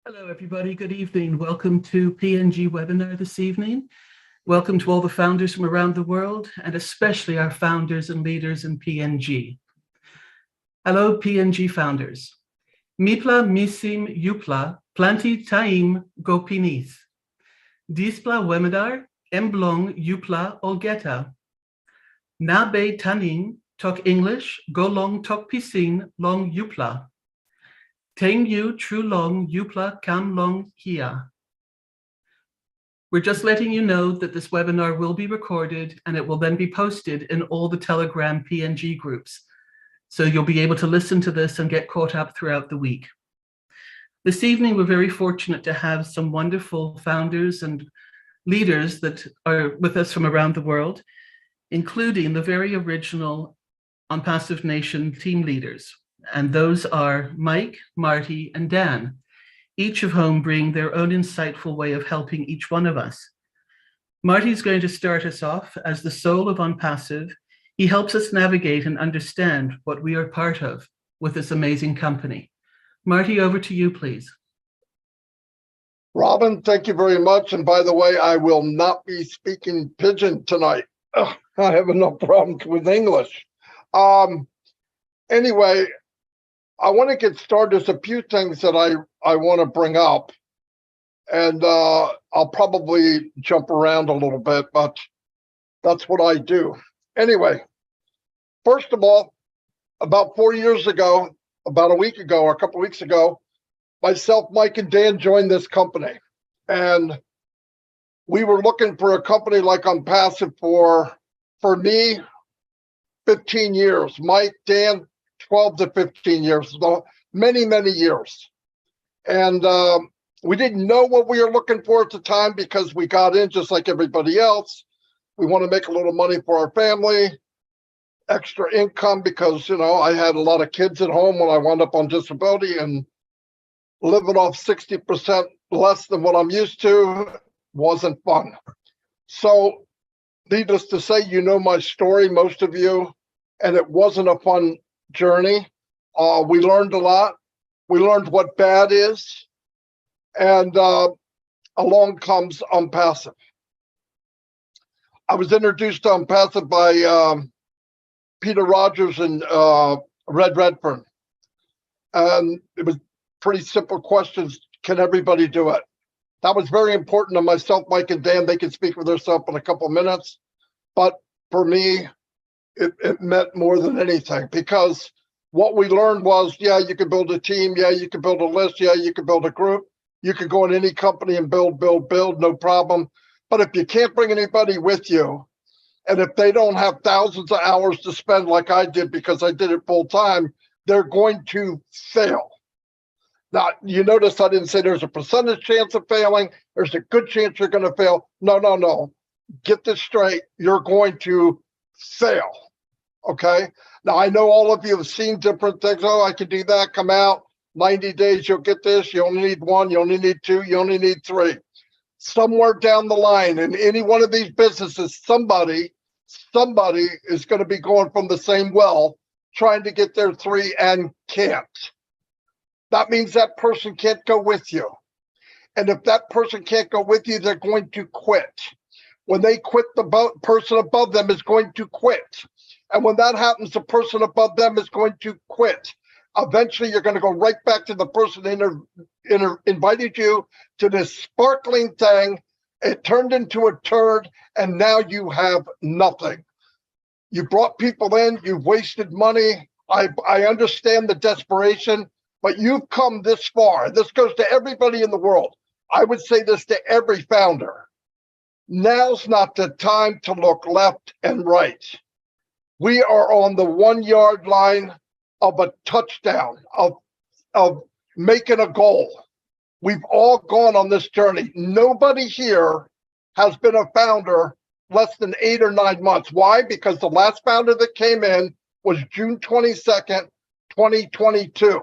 Hello, everybody. Good evening. Welcome to PNG webinar this evening. Welcome to all the founders from around the world, and especially our founders and leaders in PNG. Hello, PNG founders. Mipla misim yupla planti taim gopinis. Displa wemadar emblong yupla olgeta. Nabe taning tok English go long tok pising long yupla. Teng yu true long yupla kam long hia. We're just letting you know that this webinar will be recorded and it will then be posted in all the Telegram PNG groups. So you'll be able to listen to this and get caught up throughout the week. This evening, we're very fortunate to have some wonderful founders and leaders that are with us from around the world, including the very original Unpassive Nation team leaders. And those are Mike, Marty, and Dan, each of whom bring their own insightful way of helping each one of us. Marty's going to start us off as the soul of Unpassive. He helps us navigate and understand what we are part of with this amazing company. Marty, over to you, please. Robin, thank you very much. And by the way, I will not be speaking Pidgin tonight. Ugh, I have enough problems with English. Anyway, I want to get started. There's a few things that I want to bring up, and I'll probably jump around a little bit, but that's what I do. Anyway, first of all, about 4 years ago, about a week ago or a couple of weeks ago, myself, Mike, and Dan joined this company, and we were looking for a company like Unpassive for me, 15 years. Mike, Dan, 12 to 15 years, so many, many years. And we didn't know what we were looking for at the time because we got in just like everybody else. We want to make a little money for our family, extra income because, you know, I had a lot of kids at home when I wound up on disability, and living off 60% less than what I'm used to wasn't fun. So needless to say, you know my story, most of you, and it wasn't a fun journey. We learned a lot. We learned what bad is, and along comes Unpassive. I was introduced to Unpassive by Peter Rogers and Red Redfern, and it was pretty simple questions. Can everybody do it? That was very important to myself, Mike, and Dan. They can speak for themselves in a couple of minutes, but for me, it meant more than anything, because what we learned was, yeah, you could build a team. Yeah, you could build a list. Yeah, you could build a group. You could go in any company and build, no problem. But if you can't bring anybody with you, and if they don't have thousands of hours to spend like I did, because I did it full time, they're going to fail. Now, you notice I didn't say there's a percentage chance of failing. There's a good chance you're going to fail. No. Get this straight. You're going to fail. Okay. Now, I know all of you have seen different things. Oh, I can do that. Come out 90 days. You'll get this. You only need one. You only need two. You only need three. Somewhere down the line in any one of these businesses, somebody is going to be going from the same well, trying to get their three and can't. That means that person can't go with you. And if that person can't go with you, they're going to quit. When they quit, the person above them is going to quit. And when that happens, the person above them is going to quit. Eventually, you're going to go right back to the person that invited you to this sparkling thing. It turned into a turd, and now you have nothing. You brought people in, you've wasted money. I understand the desperation, but you've come this far. This goes to everybody in the world. I would say this to every founder. Now's not the time to look left and right. We are on the 1 yard line of a touchdown, of making a goal. We've all gone on this journey. Nobody here has been a founder less than 8 or 9 months. Why? Because the last founder that came in was June 22nd, 2022.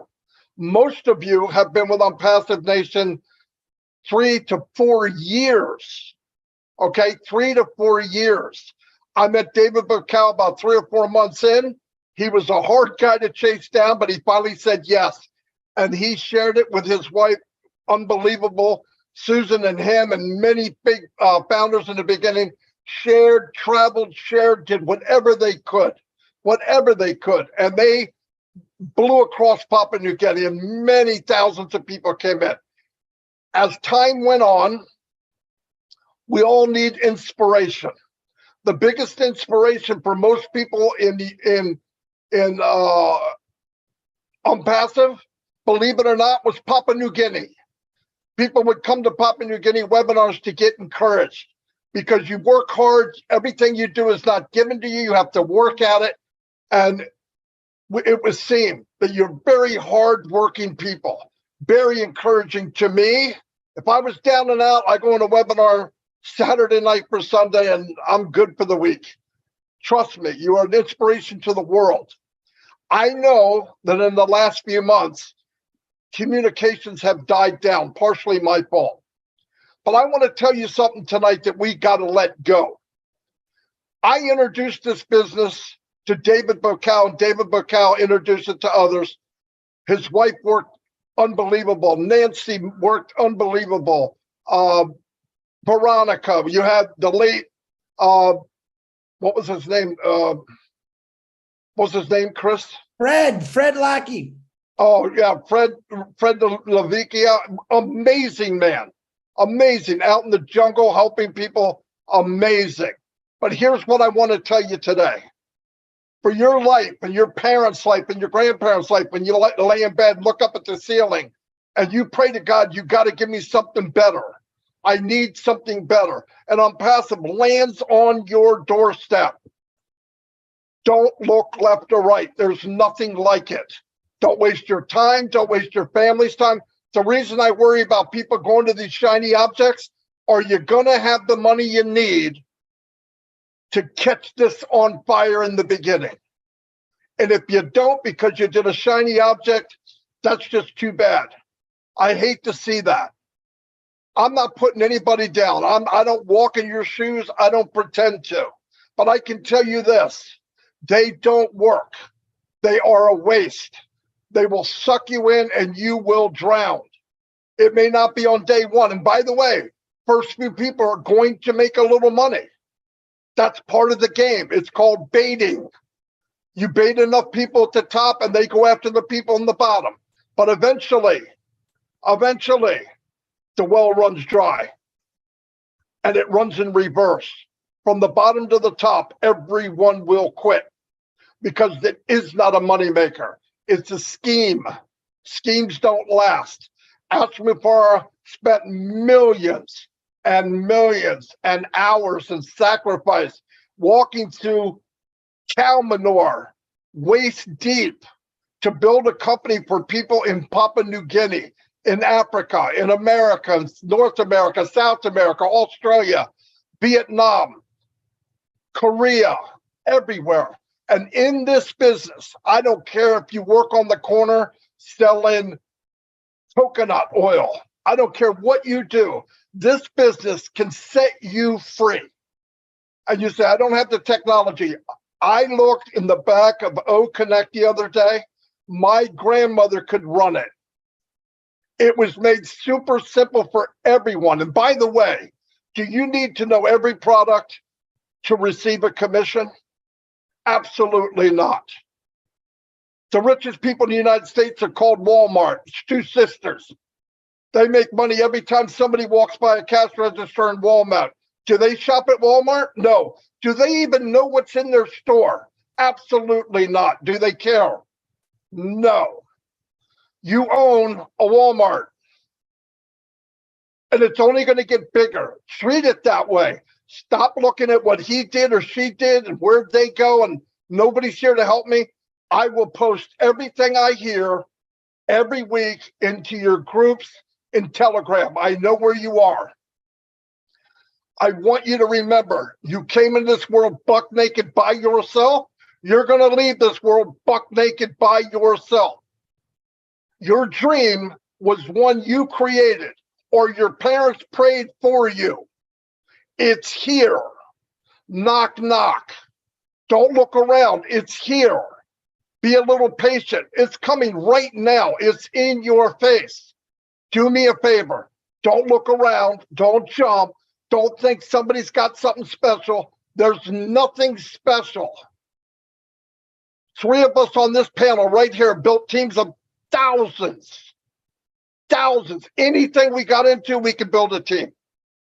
Most of you have been with Unpassive Nation 3 to 4 years. Okay, 3 to 4 years. I met David Bucal about 3 or 4 months in. He was a hard guy to chase down, but he finally said yes. And he shared it with his wife, unbelievable. Susan and him and many big founders in the beginning shared, traveled, shared, did whatever they could. And they blew across Papua New Guinea, and many thousands of people came in. As time went on, we all need inspiration. The biggest inspiration for most people on passive, believe it or not, was Papua New Guinea. People would come to Papua New Guinea webinars to get encouraged because you work hard. Everything you do is not given to you. You have to work at it. And it was seen that you're very hardworking people, very encouraging to me. If I was down and out, I go on a webinar Saturday night for Sunday, and I'm good for the week. Trust me, you are an inspiration to the world. I know that in the last few months, communications have died down, partially my fault. But I want to tell you something tonight that we got to let go. I introduced this business to David Bocal, and David Bocal introduced it to others. His wife worked unbelievable. Nancy worked unbelievable. Veronica, you had the late, what was his name? What was his name, Chris? Fred Lackey. Oh, yeah, Fred Lavikia, amazing man. Amazing, out in the jungle, helping people, amazing. But here's what I want to tell you today. For your life and your parents' life and your grandparents' life, when you lay in bed, look up at the ceiling, and you pray to God, you got to give me something better. I need something better. And on passive lands on your doorstep. Don't look left or right. There's nothing like it. Don't waste your time. Don't waste your family's time. The reason I worry about people going to these shiny objects, are you going to have the money you need to catch this on fire in the beginning? And if you don't, because you did a shiny object, that's just too bad. I hate to see that. I'm not putting anybody down. I don't walk in your shoes. I don't pretend to. But I can tell you this, they don't work. They are a waste. They will suck you in and you will drown. It may not be on day one. And by the way, first few people are going to make a little money. That's part of the game. It's called baiting. You bait enough people at the top and they go after the people in the bottom. But eventually, the well runs dry. And it runs in reverse. From the bottom to the top, everyone will quit. Because it is not a moneymaker. It's a scheme. Schemes don't last. Ashmupara spent millions and millions and hours and sacrifice walking through cow manure, waist deep, to build a company for people in Papua New Guinea, in Africa, in America, North America, South America, Australia, Vietnam, Korea, everywhere. And in this business, I don't care if you work on the corner selling coconut oil. I don't care what you do. This business can set you free. And you say, I don't have the technology. I looked in the back of O Connect the other day. My grandmother could run it. It was made super simple for everyone. And by the way, do you need to know every product to receive a commission? Absolutely not. The richest people in the United States are called Walmart. It's two sisters. They make money every time somebody walks by a cash register in Walmart. Do they shop at Walmart? No. Do they even know what's in their store? Absolutely not. Do they care? No. You own a Walmart. And it's only going to get bigger. Treat it that way. Stop looking at what he did or she did and where'd they go and nobody's here to help me. I will post everything I hear every week into your groups in Telegram. I know where you are. I want you to remember, you came in this world buck naked by yourself. You're going to leave this world buck naked by yourself. Your dream was one you created or your parents prayed for you. It's here. Knock, knock. Don't look around. It's here. Be a little patient. It's coming right now. It's in your face. Do me a favor. Don't look around. Don't jump. Don't think somebody's got something special. There's nothing special. 3 of us on this panel right here built teams of thousands. Thousands. Anything we got into, we could build a team.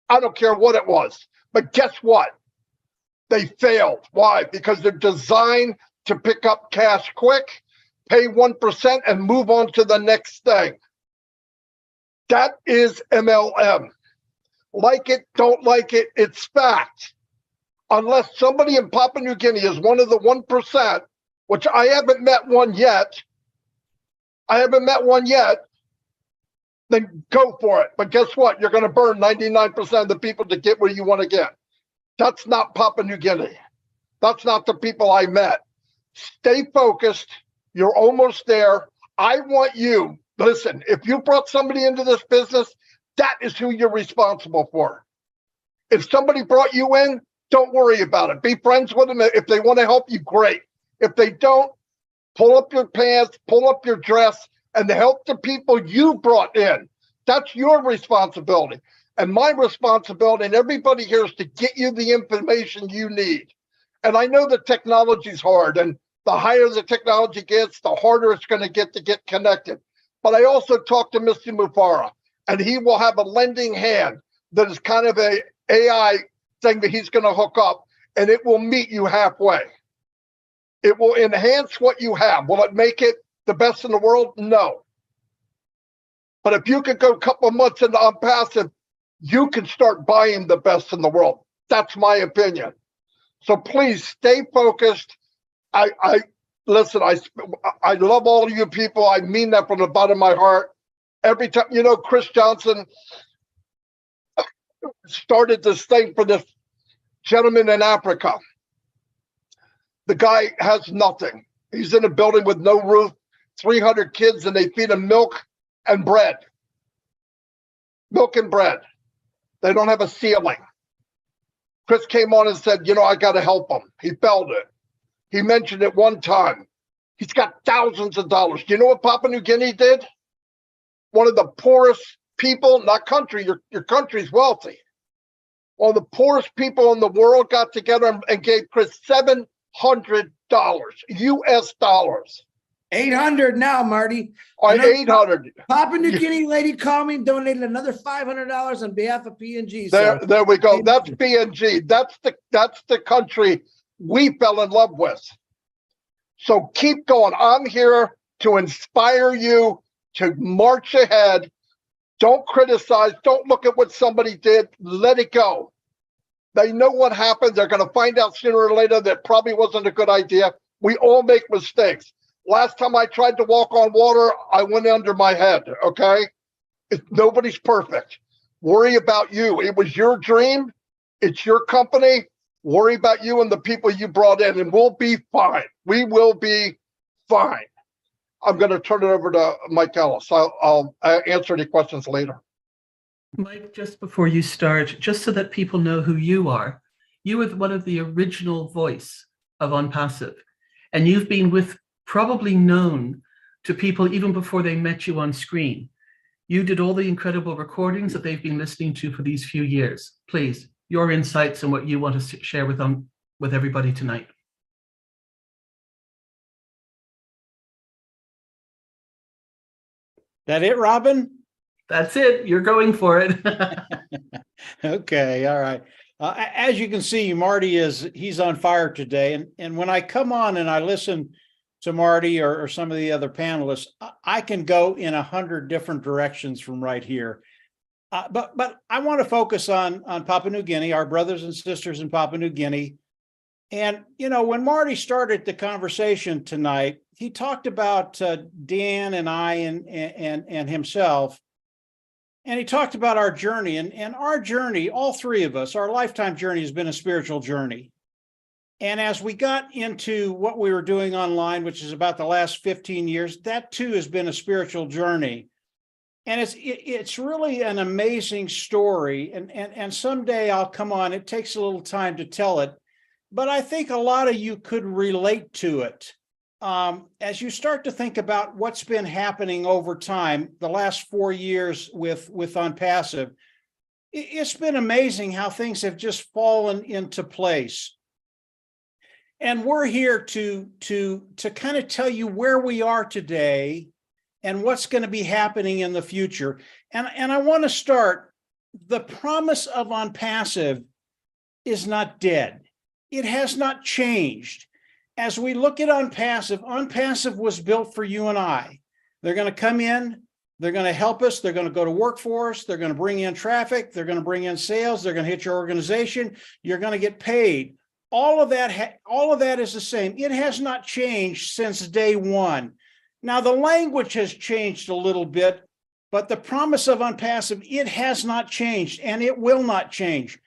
I don't care what it was. But guess what? They failed. Why? Because they're designed to pick up cash quick, pay 1%, and move on to the next thing. That is MLM. Like it, don't like it, it's fact. Unless somebody in Papua New Guinea is one of the 1%, which I haven't met one yet, then go for it. But guess what? You're going to burn 99% of the people to get where you want to get. That's not Papua New Guinea. That's not the people I met. Stay focused. You're almost there. I want you, listen, if you brought somebody into this business, that is who you're responsible for. If somebody brought you in, don't worry about it. Be friends with them. If they want to help you, great. If they don't, pull up your pants, pull up your dress, and help the people you brought in. That's your responsibility. And my responsibility, and everybody here, is to get you the information you need. And I know the technology's hard, and the higher the technology gets, the harder it's going to get connected. But I also talked to Mr. Mufara, and he will have a lending hand that is kind of a AI thing that he's going to hook up, and it will meet you halfway. It will enhance what you have. Will it make it the best in the world? No. But if you could go a couple of months into passive, you can start buying the best in the world. That's my opinion. So please stay focused. Listen, I love all of you people. I mean that from the bottom of my heart. Every time, Chris Johnson started this thing for this gentleman in Africa. The guy has nothing. He's in a building with no roof, 300 kids, and they feed him milk and bread. Milk and bread. They don't have a ceiling. Chris came on and said, I got to help him. He felt it. He mentioned it one time. He's got thousands of dollars. Do you know what Papua New Guinea did? One of the poorest people, not country, your country's wealthy. One of the poorest people in the world got together and gave Chris $700 US dollars. 800 now, Marty. Or 800. Papua New Guinea lady called me and donated another $500 on behalf of PNG. There we go. That's PNG. That's the country we fell in love with. So keep going. I'm here to inspire you to march ahead. Don't criticize. Don't look at what somebody did. Let it go. They know what happened. They're going to find out sooner or later that probably wasn't a good idea. We all make mistakes. Last time I tried to walk on water, I went under my head, okay? Nobody's perfect. Worry about you. It was your dream. It's your company. Worry about you and the people you brought in, and we'll be fine. We will be fine. I'm going to turn it over to Mike Ellis. I'll answer any questions later. Mike, just before you start, just so that people know who you are one of the original voice of On Passive, and you've been probably known to people even before they met you on screen. You did all the incredible recordings that they've been listening to for these few years. Please, your insights and what you want to share with everybody tonight. That it, Robin? That's it. You're going for it. Okay. All right. As you can see, Marty he's on fire today. And when I come on and I listen to Marty or some of the other panelists, I can go in 100 different directions from right here. But I want to focus on Papua New Guinea, our brothers and sisters in Papua New Guinea. And, when Marty started the conversation tonight, he talked about Dan and I and himself. And he talked about our journey, and our journey, all three of us, our lifetime journey has been a spiritual journey. And as we got into what we were doing online, which is about the last 15 years, that too has been a spiritual journey. And it's really an amazing story. And someday I'll come on. It takes a little time to tell it, but I think a lot of you could relate to it. as you start to think about what's been happening over time, the last 4 years with OnPassive, it's been amazing how things have just fallen into place. And we're here to kind of tell you where we are today and what's going to be happening in the future. And I want to start, the promise of OnPassive is not dead. It has not changed. As we look at OnPassive was built for you and I. They're going to come in, they're going to help us, they're going to go to work for us, they're going to bring in traffic, they're going to bring in sales, they're going to hit your organization, you're going to get paid. All of that is the same. It has not changed since day one. Now, the language has changed a little bit, but the promise of OnPassive, it has not changed, and it will not change.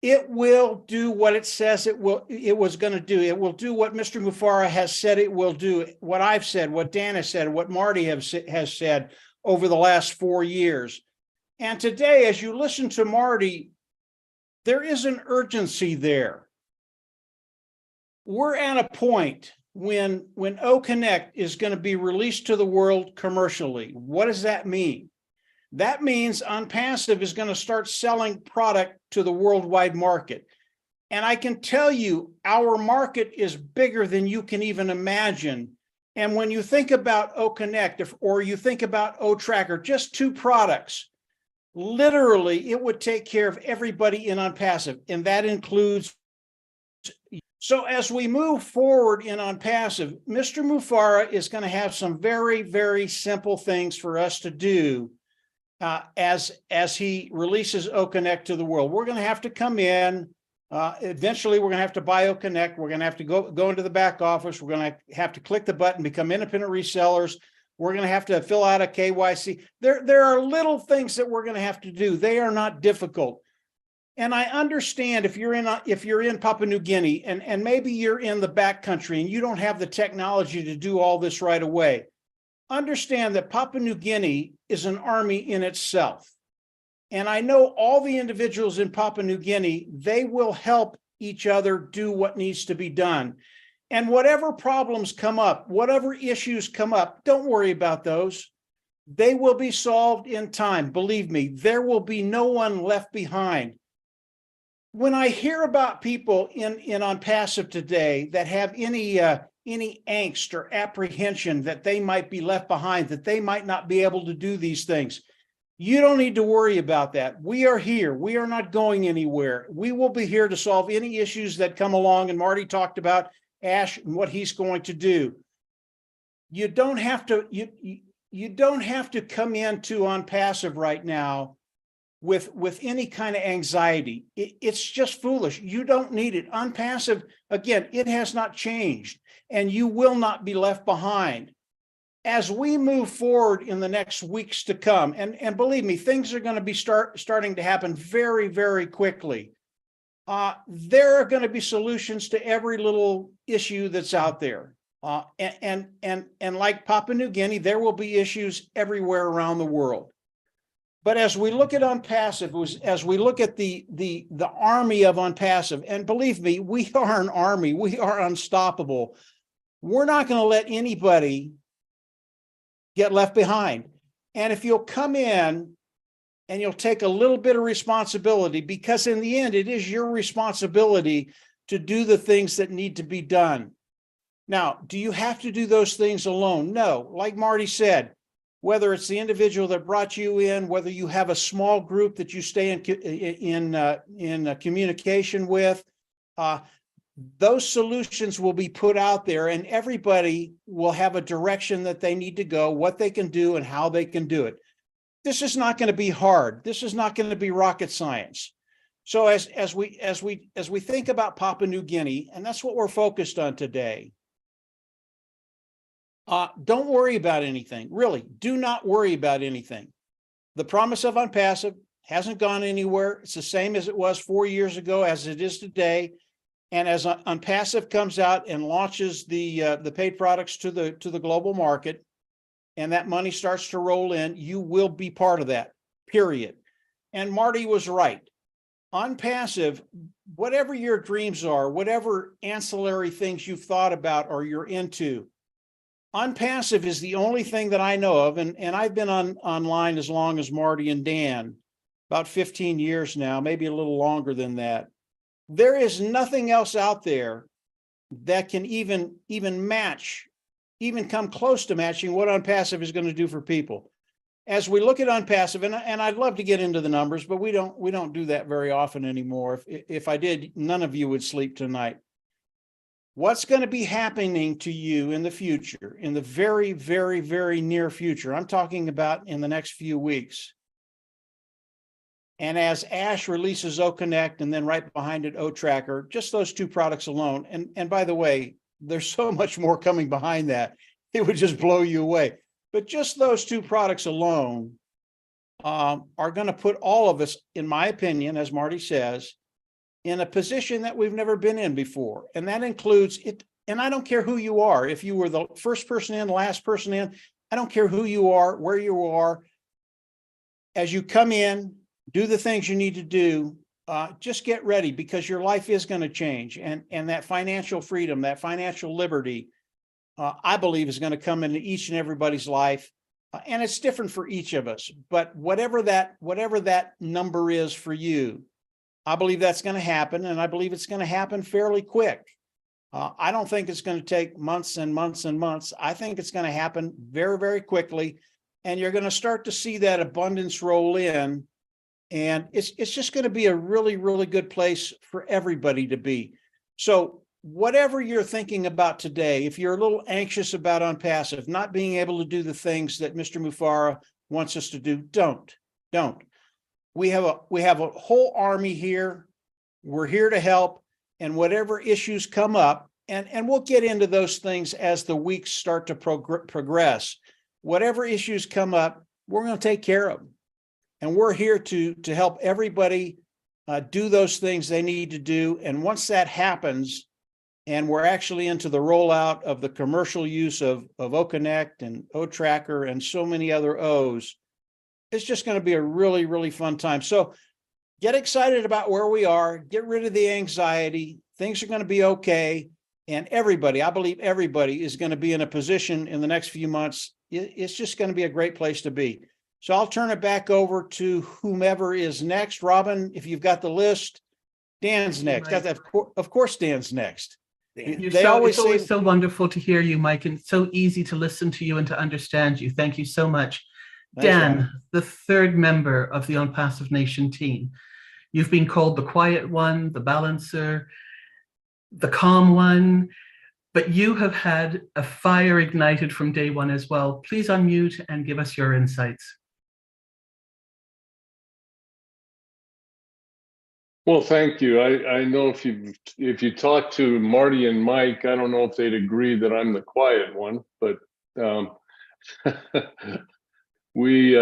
It will do what it says it was going to do. It will do what Mr. Mufara has said it will do, what I've said, what Dan has said, what Marty has said over the last 4 years. And today, as you listen to Marty, there is an urgency there. We're at a point when OConnect is going to be released to the world commercially. What does that mean? That means OnPassive is going to start selling product to the worldwide market. And I can tell you, our market is bigger than you can even imagine. And when you think about OConnect or you think about OTracker, just 2 products, literally it would take care of everybody in OnPassive, and that includes. So as we move forward in OnPassive, Mr. Mufara is going to have some very, very simple things for us to do as he releases OConnect to the world. We're going to have to come in. Eventually, we're going to have to buy OConnect. We're going to have to go into the back office. We're going to have to click the button, become independent resellers. We're going to have to fill out a KYC. There are little things that we're going to have to do. They are not difficult. And I understand if you're in Papua New Guinea and maybe you're in the backcountry and you don't have the technology to do all this right away. Understand that Papua New Guinea is an army in itself. And I know all the individuals in Papua New Guinea, they will help each other do what needs to be done. And whatever problems come up, whatever issues come up, don't worry about those. They will be solved in time. Believe me, there will be no one left behind. When I hear about people in OnPassive today that have any angst or apprehension that they might be left behind, that they might not be able to do these things, you don't need to worry about that. We are here. We are not going anywhere. We will be here to solve any issues that come along. And Marty talked about Ash and what he's going to do. You don't have to. You don't have to come into OnPassive right now with any kind of anxiety. It's just foolish. You don't need it. OnPassive, again, it has not changed, and you will not be left behind. As we move forward in the next weeks to come, and believe me, things are going to be starting to happen very, very quickly. There are going to be solutions to every little issue that's out there. And like Papua New Guinea, there will be issues everywhere around the world. But as we look at OnPassive, as we look at the army of OnPassive, and believe me, we are an army. We are unstoppable. We're not going to let anybody get left behind. And if you'll come in and you'll take a little bit of responsibility, because in the end, it is your responsibility to do the things that need to be done. Now, do you have to do those things alone? No. Like Marty said, whether it's the individual that brought you in, whether you have a small group that you stay in communication with, those solutions will be put out there, and everybody will have a direction that they need to go, what they can do, and how they can do it. This is not going to be hard. This is not going to be rocket science. So as we think about Papua New Guinea, and that's what we're focused on today. Don't worry about anything. Really, do not worry about anything. The promise of OnPassive hasn't gone anywhere. It's the same as it was 4 years ago, as it is today. And as OnPassive comes out and launches the paid products to the global market, and that money starts to roll in, you will be part of that, period. And Marty was right. OnPassive, whatever your dreams are, whatever ancillary things you've thought about or you're into, OnPassive is the only thing that I know of, and I've been online as long as Marty and Dan, about 15 years now, maybe a little longer than that. There is nothing else out there that can even match, even come close to matching what OnPassive is going to do for people. As we look at OnPassive, and I'd love to get into the numbers, but we don't do that very often anymore. If I did, none of you would sleep tonight. What's going to be happening to you in the future, in the very, very, very near future? I'm talking about in the next few weeks. And as Ash releases OConnect and then right behind it, OTracker, just those two products alone. And by the way, there's so much more coming behind that. It would just blow you away. But just those two products alone are going to put all of us, in my opinion, as Marty says, in a position that we've never been in before. And that includes it. And I don't care who you are. If you were the first person in, the last person in, I don't care who you are, where you are. As you come in, do the things you need to do. Just get ready, because your life is going to change. And that financial freedom, that financial liberty, I believe is going to come into each and everybody's life. And it's different for each of us. But whatever that number is for you, I believe that's going to happen. And I believe it's going to happen fairly quick. I don't think it's going to take months and months and months. I think it's going to happen very, very quickly. And you're going to start to see that abundance roll in. And it's just going to be a really, really good place for everybody to be. So whatever you're thinking about today, if you're a little anxious about OnPassive, not being able to do the things that Mr. Mufara wants us to do, don't. We have a whole army here. We're here to help. And whatever issues come up, and we'll get into those things as the weeks start to progress. Whatever issues come up, we're going to take care of them. And we're here to help everybody do those things they need to do. And once that happens, and we're actually into the rollout of the commercial use of OConnect and OTracker and so many other O's, it's just going to be a really, really fun time. So get excited about where we are, get rid of the anxiety. Things are going to be okay. And everybody, I believe everybody is going to be in a position in the next few months. It's just going to be a great place to be. So I'll turn it back over to whomever is next. Robin, if you've got the list, Dan's next. Of course, Dan's next. It's always so wonderful to hear you, Mike, and so easy to listen to you and to understand you. Thank you so much. Thanks, Dan, Robin. the third member of the OnPassive Nation team. You've been called the quiet one, the balancer, the calm one, but you have had a fire ignited from day one as well. Please unmute and give us your insights. Well, thank you. I know if you talk to Marty and Mike, I don't know if they'd agree that I'm the quiet one, but we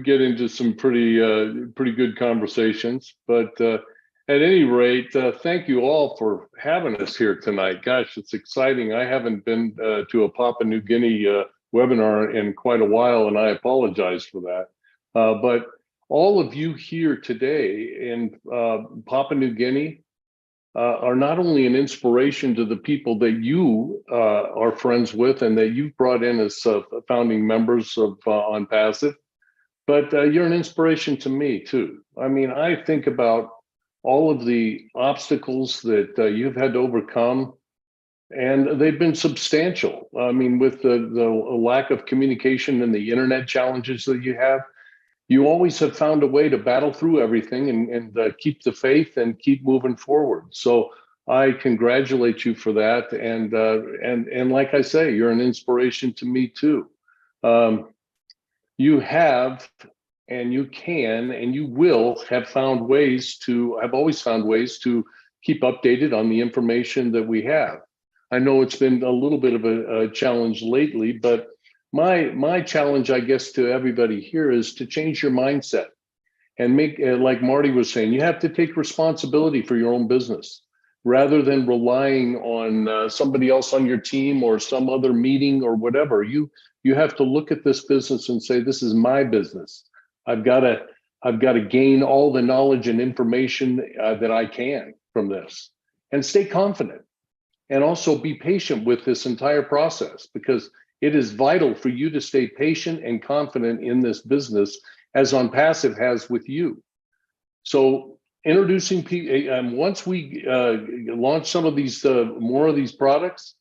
get into some pretty good conversations. But at any rate, thank you all for having us here tonight. Gosh, it's exciting. I haven't been to a Papua New Guinea webinar in quite a while, and I apologize for that. But all of you here today in Papua New Guinea are not only an inspiration to the people that you are friends with and that you've brought in as founding members of OnPassive, but you're an inspiration to me too. I mean, I think about all of the obstacles that you've had to overcome, and they've been substantial. I mean, with the lack of communication and the internet challenges that you have, you always have found a way to battle through everything and keep the faith and keep moving forward. So I congratulate you for that. And like I say, you're an inspiration to me too. You have, and you can, and you will have always found ways to keep updated on the information that we have. I know it's been a little bit of a challenge lately, but my challenge, I guess, to everybody here is to change your mindset and make, like Marty was saying, you have to take responsibility for your own business rather than relying on somebody else on your team or some other meeting or whatever. You have to look at this business and say, this is my business. I've got to gain all the knowledge and information that I can from this, and stay confident. and also be patient with this entire process, because it is vital for you to stay patient and confident in this business, as On Passive has with you. So introducing people, once we launch some of these, more of these products,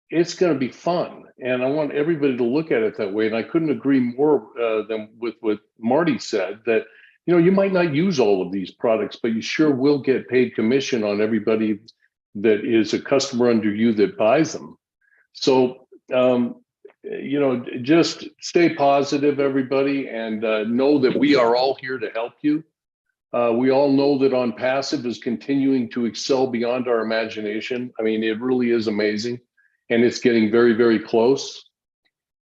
it's going to be fun. And I want everybody to look at it that way. And I couldn't agree more than with what Marty said, that, you know, you might not use all of these products, but you sure will get paid commission on everybody that is a customer under you that buys them. So, you know, just stay positive, everybody, and know that we are all here to help you. We all know that On Passive is continuing to excel beyond our imagination. I mean, it really is amazing, and it's getting very, very close.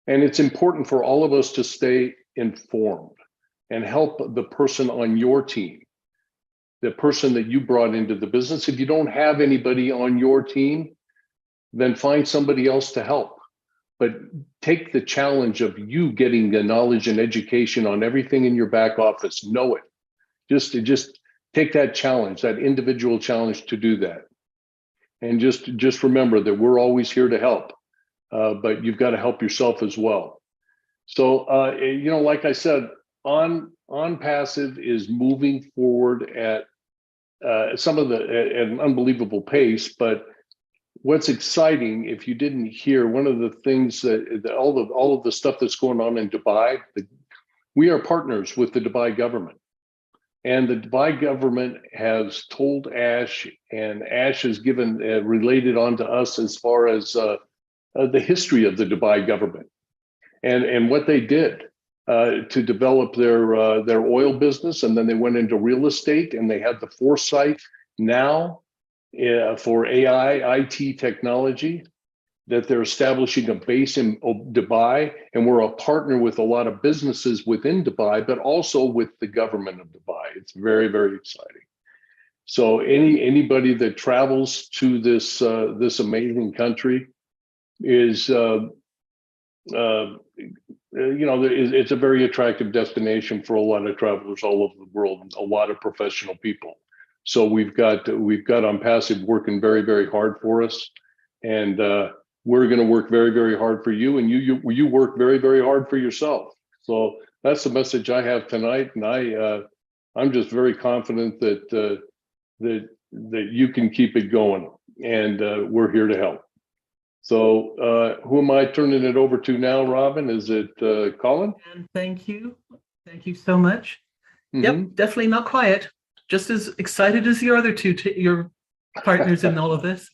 And it's important for all of us to stay informed and help the person on your team, the person that you brought into the business. If you don't have anybody on your team, then find somebody else to help. But take the challenge of you getting the knowledge and education on everything in your back office. Know it. Just take that challenge, that individual challenge to do that. And just remember that we're always here to help, but you've got to help yourself as well. So, you know, like I said, On Passive is moving forward at at an unbelievable pace. But what's exciting, if you didn't hear, one of the things that all of the stuff that's going on in Dubai, we are partners with the Dubai government. And the Dubai government has told Ash, and Ash has given related on to us as far as the history of the Dubai government and what they did to develop their oil business, and then they went into real estate, and they had the foresight now for AI, IT technology, that they're establishing a base in Dubai, and we're a partner with a lot of businesses within Dubai, but also with the government of Dubai. It's very, very exciting. So anybody that travels to this this amazing country is, you know, it's a very attractive destination for a lot of travelers all over the world, a lot of professional people. So we've got On Passive working very, very hard for us, and we're going to work very, very hard for you, and you work very, very hard for yourself. So that's the message I have tonight, and I'm just very confident that that you can keep it going, and we're here to help. So who am I turning it over to now, Robin? Is it Colin? And thank you so much. Yep, definitely not quiet. Just as excited as your other two, your partners in all of this.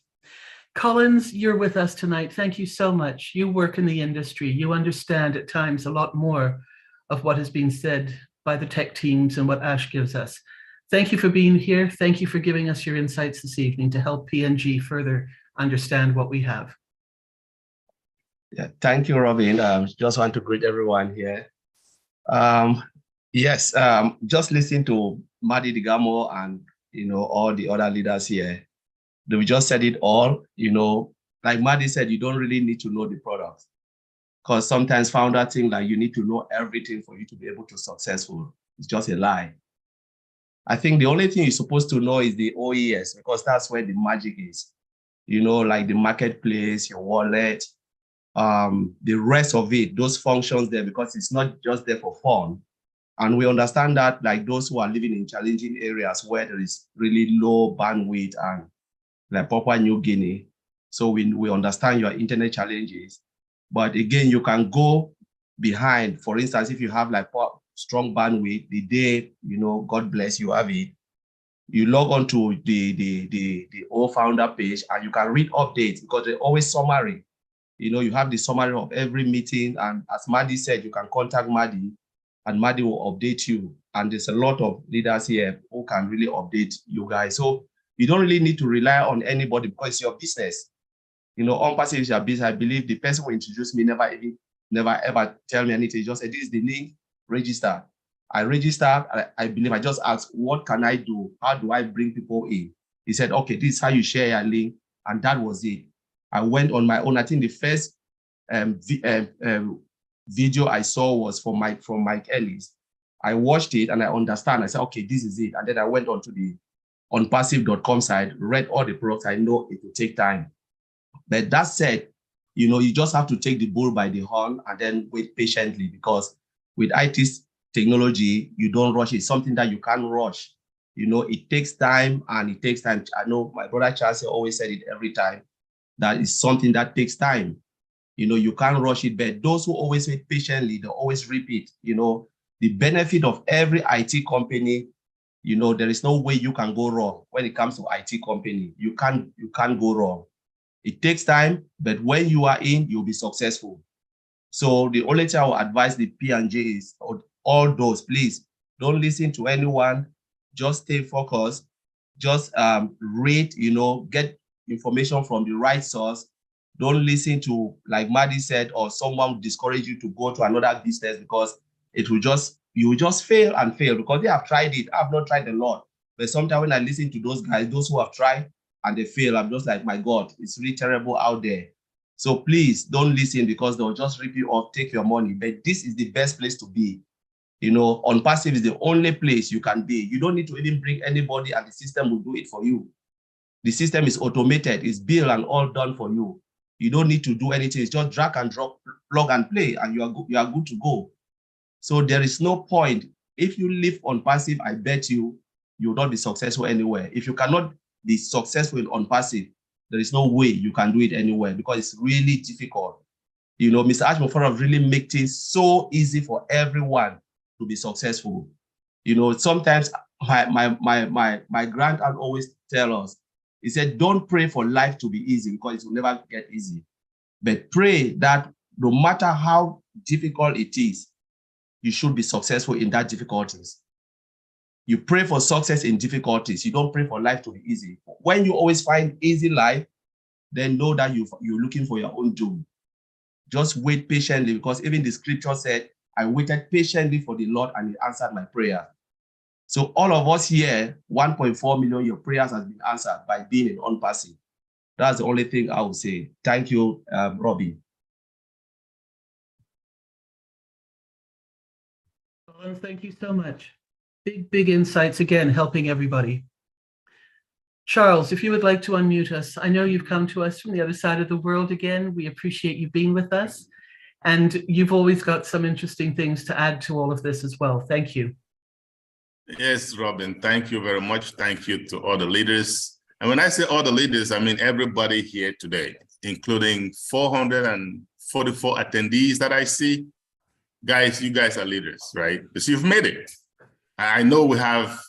Collins, you're with us tonight. Thank you so much. You work in the industry. You understand at times a lot more of what has been said by the tech teams and what Ash gives us. Thank you for being here. Thank you for giving us your insights this evening to help P&G further understand what we have. Yeah, thank you, Robin. Just want to greet everyone here. Yes, just listen to Marty Digamo and, you know, all the other leaders here. We just said it all, you know, like Marty said, you don't really need to know the product, because sometimes founder think like you need to know everything for you to be able to be successful. It's just a lie. I think the only thing you're supposed to know is the OES, because that's where the magic is, you know, like the marketplace, your wallet, the rest of it, those functions there, because it's not just there for fun. And we understand that, like those who are living in challenging areas where there is really low bandwidth and like Papua New Guinea. So we understand your internet challenges, but again, you can go behind. For instance, if you have like strong bandwidth, the day, you know, God bless you have it, you log on to the old founder page and you can read updates, because they're always summary. You know, you have the summary of every meeting, and as Marty said, you can contact Marty and Marty will update you. And there's a lot of leaders here who can really update you guys. So you don't really need to rely on anybody, because it's your business. You know, On Passive is your business. I believe the person who introduced me never ever tell me anything. He just said, this is the link, register. I registered. I believe I just asked, what can I do? How do I bring people in? He said, okay, this is how you share your link. And that was it. I went on my own. I think the first video I saw was from Mike Ellis. I watched it and I understand. I said, okay, this is it. And then I went on to the onpassive.com site, read all the products. I know it will take time. But that said, you just have to take the bull by the horn and then wait patiently, because with IT technology, you don't rush. It's something that you can't rush. It takes time, and it takes time. I know my brother Charles always said it every time, that is something that takes time. You can't rush it, but those who always wait patiently, they always repeat. The benefit of every IT company, there is no way you can go wrong when it comes to IT company. You can't go wrong. It takes time, but when you are in, you'll be successful. So the only thing I will advise the P&J is all those, please don't listen to anyone. Just stay focused. Just read, get information from the right source. Don't listen to, like Marty said, or someone will discourage you to go to another business, because you will just fail and fail, because they have tried it. I've not tried a lot. But sometimes when I listen to those guys, those who have tried and they fail, I'm just like, my God, it's really terrible out there. So please don't listen, because they'll just rip you off, take your money. But this is the best place to be. On passive is the only place you can be. You don't need to even bring anybody, and the system will do it for you. The system is automated, it's built and all done for you. You don't need to do anything. It's just drag and drop, plug and play, and you are good to go. So there is no point. If you live on passive, I bet you will not be successful anywhere. If you cannot be successful on passive, there is no way you can do it anywhere, because it's really difficult. Mr. Ashmofara really make things so easy for everyone to be successful. Sometimes my grandaunt always tell us, he said, don't pray for life to be easy, because it will never get easy. But pray that no matter how difficult it is, you should be successful in that difficulties. You pray for success in difficulties. You don't pray for life to be easy. When you always find easy life, then know that you're looking for your own doom. Just wait patiently, because even the scripture said, I waited patiently for the Lord and he answered my prayer. So all of us here, 1.4 million, your prayers has been answered by being in on-passive. That's the only thing I would say. Thank you, Robbie. Colin, thank you so much. Big insights again, helping everybody. Charles, if you would like to unmute us, I know you've come to us from the other side of the world again. We appreciate you being with us. And you've always got some interesting things to add to all of this as well. Thank you. Yes, Robin, thank you very much. Thank you to all the leaders. And when I say all the leaders, I mean everybody here today, including 444 attendees that I see. Guys, you guys are leaders, right? Because you've made it. I know we have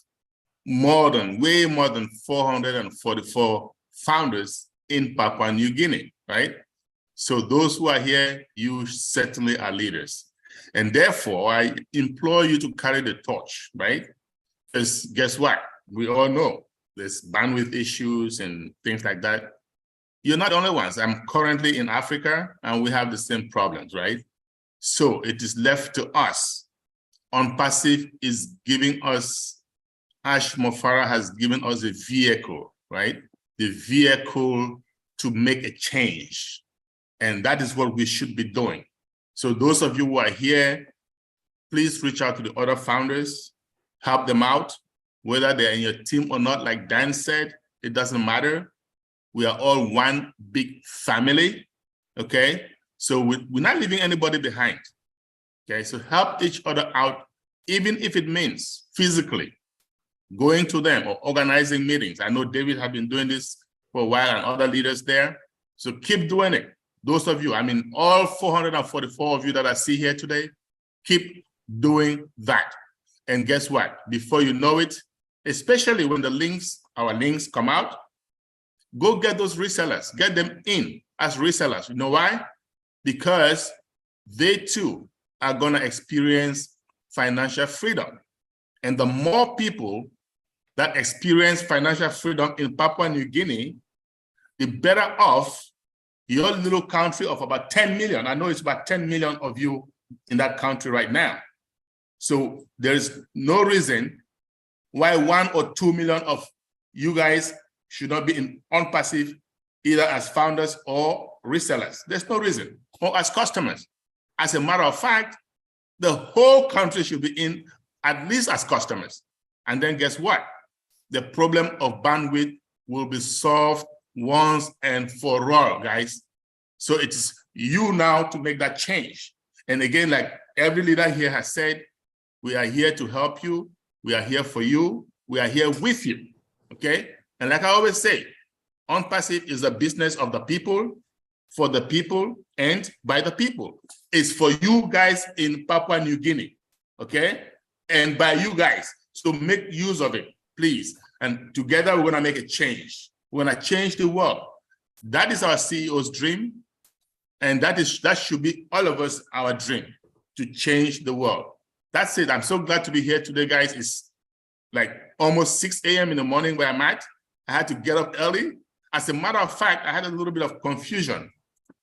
way more than 444 founders in Papua New Guinea, right? So those who are here, you certainly are leaders. And therefore, I implore you to carry the torch, right? Because guess what? We all know there's bandwidth issues and things like that. You're not the only ones. I'm currently in Africa and we have the same problems, right? So it is left to us. On-passive is giving us, Ash Mofara has given us a vehicle, right? The vehicle to make a change. And that is what we should be doing. So those of you who are here, please reach out to the other founders, help them out, whether they're in your team or not. Like Dan said, it doesn't matter. We are all one big family, okay? So we're not leaving anybody behind, okay? So help each other out, even if it means physically going to them or organizing meetings. I know David has been doing this for a while and other leaders there. So keep doing it. Those of you, I mean, all 444 of you that I see here today, keep doing that. And guess what? Before you know it, especially when our links come out, go get those resellers, get them in as resellers. You know why? Because they too are going to experience financial freedom. And the more people that experience financial freedom in Papua New Guinea, the better off your little country of about 10 million. I know it's about 10 million of you in that country right now. So there's no reason why 1 or 2 million of you guys should not be in on-passive, either as founders or resellers. There's no reason, or as customers. As a matter of fact, the whole country should be in at least as customers. And then guess what? The problem of bandwidth will be solved once and for all, guys. So it's you now to make that change. And again, like every leader here has said, we are here to help you. We are here for you. We are here with you, okay? And like I always say, OnPassive is the business of the people, for the people, and by the people. It's for you guys in Papua New Guinea, okay? And by you guys. So make use of it, please. And together we're gonna make a change. We're gonna change the world. That is our CEO's dream. And that should be all of us, our dream, to change the world. That's it. I'm so glad to be here today, guys. It's like almost 6 a.m. in the morning where I'm at. I had to get up early. As a matter of fact, I had a little bit of confusion.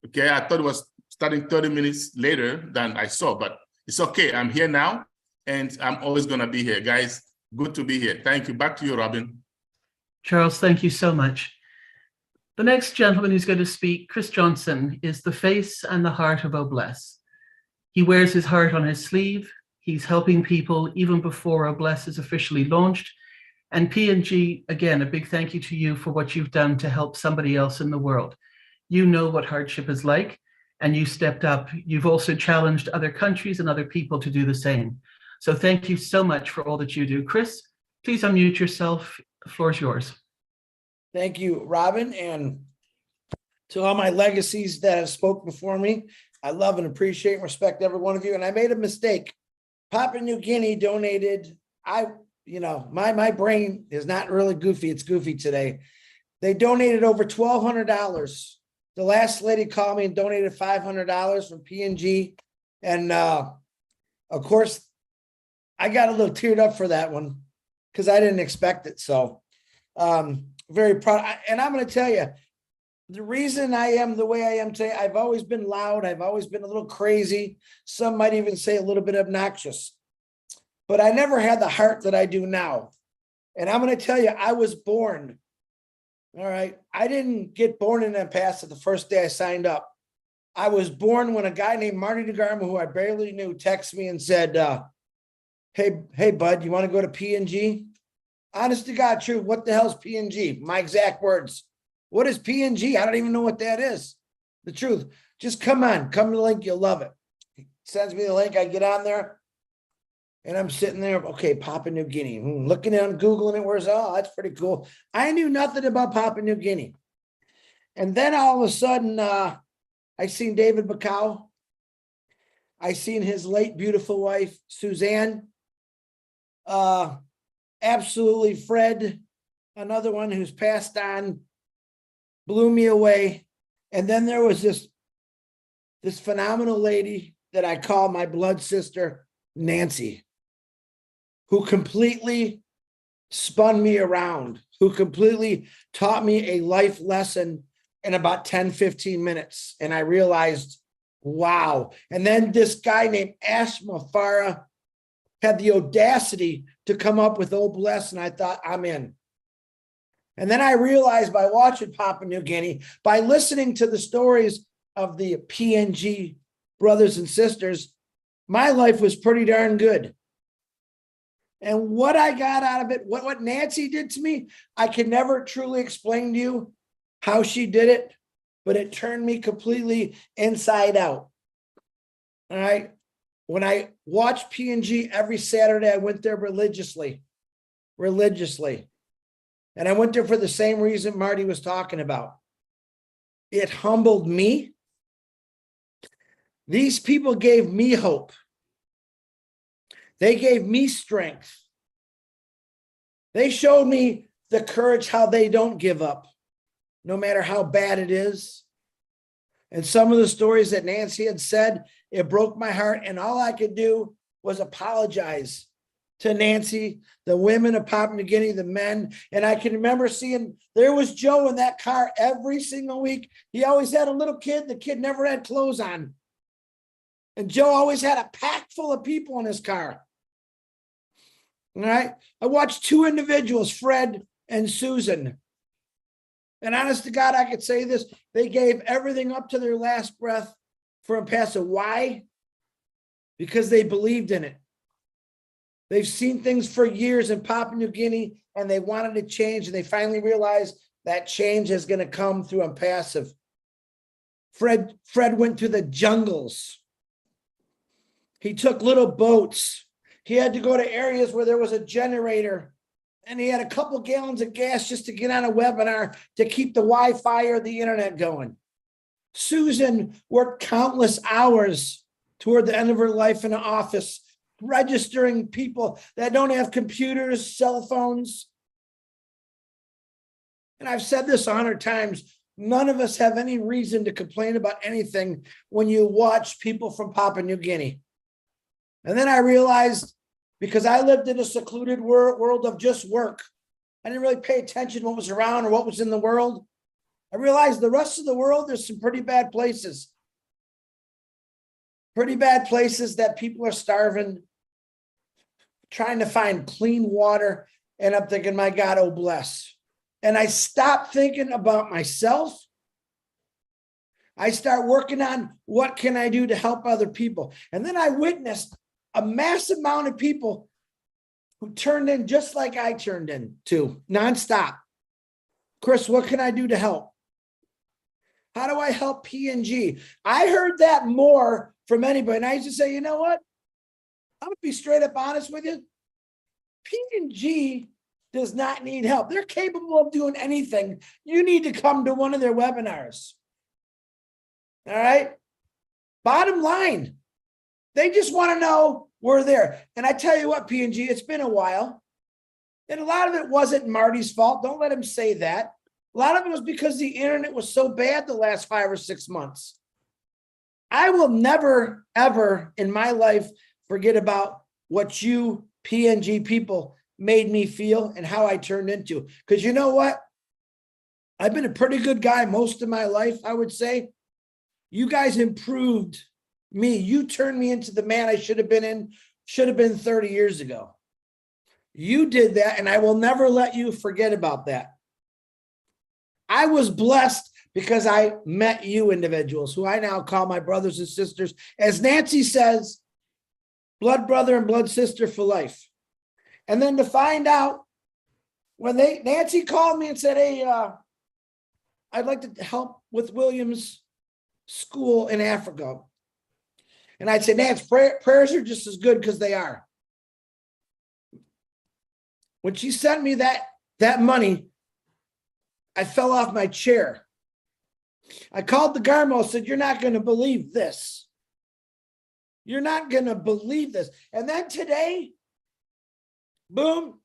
Okay, I thought it was starting 30 minutes later than I saw, but it's okay. I'm here now, and I'm always going to be here, guys. Good to be here. Thank you. Back to you, Robin. Charles, thank you so much. The next gentleman who's going to speak, Chris Johnson, is the face and the heart of Obless. He wears his heart on his sleeve. He's helping people even before Obless is officially launched. And P&G, again, a big thank you to you for what you've done to help somebody else in the world. You know what hardship is like, and you stepped up. You've also challenged other countries and other people to do the same. So thank you so much for all that you do. Chris, please unmute yourself. The floor is yours. Thank you, Robin, and to all my legacies that have spoke before me. I love and appreciate and respect every one of you. And I made a mistake. Papua New Guinea donated. My brain is not really goofy. It's goofy today. They donated over $1,200. The last lady called me and donated $500 from P&G. And of course, I got a little teared up for that one because I didn't expect it. So very proud. And I'm going to tell you, the reason I am the way I am today, I've always been loud. I've always been a little crazy. Some might even say a little bit obnoxious. But I never had the heart that I do now. And I'm going to tell you, I was born. All right. I didn't get born in that past the first day I signed up. I was born when a guy named Marty DeGarmo, who I barely knew, texted me and said, hey, bud, you want to go to P&G? Honest to God, true. What the hell's P&G? My exact words. What is P&G? I don't even know what that is. The truth. Just come on. Come to the link. You'll love it. He sends me the link. I get on there. And I'm sitting there. Okay, Papua New Guinea. Looking at Googling it. That's pretty cool. I knew nothing about Papua New Guinea. And then all of a sudden, I seen David Bacau. I seen his late beautiful wife, Suzanne. Absolutely Fred, another one who's passed on, blew me away. And then there was this phenomenal lady that I call my blood sister, Nancy, who completely spun me around, who completely taught me a life lesson in about 10, 15 minutes. And I realized, wow. And then this guy named Ashma Farah had the audacity to come up with Obless, and I thought, I'm in. And then I realized by watching Papua New Guinea, by listening to the stories of the P&G brothers and sisters, my life was pretty darn good. And what I got out of it, what Nancy did to me, I can never truly explain to you how she did it, but it turned me completely inside out. All right. When I watched P&G every Saturday, I went there religiously. And I went there for the same reason Marty was talking about. It humbled me. These people gave me hope. They gave me strength. They showed me the courage, how they don't give up, no matter how bad it is. And some of the stories that Nancy had said, it broke my heart. And all I could do was apologize to Nancy, the women of Papua New Guinea, the men. And I can remember seeing, there was Joe in that car every single week. He always had a little kid. The kid never had clothes on. And Joe always had a pack full of people in his car. All right. I watched two individuals, Fred and Susan. And honest to God, I could say this. They gave everything up to their last breath for Impasa. Why? Because they believed in it. They've seen things for years in Papua New Guinea, and they wanted to change, and they finally realized that change is going to come through impassive. Fred went to the jungles. He took little boats. He had to go to areas where there was a generator, and he had a couple gallons of gas just to get on a webinar to keep the Wi-Fi or the internet going. Susan worked countless hours toward the end of her life in an office, registering people that don't have computers, cell phones. And I've said this 100 times, none of us have any reason to complain about anything when you watch people from Papua New Guinea. And then I realized, because I lived in a secluded world of just work, I didn't really pay attention to what was around or what was in the world. I realized the rest of the world, there's some pretty bad places. Pretty bad places that people are starving, trying to find clean water. And I'm thinking, my God, oh bless. And I stopped thinking about myself. I start working on what can I do to help other people. And then I witnessed a massive amount of people who turned in just like I turned in to, nonstop. Chris, what can I do to help? How do I help P&G? I heard that more from anybody. And I used to say, you know what? I'm going to be straight up honest with you. P&G does not need help. They're capable of doing anything. You need to come to one of their webinars. All right? Bottom line, they just want to know we're there. And I tell you what, P&G, it's been a while. And a lot of it wasn't Marty's fault. Don't let him say that. A lot of it was because the internet was so bad the last 5 or 6 months. I will never, ever in my life forget about what you P&G people made me feel and how I turned into. Because you know what? I've been a pretty good guy most of my life, I would say. You guys improved me. You turned me into the man I should have been 30 years ago. You did that, and I will never let you forget about that. I was blessed because I met you individuals who I now call my brothers and sisters. As Nancy says, blood brother and blood sister for life. And then to find out when Nancy called me and said, hey, I'd like to help with William's school in Africa. And I'd say, Nance, prayers are just as good because they are. When she sent me that money, I fell off my chair. I called the Garmo, said, you're not going to believe this. You're not going to believe this. And then today, boom,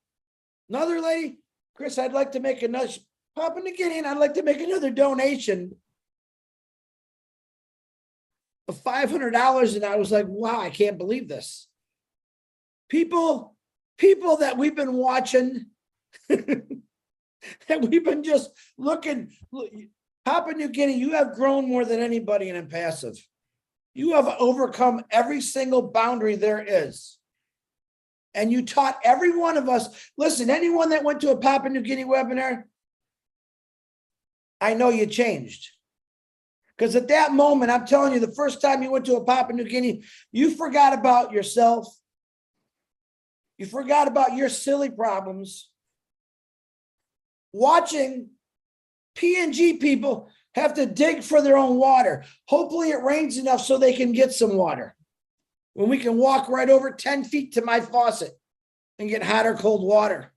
another lady, Chris, I'd like to make another, Papua New Guinea, and I'd like to make another donation of $500. And I was like, wow, I can't believe this. People that we've been watching, that we've been just looking. Papua New Guinea, you have grown more than anybody in Impassive. You have overcome every single boundary there is. And you taught every one of us. Listen, anyone that went to a Papua New Guinea webinar, I know you changed. Because at that moment, I'm telling you, the first time you went to a Papua New Guinea, you forgot about yourself. You forgot about your silly problems. Watching P&G people have to dig for their own water. Hopefully it rains enough so they can get some water. When we can walk right over 10 feet to my faucet and get hot or cold water.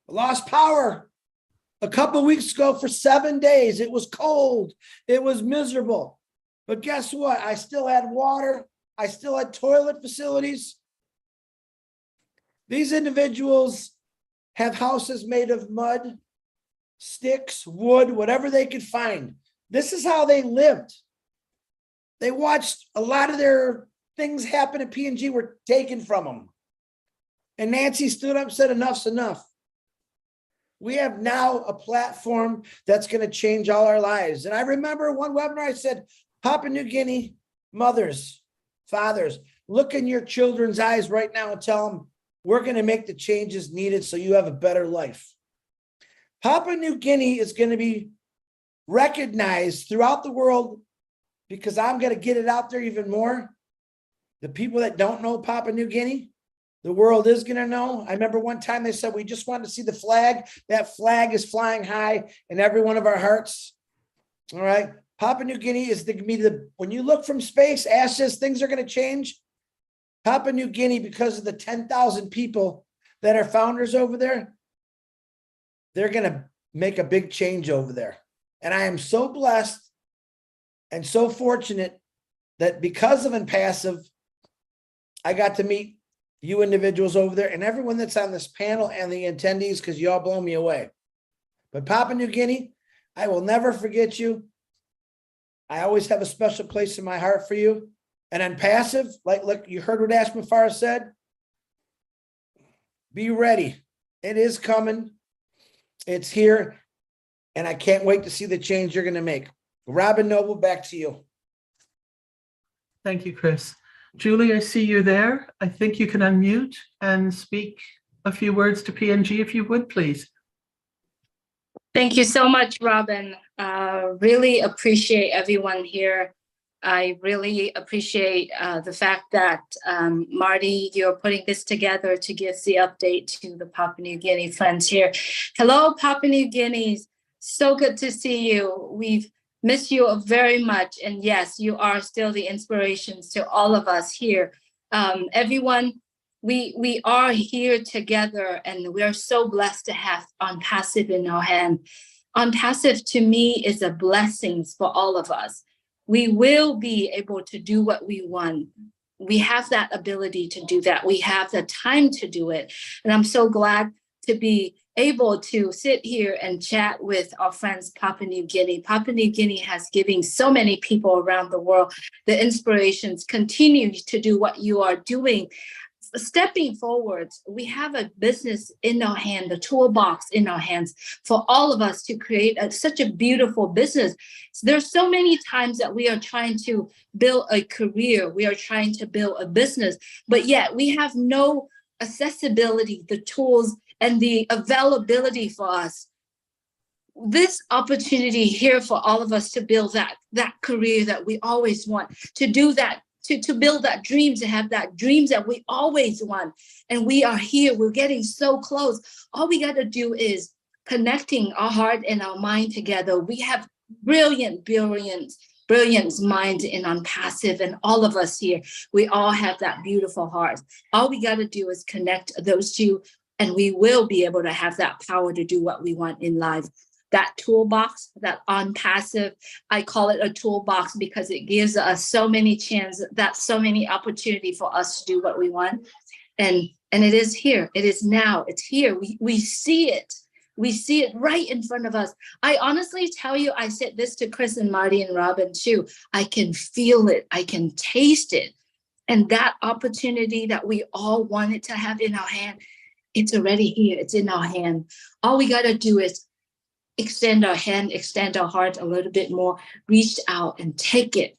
I lost power a couple weeks ago for 7 days. It was cold. It was miserable. But guess what? I still had water. I still had toilet facilities. These individuals have houses made of mud, sticks, wood, whatever they could find. This is how they lived. They watched a lot of their things happen at P&G were taken from them. And Nancy stood up and said, enough's enough. We have now a platform that's going to change all our lives. And I remember one webinar I said, Papua New Guinea mothers, fathers, look in your children's eyes right now and tell them, we're going to make the changes needed so you have a better life. Papua New Guinea is going to be recognized throughout the world because I'm going to get it out there even more. The people that don't know Papua New Guinea, The world is going to know. I remember one time they said, we just wanted to see the flag. That flag is flying high in every one of our hearts. All right. Papua New Guinea is going to be when you look from space, Ash says things are going to change. Papua New Guinea, because of the 10,000 people that are founders over there, they're going to make a big change over there. And I am so blessed and so fortunate that because of Impassive, I got to meet you individuals over there and everyone that's on this panel and the attendees, because you all blow me away. But Papua New Guinea, I will never forget you. I always have a special place in my heart for you. And Impassive, like you heard what Ash Mafara said, be ready. It is coming. It's here. And I can't wait to see the change you're going to make. Robin Noble, back to you. Thank you, Chris. Julie, I see you're there. I think you can unmute and speak a few words to PNG, if you would, please. Thank you so much, Robin. Really appreciate everyone here. I really appreciate the fact that, Marty, you're putting this together to give the update to the Papua New Guinea friends here. Hello, Papua New Guinea. So good to see you. We've missed you very much. And yes, you are still the inspirations to all of us here. Everyone, we are here together, and we are so blessed to have Impassive in our hand. Impassive to me is a blessing for all of us. We will be able to do what we want. We have that ability to do that. We have the time to do it. And I'm so glad to be able to sit here and chat with our friends Papua New Guinea. Papua New Guinea has given so many people around the world the inspirations. Continue to do what you are doing. Stepping forward, we have a business in our hand, the toolbox in our hands for all of us to create such a beautiful business. There's so many times that we are trying to build a career, we are trying to build a business, but yet we have no accessibility, the tools and the availability for us. This opportunity here for all of us to build that career that we always want, to do that, to build that dream, to have that dreams that we always want. And we are here, we're getting so close. All we got to do is connecting our heart and our mind together. We have brilliant minds in Impassive, and all of us here, we all have that beautiful heart. All we got to do is connect those two, and we will be able to have that power to do what we want in life. That toolbox, that Impassive, I call it a toolbox because it gives us so many chances, so many opportunity for us to do what we want. And it is here, it is now, it's here. We see it. We see it right in front of us. I honestly tell you, I said this to Chris and Marty and Robin too. I can feel it, I can taste it. And that opportunity that we all wanted to have in our hand, it's already here, it's in our hand. All we gotta do is extend our hand, extend our heart a little bit more, reach out and take it,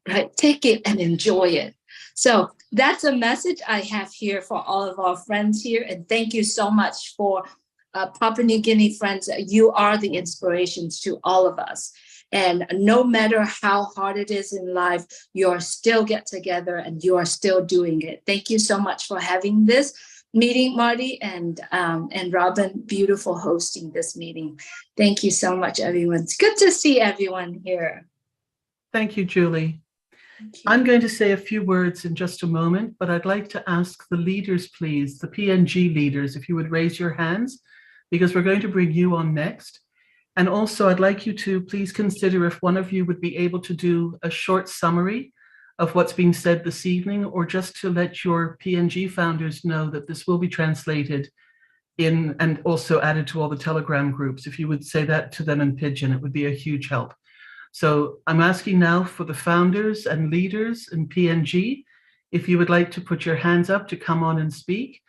right? Take it and enjoy it. So that's a message I have here for all of our friends here. And thank you so much for Papua New Guinea friends. You are the inspirations to all of us. And no matter how hard it is in life, you're still get together and you are still doing it. Thank you so much for having this meeting, Marty and Robin. Beautiful hosting this meeting. Thank you so much, everyone. It's good to see everyone here. Thank you, Julie. I'm going to say a few words in just a moment, but I'd like to ask the leaders, please, the PNG leaders, if you would raise your hands, because we're going to bring you on next. And also, I'd like you to please consider if one of you would be able to do a short summary of what's being said this evening, or just to let your PNG founders know that this will be translated in and also added to all the Telegram groups. If you would say that to them in Pidgin, it would be a huge help. So I'm asking now for the founders and leaders in PNG, if you would like to put your hands up to come on and speak.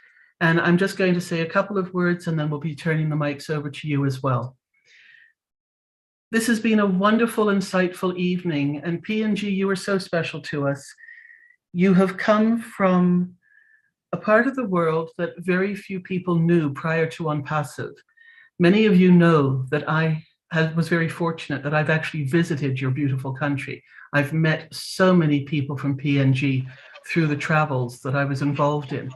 And I'm just going to say a couple of words and then we'll be turning the mics over to you as well. This has been a wonderful, insightful evening, and PNG, you are so special to us. You have come from a part of the world that very few people knew prior to Impassive. Many of you know that I was very fortunate that I've actually visited your beautiful country. I've met so many people from PNG through the travels that I was involved in.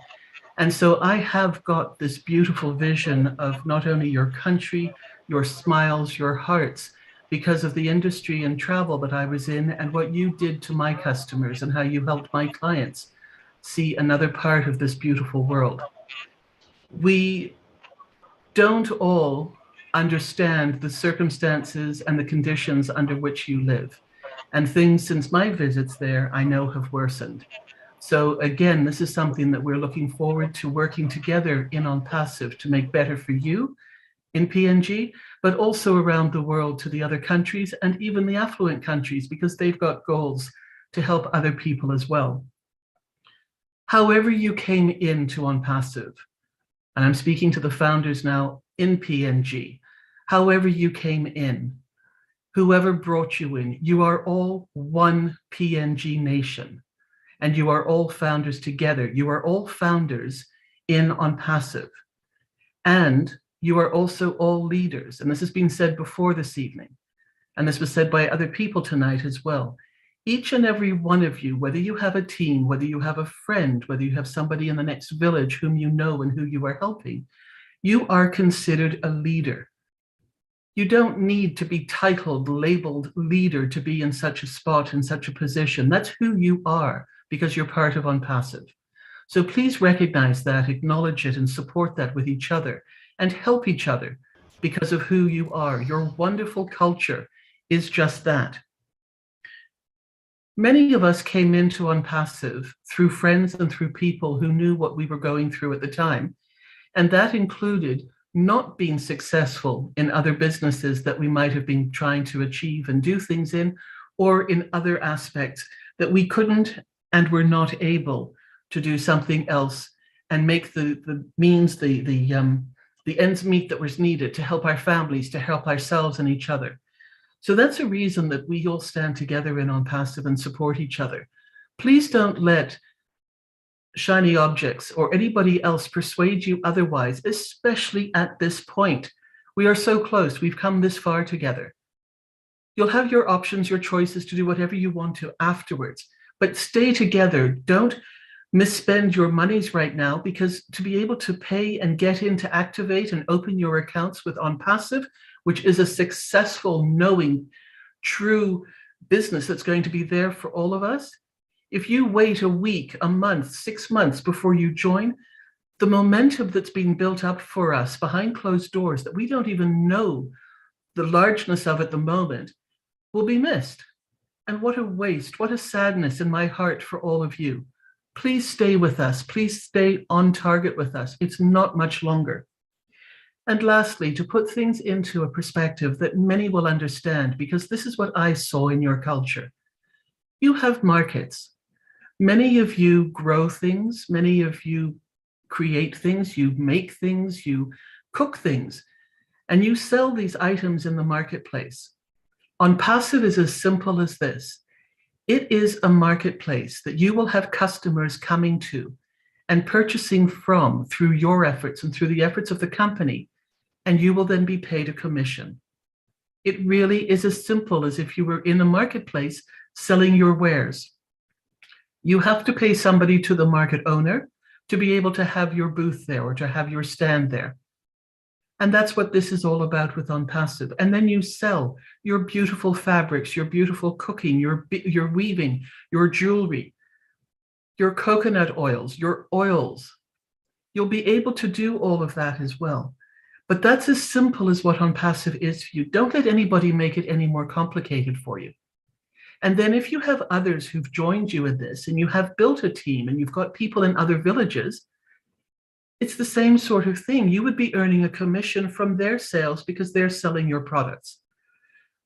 And so I have got this beautiful vision of not only your country, your smiles, your hearts, because of the industry and travel that I was in and what you did to my customers and how you helped my clients see another part of this beautiful world. We don't all understand the circumstances and the conditions under which you live. And things since my visits there, I know have worsened. So again, this is something that we're looking forward to working together in On Passive to make better for you in PNG, but also around the world to the other countries and even the affluent countries, because they've got goals to help other people as well. However you came into On Passive, and I'm speaking to the founders now in PNG, however you came in, whoever brought you in, you are all one PNG nation, and you are all founders together. You are all founders in On Passive, and you are also all leaders. And this has been said before this evening, and this was said by other people tonight as well. Each and every one of you, whether you have a team, whether you have a friend, whether you have somebody in the next village whom you know and who you are helping, you are considered a leader. You don't need to be titled, labeled leader to be in such a spot, in such a position. That's who you are because you're part of On Passive. So please recognize that, acknowledge it, and support that with each other and help each other because of who you are. Your wonderful culture is just that. Many of us came into On Passive through friends and through people who knew what we were going through at the time. And that included not being successful in other businesses that we might have been trying to achieve and do things in, or in other aspects that we couldn't and were not able to do something else and make the means, the ends meet that was needed to help our families, to help ourselves and each other. So that's a reason that we all stand together in On Passive and support each other. Please don't let shiny objects or anybody else persuade you otherwise, especially at this point. We are so close. We've come this far together. You'll have your options, your choices to do whatever you want to afterwards, but stay together. Don't misspend your monies right now, because to be able to pay and get in to activate and open your accounts with On Passive, which is a successful, knowing, true business that's going to be there for all of us, if you wait a week, a month, 6 months before you join, the momentum that's being built up for us behind closed doors that we don't even know the largeness of at the moment will be missed. And what a waste, what a sadness in my heart for all of you. Please stay with us. Please stay on target with us. It's not much longer. And lastly, to put things into a perspective that many will understand, because this is what I saw in your culture. You have markets. Many of you grow things. Many of you create things. You make things. You cook things. And you sell these items in the marketplace. On Passive is as simple as this. It is a marketplace that you will have customers coming to and purchasing from through your efforts and through the efforts of the company, and you will then be paid a commission. It really is as simple as if you were in a marketplace selling your wares. You have to pay somebody to the market owner to be able to have your booth there or to have your stand there. And that's what this is all about with On Passive. And then you sell your beautiful fabrics, your beautiful cooking, your weaving, your jewelry, your coconut oils, your oils. You'll be able to do all of that as well. But that's as simple as what On Passive is for you. Don't let anybody make it any more complicated for you. And then if you have others who've joined you in this and you have built a team and you've got people in other villages, it's the same sort of thing. You would be earning a commission from their sales because they're selling your products.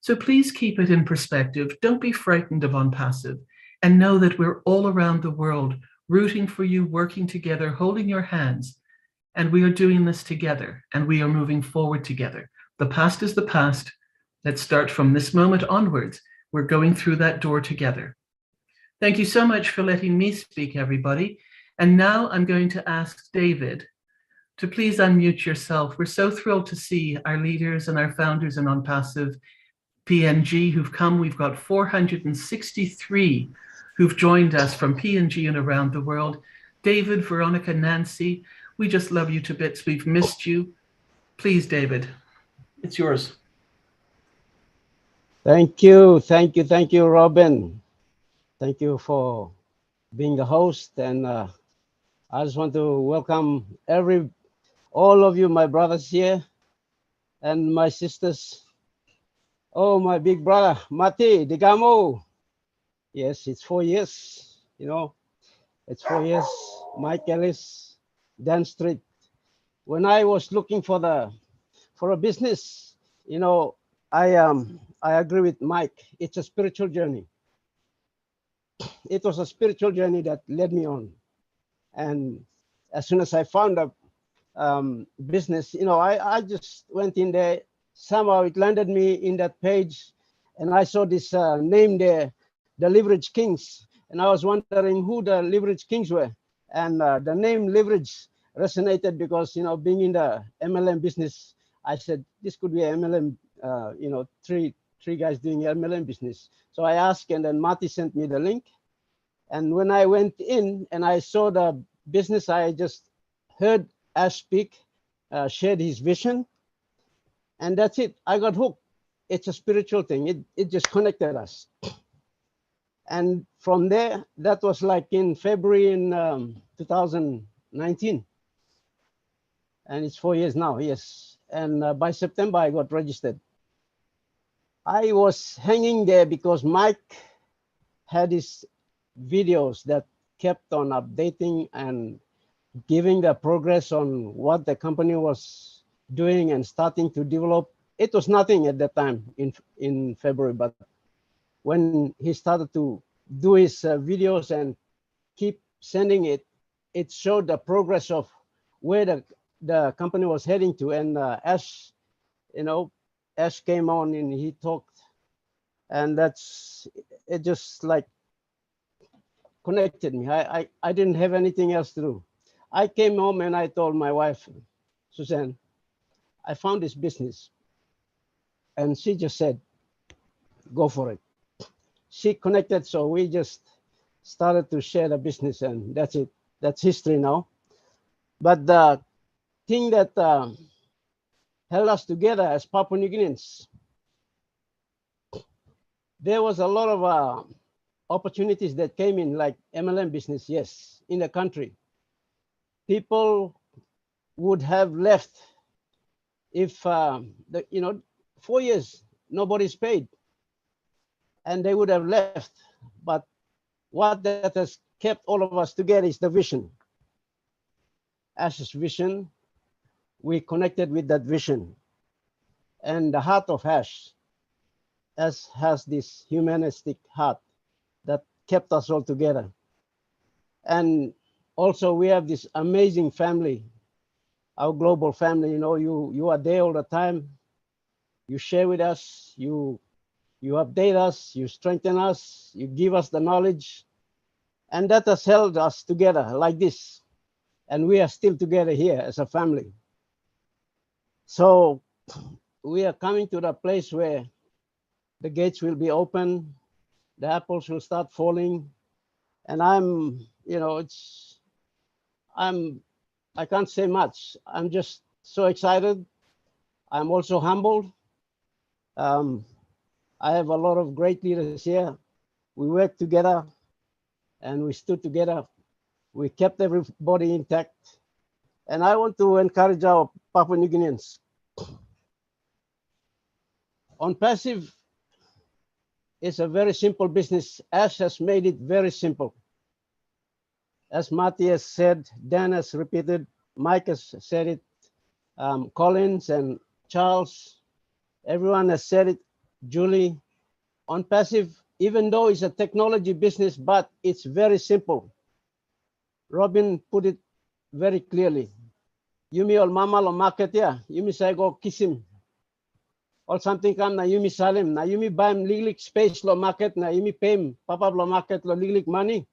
So please keep it in perspective. Don't be frightened of On Passive, and know that we're all around the world rooting for you, working together, holding your hands. And we are doing this together, and we are moving forward together. The past is the past. Let's start from this moment onwards. We're going through that door together. Thank you so much for letting me speak, everybody. And now I'm going to ask David to please unmute yourself. We're so thrilled to see our leaders and our founders in On Passive PNG who've come. We've got 463 who've joined us from PNG and around the world. David, Veronica, Nancy, we just love you to bits. We've missed you. Please, David, it's yours. Thank you, thank you, thank you, Robin. Thank you for being the host, and I just want to welcome all of you, my brothers here, and my sisters. Oh, my big brother, Marty, Digamo. Yes, it's 4 years, it's 4 years. Mike Ellis, Dan Street. When I was looking for a business, I agree with Mike. It's a spiritual journey. It was a spiritual journey that led me on. And as soon as I found a business, I just went in there. Somehow it landed me in that page, and I saw this name there, the Leverage Kings. And I was wondering who the Leverage Kings were. And the name Leverage resonated because, being in the MLM business, I said, this could be an MLM, three guys doing MLM business. So I asked, and then Marty sent me the link. And when I went in and I saw the business, I just heard Ash speak, shared his vision, and that's it. I got hooked. It's a spiritual thing. It just connected us. And from there, that was like in February in 2019. And it's 4 years now, yes. And by September, I got registered. I was hanging there because Mike had his videos that kept on updating and giving the progress on what the company was doing and starting to develop. It was nothing at that time in February, but when he started to do his videos and keep sending it, it showed the progress of where the company was heading to. And Ash came on and he talked, and it just like connected me. I didn't have anything else to do. I came home and I told my wife, Suzanne, I found this business. And she just said, go for it. She connected, so we just started to share the business, and that's it. That's history now. But the thing that held us together as Papua New Guineans, there was a lot of opportunities that came in, like MLM business, yes, in the country. People would have left if 4 years nobody's paid, and they would have left. But what that has kept all of us together is the vision. Ash's vision, we connected with that vision, and the heart of Ash has this humanistic heart that kept us all together. And also we have this amazing family, our global family. You are there all the time. You share with us, you update us, you strengthen us, you give us the knowledge, and that has held us together like this. And we are still together here as a family. So we are coming to the place where the gates will be open, the apples will start falling, and I can't say much. I'm just so excited. I'm also humbled. I have a lot of great leaders here. We worked together and we stood together. We kept everybody intact. And I want to encourage our Papua New Guineans. On passive, it's a very simple business. Ash has made it very simple. As Marty has said, Dan has repeated, Mike has said it, Collins and Charles, everyone has said it, Julie. On passive, even though it's a technology business, but it's very simple. Robin put it very clearly. Yumi ol mama lo market ya, yumi say go kisim. Or something come na yumi salim, na yumi buy lilik space lo market, na yumi pay papa lo market lo lilik money,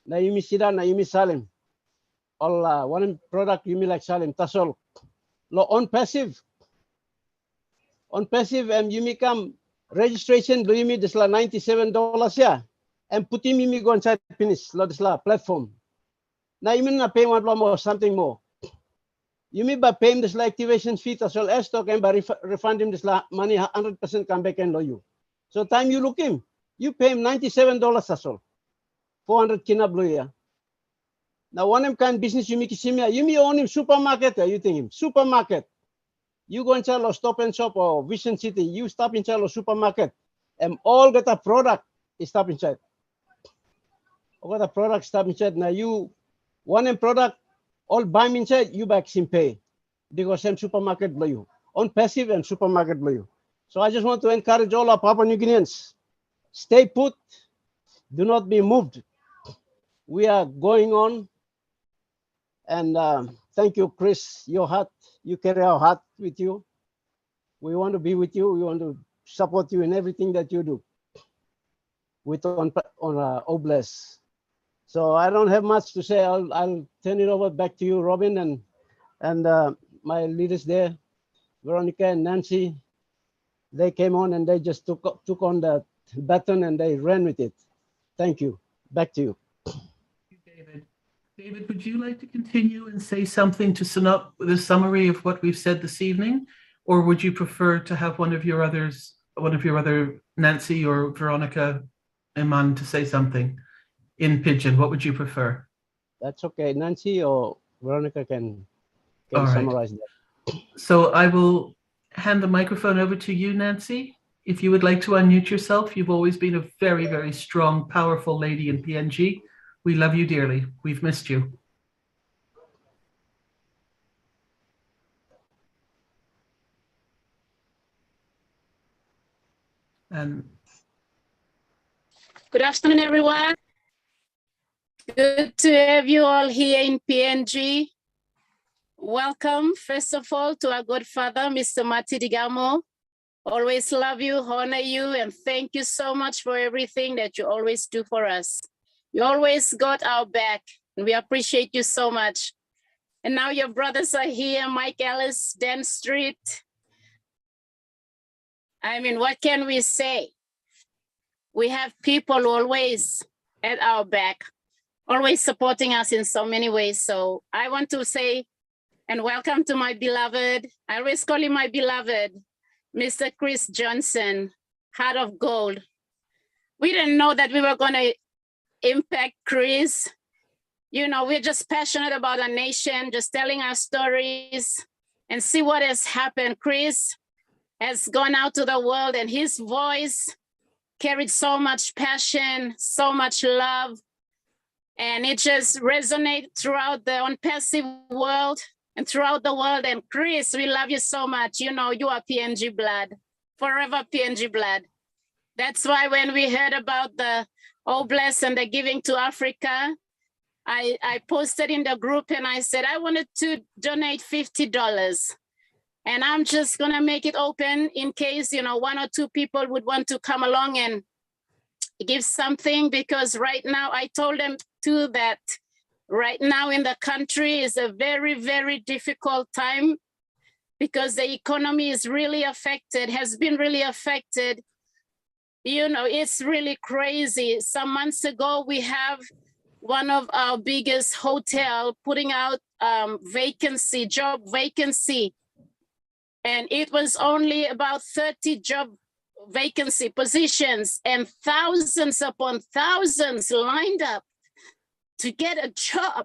na yumi sida na yumi salim. All one product yumi like salim, tasol. Lo on passive, and yumi come registration do yumi this la $97 ya, and put yumi go inside finish lo this la platform. Now you mean not pay one more or something more. You mean by paying this activation fee as well as talking by refund him this money 100% come back and know you. So time you look him, you pay him $97 as well. 400 kina blue ya. Now one of kind business you make you may own him supermarket, you think him supermarket. You go inside a Stop and Shop or Vision City, you stop inside a supermarket and all get a product is stop inside. All the product stop inside. Now you one and product all buy inside, you back him pay. Because same supermarket blow you. On passive and supermarket blow you. So I just want to encourage all our Papua New Guineans. Stay put. Do not be moved. We are going on. And thank you, Chris, your heart. You carry our heart with you. We want to be with you. We want to support you in everything that you do. With on Oblast. So I don't have much to say. I'll turn it over back to you, Robin, and my leaders there, Veronica and Nancy. They came on and they just took on the baton and they ran with it. Thank you. Back to you. Thank you, David. David, would you like to continue and say something to sum up with a summary of what we've said this evening, or would you prefer to have one of your other Nancy or Veronica Iman to say something in Pidgin? What would you prefer? That's okay. Nancy or Veronica can All summarize right. that. So I will hand the microphone over to you, Nancy. If you would like to unmute yourself, you've always been a very, very strong, powerful lady in PNG. We love you dearly. We've missed you. And good afternoon, everyone. Good to have you all here in PNG. Welcome, first of all, to our godfather, Mr. Marty Digamo. Always love you, honor you, and thank you so much for everything that you always do for us. You always got our back, and we appreciate you so much. And now your brothers are here, Mike Ellis, Dan Street. I mean, what can we say? We have people always at our back, always supporting us in so many ways. So I want to say, and welcome to my beloved, I always call him my beloved, Mr. Chris Johnson, Heart of Gold. We didn't know that we were going to impact Chris. You know, we're just passionate about our nation, just telling our stories and see what has happened. Chris has gone out to the world and his voice carried so much passion, so much love, and it just resonates throughout the unpassive world and throughout the world. And Chris, we love you so much. You know, you are PNG blood, forever PNG blood. That's why when we heard about the Oblast and the giving to Africa, I posted in the group and I said, I wanted to donate $50. And I'm just gonna make it open in case, you know, 1 or 2 people would want to come along and give something, because right now I told them too that right now in the country is a very, very difficult time because the economy is really affected, has been really affected. You know, it's really crazy. Some months ago, we have one of our biggest hotel putting out job vacancy. And it was only about 30 job vacancy positions, and thousands upon thousands lined up to get a job.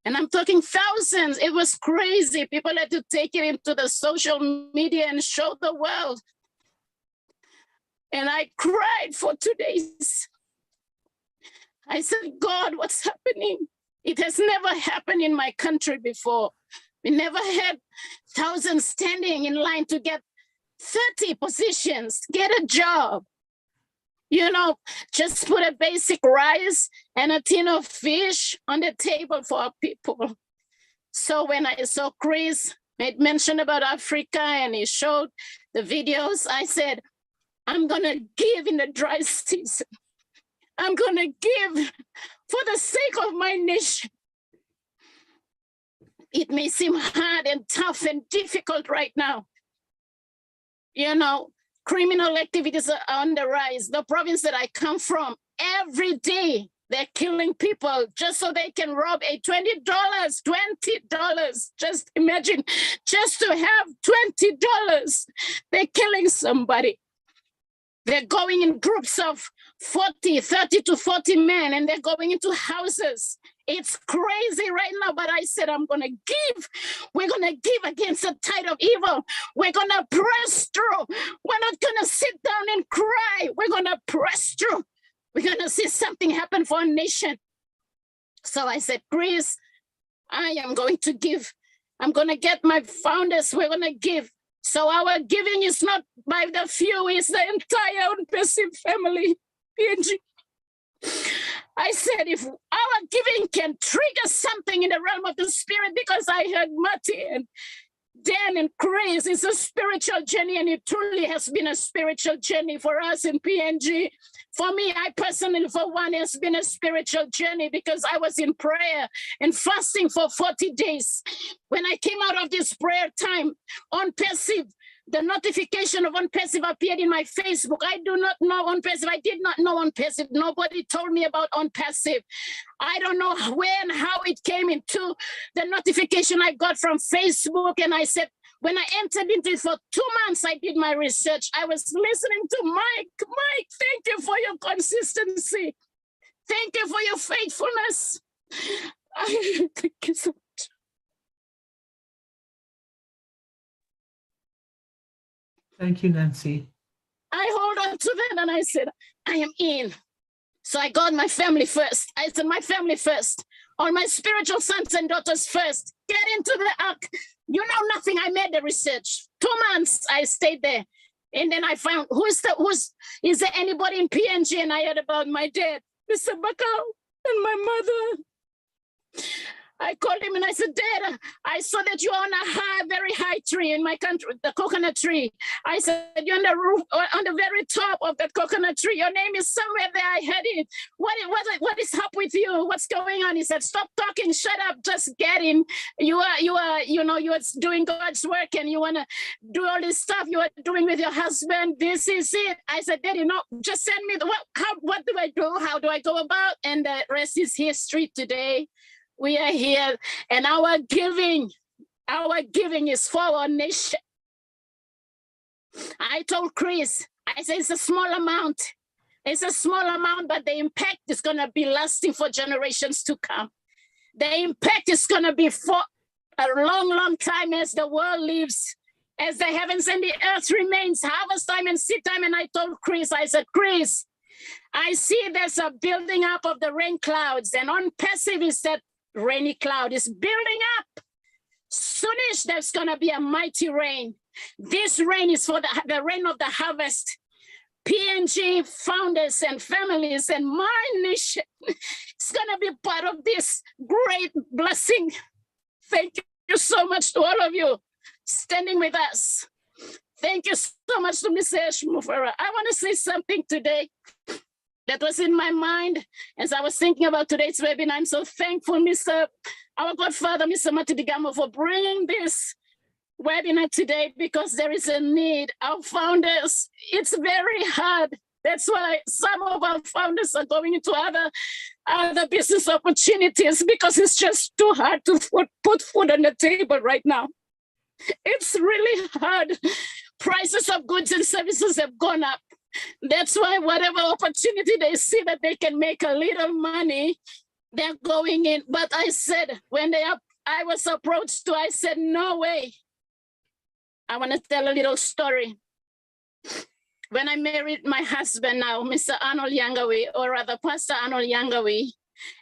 And I'm talking thousands. It was crazy. People had to take it into the social media and show the world. And I cried for 2 days. I said, God, what's happening? It has never happened in my country before. We never had thousands standing in line to get 30 positions, get a job. You know, just put a basic rice and a tin of fish on the table for our people. So when I saw Chris made mention about Africa and he showed the videos, I said, I'm gonna give in the dry season. I'm gonna give for the sake of my nation. It may seem hard and tough and difficult right now. You know, criminal activities are on the rise. The province that I come from, every day They're killing people just so they can rob a $20. Just imagine, just to have $20, they're killing somebody. They're going in groups of 30 to 40 men, and they're going into houses. It's crazy right now, but I said, I'm going to give. We're going to give against the tide of evil. We're going to press through. We're not going to sit down and cry. We're going to press through. We're going to see something happen for our nation. So I said, Chris, I am going to give. I'm going to get my founders. We're going to give. So our giving is not by the few, it's the entire On-Passive family. PNG. I said, if our giving can trigger something in the realm of the spirit, because I heard Marty and Dan and Chris, it's a spiritual journey, and it truly has been a spiritual journey for us in PNG. For me, I personally, for one, it's been a spiritual journey because I was in prayer and fasting for 40 days. When I came out of this prayer time, On-Passive, the notification of On-Passive appeared in my Facebook. I do not know On-Passive. I did not know On-Passive. Nobody told me about On-Passive. I don't know where and how it came into the notification I got from Facebook. And I said, when I entered into it for 2 months, I did my research. I was listening to Mike. Mike, thank you for your consistency. Thank you for your faithfulness. Thank you so much. Thank you, Nancy. I hold on to that and I said, I am in. So I got my family first. I said, my family first. All my spiritual sons and daughters first. Get into the ark. You know nothing. I made the research. 2 months I stayed there. And then I found, is there anybody in PNG? And I heard about my dad, Mr. Bakau, and my mother. I called him and I said, Dad, I saw that you're on a very high tree in my country, the coconut tree. I said, you're on the roof, on the very top of that coconut tree. Your name is somewhere there. I heard it. What is up with you? What's going on? He said, stop talking, shut up, just get in. You are doing God's work and you want to do all this stuff you are doing with your husband. This is it. I said, Daddy, no, just send me what do I do? How do I go about? And the rest is history today. We are here, and our giving is for our nation. I told Chris, I said, it's a small amount. It's a small amount, but the impact is going to be lasting for generations to come. The impact is going to be for a long, long time as the world lives, as the heavens and the earth remains, harvest time and seed time. And I told Chris, I said, Chris, I see there's a building up of the rain clouds, and On-Passive is that rainy cloud is building up. Soonish, there's going to be a mighty rain. This rain is for the rain of the harvest. PNG founders and families and my nation is going to be part of this great blessing. Thank you so much to all of you standing with us. Thank you so much to Mr. Eshmufera. I want to say something today that was in my mind as I was thinking about today's webinar. I'm so thankful, our Godfather, Mr. Marty Digamo, for bringing this webinar today, because there is a need. Our founders, it's very hard. That's why some of our founders are going into other business opportunities, because it's just too hard to put food on the table right now. It's really hard. Prices of goods and services have gone up. That's why whatever opportunity they see that they can make a little money, they're going in. But I said, I was approached to, I said, no way. I want to tell a little story. When I married my husband now, Mr. Arnold Yangawi, or rather Pastor Arnold Yangawi,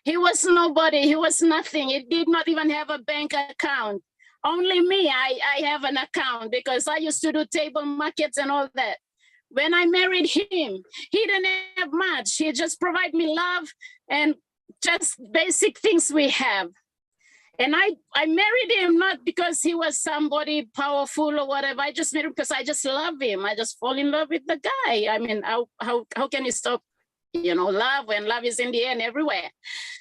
he was nobody, he was nothing. He did not even have a bank account. Only me, I have an account, because I used to do table markets and all that. When I married him, he didn't have much. He just provided me love and just basic things we have. And I married him not because he was somebody powerful or whatever. I just married him because I just love him. I just fall in love with the guy. I mean, how can you stop, love when love is in the end everywhere?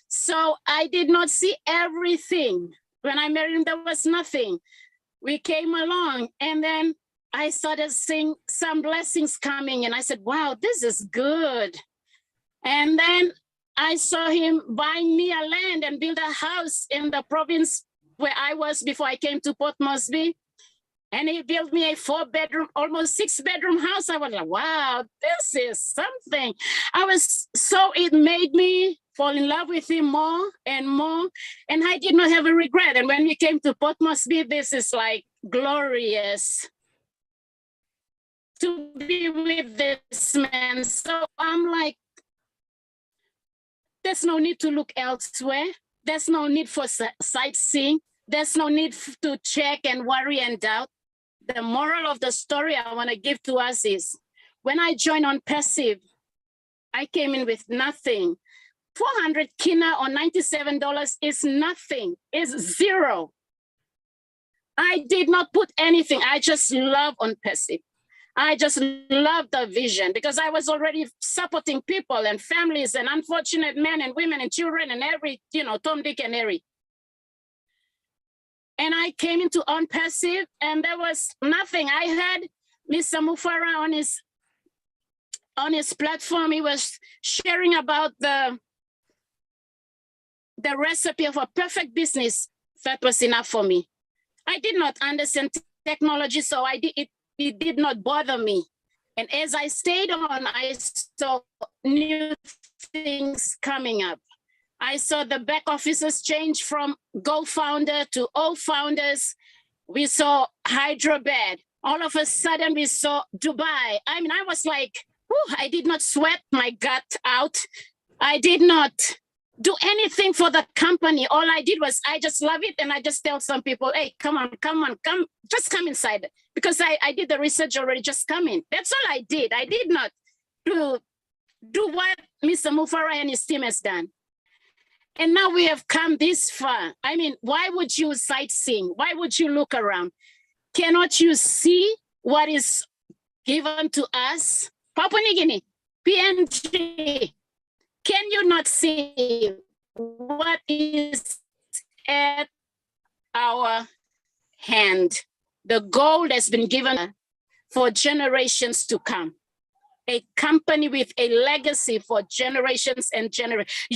So I did not see everything. When I married him, there was nothing. We came along, and then I started seeing some blessings coming, and I said, wow, this is good. And then I saw him buying me a land and build a house in the province where I was before I came to Port Moresby. And he built me a 4-bedroom, almost 6-bedroom house. I was like, wow, this is something. It made me fall in love with him more and more. And I did not have a regret. And when we came to Port Moresby, this is like glorious to be with this man. So I'm like, there's no need to look elsewhere. There's no need for sightseeing. There's no need to check and worry and doubt. The moral of the story I want to give to us is, when I joined on Passive, I came in with nothing. 400 kina or $97 is nothing, is zero. I did not put anything. I just love on Passive. I just love the vision because I was already supporting people and families and unfortunate men and women and children and every, Tom, Dick, and Harry. And I came into On Passive and there was nothing. I had Mr. Mufara on his platform. He was sharing about the recipe of a perfect business. That was enough for me. I did not understand technology, so it did not bother me. And as I stayed on, I saw new things coming up. I saw the back offices change from Go founder to O founders. We saw Hyderabad. All of a sudden, we saw Dubai. I mean, I was like, whew, I did not sweat my gut out. I did not do anything for the company. All I did was I just love it. And I just tell some people, hey, come, just come inside. Because I did the research already, just come in. That's all I did. I did not do what Mr. Mufara and his team has done. And now we have come this far. I mean, why would you sightseeing? Why would you look around? Cannot you see what is given to us? Papua New Guinea, PNG, can you not see what is at our hand? The gold has been given for generations to come. A company with a legacy for generations and generations.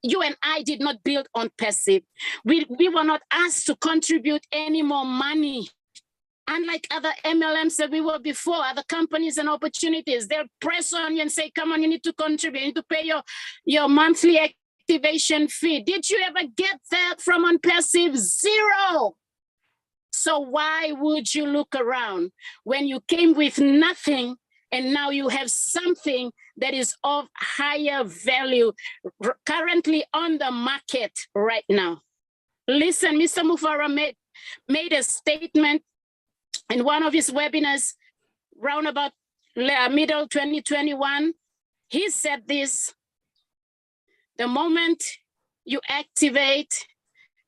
You and I did not build on Passive. We were not asked to contribute any more money. Unlike other MLMs that we were before, other companies and opportunities, they'll press on you and say, come on, you need to contribute, you need to pay your monthly activation fee. Did you ever get that from on Passive? Zero. So why would you look around when you came with nothing and now you have something that is of higher value currently on the market right now? Listen, Mr. Mufara made a statement in one of his webinars round about middle 2021. He said this: the moment you activate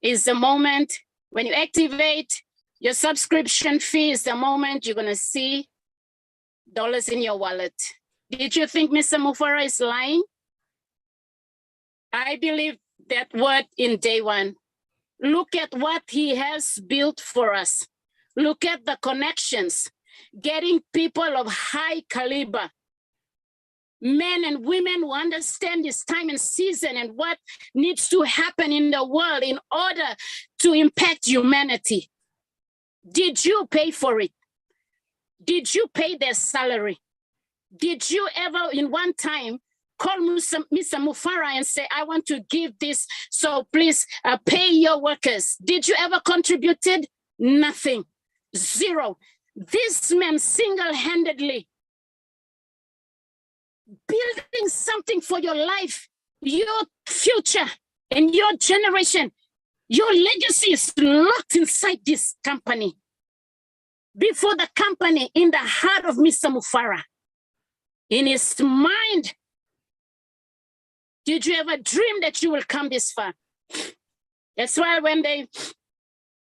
is the moment when you activate your subscription fee is the moment you're going to see dollars in your wallet. Did you think Mr. Mufara is lying? I believe that word in day one. Look at what he has built for us. Look at the connections, getting people of high caliber, men and women who understand this time and season and what needs to happen in the world in order to impact humanity. Did you pay for it? Did you pay their salary? Did you ever in one time call Mr. Mufara and say, I want to give this, so please pay your workers? Did you ever contributed? Nothing. Zero. This man single-handedly building something for your life, your future, and your generation. Your legacy is locked inside this company. Before the company, in the heart of Mr. Mufara, in his mind, did you ever dream that you will come this far? That's why when they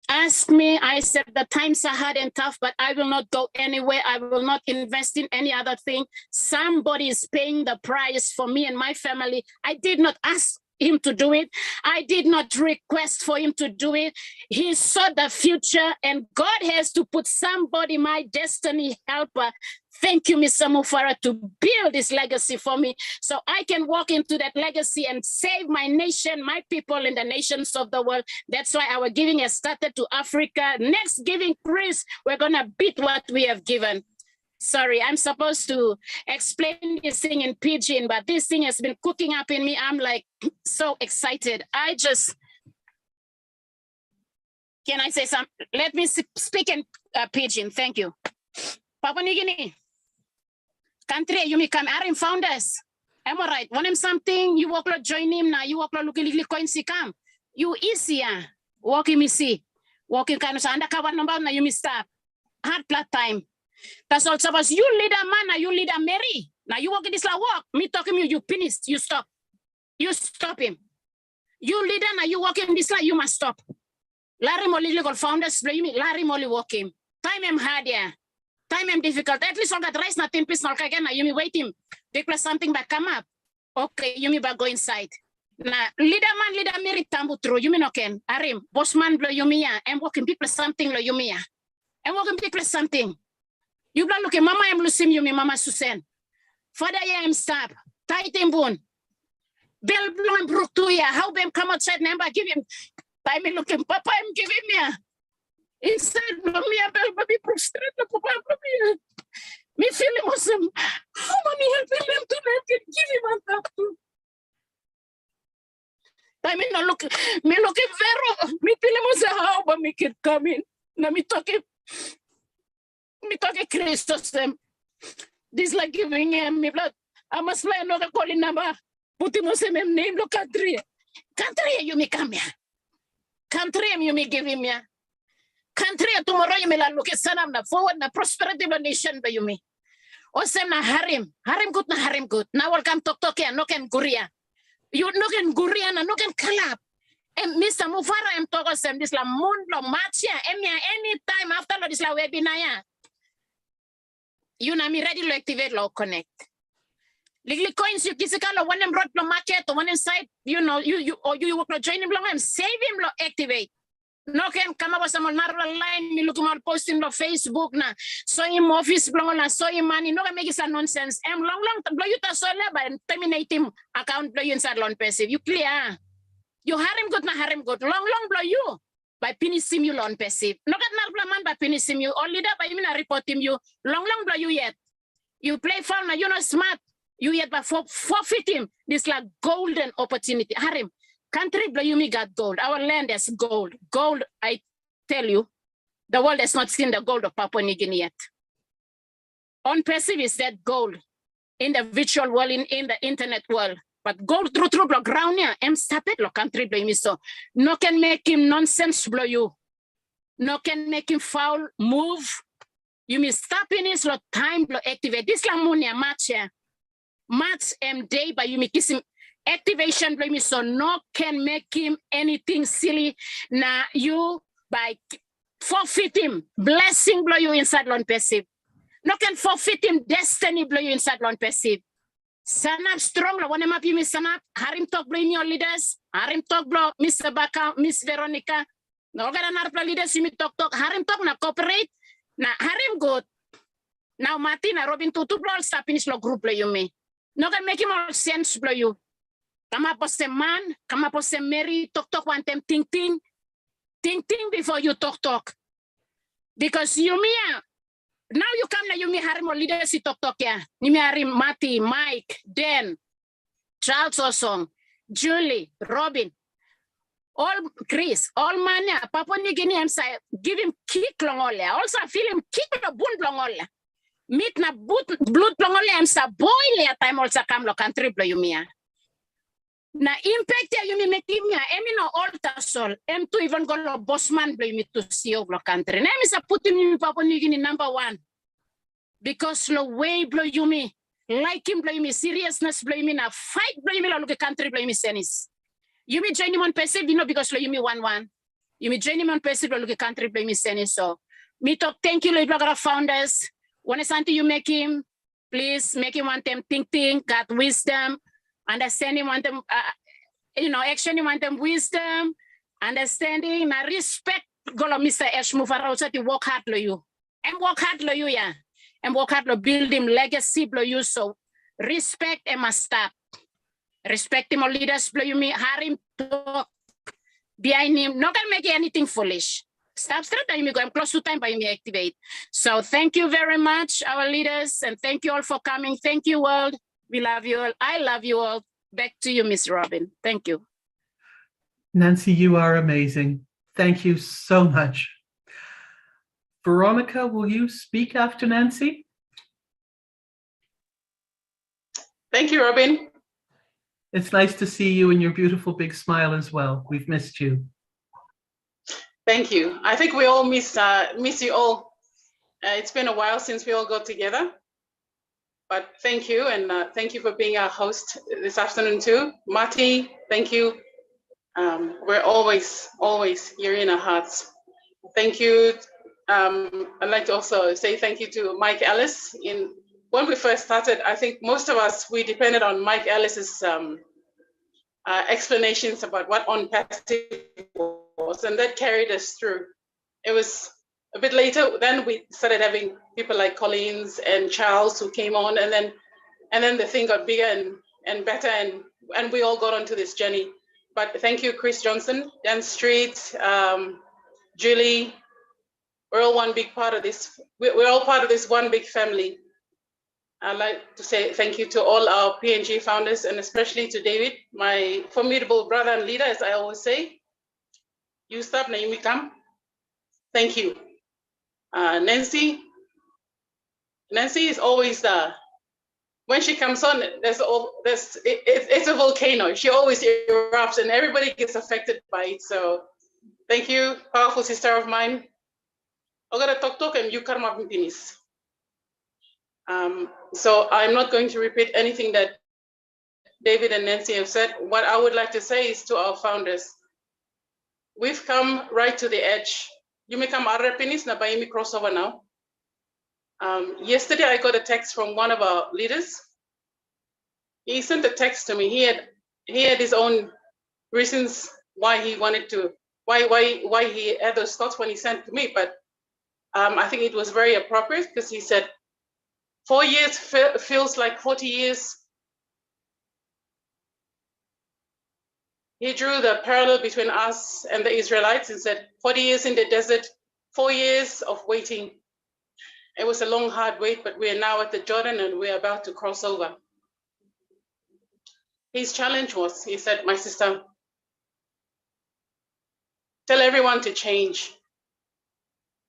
asked me, I said, the times are hard and tough, but I will not go anywhere. I will not invest in any other thing. Somebody is paying the price for me and my family. I did not ask him to do it. I did not request for him to do it. He saw the future, and God has to put somebody, my destiny helper. Thank you, Mr. Mufara, to build this legacy for me so I can walk into that legacy and save my nation, my people in the nations of the world. That's why our giving has started to Africa. Next giving, Chris, we're going to beat what we have given. Sorry, I'm supposed to explain this thing in Pidgin, but this thing has been cooking up in me. I'm like so excited. Can I say something? Let me speak in Pidgin. Thank you. Papua New Guinea, country, you may come, Arim founders. Am I right? Want him something, you walk, join him now, you walk, look, coin, see, come. You easier, walking me see. Walking kind of undercover number, now you may stop. Hard plat time. That's all suppose you lead a man, now you lead a Mary. Now you walk in this like walk. Me talking to you, you finish, you stop. You stop him. You leader, now you walk in this like you must stop. Larry Molly legal founders, Larry Molly walk him. Time him hard, yeah. Time him difficult. At least all got rice, not 10 pieces, not again. Now you may wait him. They plus something back come up. Okay, you may back go inside. Now, leader Mary tambu through. You may not can. Arim, boss man blow you me, and walking people something lo you me. And walking people something. You blow looking, Mama, I'm losing you, me, Mama Susan. Father, I am stop. Tight him bone. Bell blow and brook to ya. How them come outside number, give him. Time me looking, Papa, I'm giving me. Instead, blow me a bell, baby, prostrate the Papa, me feeling awesome. How many helping them to make it? Give him a tap to. Time me look, me looking very, me feeling awesome. How but me kid coming. Now me talking Christos them. This like giving him me blood. I must play another calling number. Put him on name, look country. Country, you may come here. Country, you may give him here. Country, tomorrow you may look at Sanam, forward, na prosperity of the nation by you me. O sem na harim good na harim good. Now welcome talk here, no can guria. You no can guria na no can kalap. And Mr. Mufara, I'm talking sem this la moon lo matcha. Anytime after this la webinar. You na me ready to activate law connect. Legally coins you kisikalo one them road market or one inside, you know, you work no join him long and save him lo activate. No can come up with some line, me look at posting on Facebook na so him office blong na so him money, no can make it a nonsense. I'm long blow you to so labor and terminate him account blow you inside loan passive. You clear. You harim good na harim good. Long blow you by pinissing you loan passive. No can not man by pinissing you, only that by you na report him you. Long blow you yet. You play foul na you not smart. You yet but forfeit him. This like golden opportunity. Harim. Country blow you me got gold. Our land has gold. Gold, I tell you, the world has not seen the gold of Papua New Guinea yet. On passive is that gold in the virtual world, in the internet world. But gold through blow ground here. Stop it, lo country blow me so. No can make him nonsense blow you. No can make him foul move. You may stop in his lo time blow activate. This la monia match here. Match day by you may kiss him. Activation blame me so no can make him anything silly. Now you by forfeit him. Blessing blow you inside loan passive. No can forfeit him. Destiny blow you inside loan passive. Sanap strong la one map you miss sanap. Harim talk blow your leaders. Harim talk blow Mr. Baka, Miss Veronica. No got another leaders you me talk. Harim talk na cooperate. Na harim good. Now Marty na Robin to blow stop finish lo group blow you me. No can make him all sense blow you. Kama po se man, kama po se Mary, talk one time, ting before you talk. Because you me, now you come na you me harim leaders si talk ya. You me harim Marty, Mike, Dan, Charles Osong, Julie, Robin, all Chris, all man ya. Papua New Guinea, I'm say give him kick long all ya. Also I feel him kick the bone long all ya. Meet na blood long all ya. I'm say boil ya time also come lo country blow you me ya. Na impact ya you make him ya emi no alter sol to even go lo boss man blow me to see of lo country. Na mi sa put him in Papua New Guinea #1 because lo way blow you me like him blow me seriousness blow me na fight blow me lo look country blow me senis. You me join him on passive you know because lo you me 1-1. You me join him on passive lo look country blow me senis. So me talk thank you lo blogger founders. When it's until you make him please make him one time think got wisdom. Understand him want them actually want them wisdom, understanding, na respect. Golo Mr. Ash Mufarausa to work hard lo you. And work hard lo you, yeah. And work hard to build him legacy lo you. So respect and must stop. Respect him or leaders lo you me harim talk behind him. Not gonna make anything foolish. Stop straight by me go. I'm close to time by me activate. So thank you very much, our leaders, and thank you all for coming. Thank you, world. We love you all. I love you all. Back to you, Miss Robin. Thank you. Nancy, you are amazing. Thank you so much. Veronica, will you speak after Nancy? Thank you, Robin. It's nice to see you and your beautiful big smile as well. We've missed you. Thank you. I think we all miss you all. It's been a while since we all got together. But thank you, and thank you for being our host this afternoon too. Marty, thank you. We're always here in our hearts. Thank you. I'd like to also say thank you to Mike Ellis. When we first started, I think most of us, we depended on Mike Ellis's explanations about what on-passive was, and that carried us through. It was a bit later, then we started having people like Collins and Charles who came on, and then the thing got bigger and better, and we all got onto this journey. But thank you, Chris Johnson, Dan Street, Julie. We're all one big part of this. We're all part of this one big family. I'd like to say thank you to all our PNG founders, and especially to David, my formidable brother and leader, as I always say. You stop, Naomi, come. Thank you. Nancy is always when she comes on, it's a volcano. She always erupts and everybody gets affected by it. So thank you, powerful sister of mine. I'm gonna talk and you karma pinis. So I'm not going to repeat anything that David and Nancy have said. What I would like to say is to our founders, we've come right to the edge. You may come Arapinis na Baimi crossover now. Yesterday, I got a text from one of our leaders. He sent a text to me. He had his own reasons why he wanted to, why he had those thoughts when he sent to me. But I think it was very appropriate because he said, 4 years feels like 40 years. He drew the parallel between us and the Israelites and said, 40 years in the desert, 4 years of waiting. It was a long, hard wait, but we are now at the Jordan and we're about to cross over. His challenge was, he said, my sister, tell everyone to change.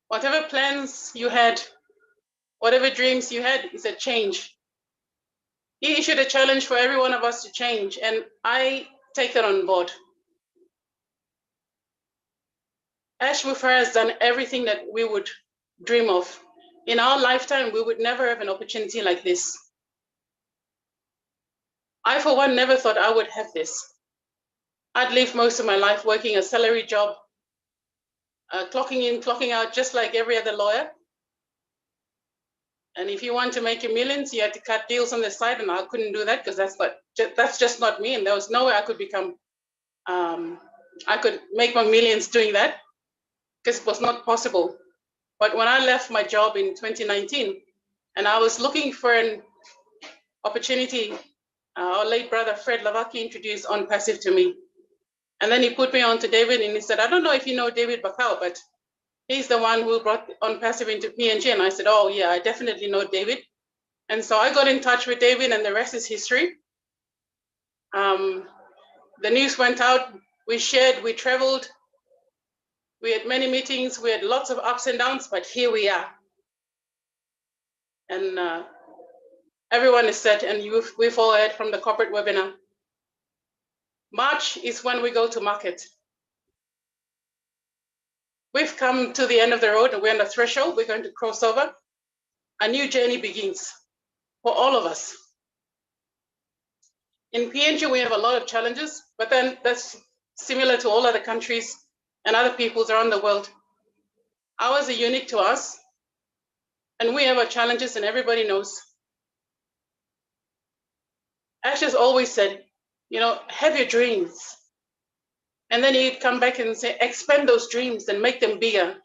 Whatever plans you had, whatever dreams you had, he said, change. He issued a challenge for every one of us to change, and I take it on board. Ash Mufara has done everything that we would dream of. In our lifetime, we would never have an opportunity like this. I, for one, never thought I would have this. I'd lived most of my life working a salary job, clocking in, clocking out, just like every other lawyer. And if you want to make your millions, you had to cut deals on the side, and I couldn't do that because that's just not me. And there was no way I could become, I could make my millions doing that because it was not possible. But when I left my job in 2019, and I was looking for an opportunity, our late brother Fred Lavaki introduced On Passive to me. And then he put me on to David, and he said, I don't know if you know David Bakau, but he's the one who brought On Passive into PNG. And I said, oh yeah, I definitely know David. And so I got in touch with David, and the rest is history. The news went out, we shared, we traveled, we had many meetings, we had lots of ups and downs, but here we are. And everyone is set, and we've all heard from the corporate webinar. March is when we go to market. We've come to the end of the road, and we're on the threshold. We're going to cross over. A new journey begins for all of us. In PNG, we have a lot of challenges, but then that's similar to all other countries and other peoples around the world. Ours are unique to us, and we have our challenges, and everybody knows. Ash has always said, you know, have your dreams, And then he'd come back and say, expand those dreams and make them bigger.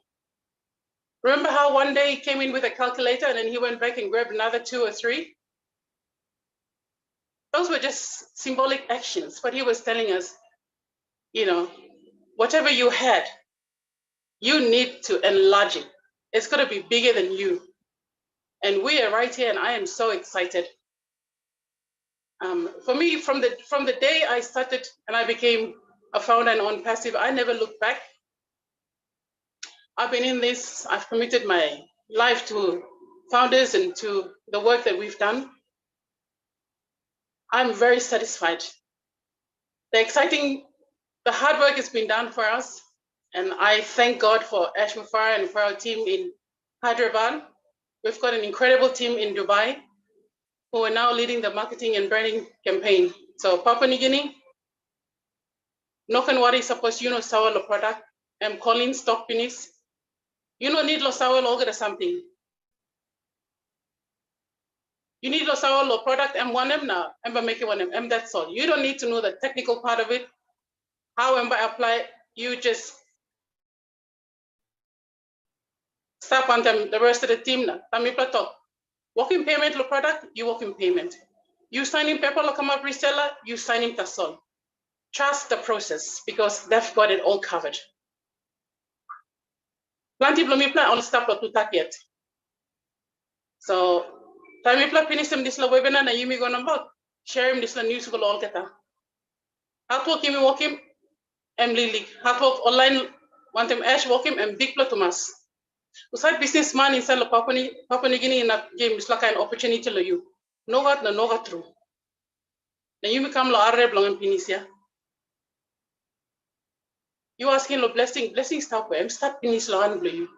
Remember how one day he came in with a calculator and then he went back and grabbed another 2 or 3? Those were just symbolic actions, but he was telling us, you know, whatever you had, you need to enlarge it. It's going to be bigger than you. And we are right here, and I am so excited. For me, from the day I started and I became a founder and on passive, I never looked back. I've been in this, I've committed my life to founders and to the work that we've done. I'm very satisfied. The hard work has been done for us. And I thank God for Ash Mufara and for our team in Hyderabad. We've got an incredible team in Dubai who are now leading the marketing and branding campaign. So Papua New Guinea, Nokanwari suppose you know sour product, Colin stock pinis. You don't need lo sour logo or something. You need lo sour lo product M1M now, make it 1M, that's all. You don't need to know the technical part of it. How I apply, you just stop on them, the rest of the team now. Talk. Working payment lo product, you work in payment. You sign in paper lo come up reseller, you sign in tasol. Trust the process because they've got it all covered. Plenty blomi plan all stop lo tutak yet. So time plan finish them this webinar na yumi go number share him this news go all keta. Hard work him work him lily. Hard work online want him Ash work him and big plot to mass. Usai businessman inside the Papua New Guinea in that game is like an opportunity to you. No got true. Then you become lo arre blong pinisia. You asking lo blessing stop where I'm start pinis lo and you.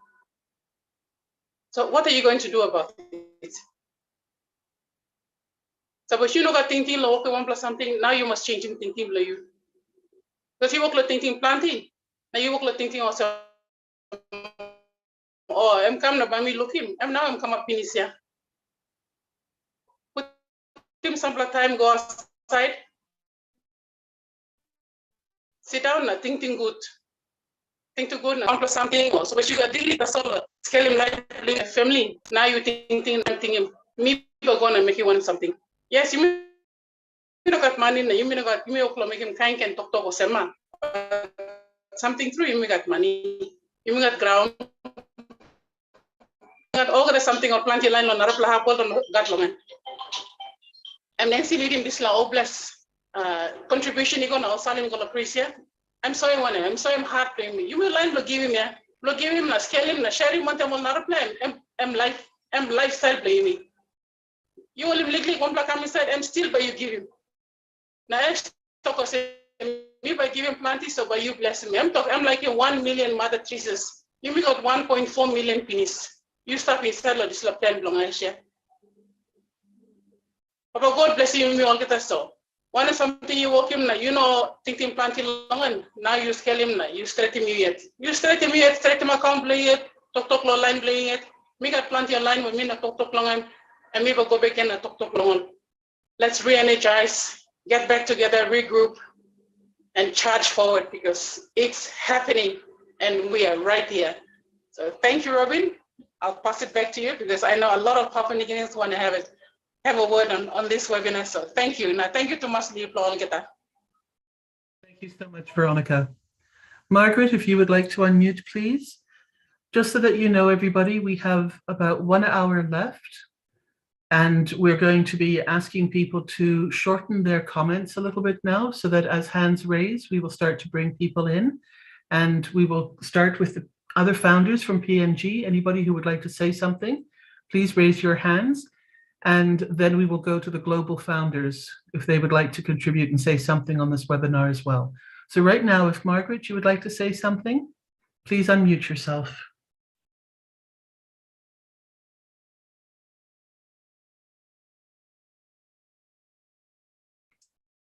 So what are you going to do about it? Suppose you know got thinking lo okay 1 plus something, now you must change him thinking lo you. Because you work lo thinking planting. Now you work lo thinking also. Oh, I'm come na bami look him. I'm come up pinisia. Put him some time, go outside. Sit down na thinking good. Think to good na something else. So but you got delete the solo. Scale him like family. Now you thinking me people gonna make you want something. Yes, you may not got money, you may not got me make him kind can talk or sema. Something through you may got money, you may got ground. Got all something or plant your line on Arab Lahapol on got long. And then see leading this law bless contribution you gonna also appreciate. I'm sorry one, I'm sorry I'm hard playing me. You will line give him yeah. Give him na scale him na share him on not plan. I'm lifestyle play me. You will legally come back inside, I'm still by you give him. Now I talk or say me by giving plenty, so by you bless me. I'm like a 1 million mother trees. You may got 1.4 million penis. You stop inside of this 10 long I share. Papa God bless you, me all get us so. One is something you work him now, you know, thinking plenty long and now you scale him now, you straight him yet. You straight him yet, straight him account play it, talk low line playing it. Me got plenty online with me na talk long and me go back and talk long. Let's re-energize, get back together, regroup, and charge forward because it's happening and we are right here. So thank you, Robin. I'll pass it back to you because I know a lot of Papua New Guineans want to have a word on this webinar. So thank you. Now, thank you to Masli Plongeta. Thank you so much, Veronica. Margaret, if you would like to unmute, please. Just so that you know, everybody, we have about 1 hour left. And we're going to be asking people to shorten their comments a little bit now so that as hands raise, we will start to bring people in. And we will start with the other founders from PNG. Anybody who would like to say something, please raise your hands. And then we will go to the global founders if they would like to contribute and say something on this webinar as well. So right now, if Margaret, you would like to say something, please unmute yourself.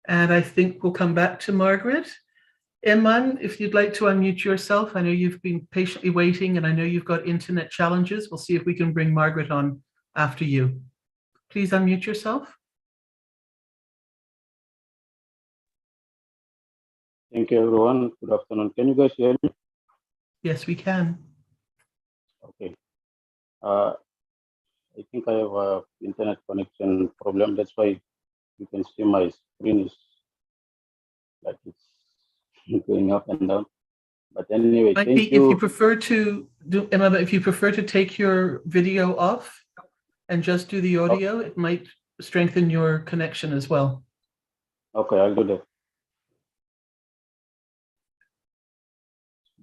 And I think we'll come back to Margaret. Iman, if you'd like to unmute yourself, I know you've been patiently waiting and I know you've got internet challenges. We'll see if we can bring Margaret on after you. Please unmute yourself. Thank you, everyone. Good afternoon. Can you guys hear me? Yes, we can. Okay. I think I have a internet connection problem. That's why you can see my screen is like it's going up and down. But anyway, Might thank be, if you you. prefer to do, Emma, if you prefer to take your video off and just do the audio, it might strengthen your connection as well. Okay, I'll do that.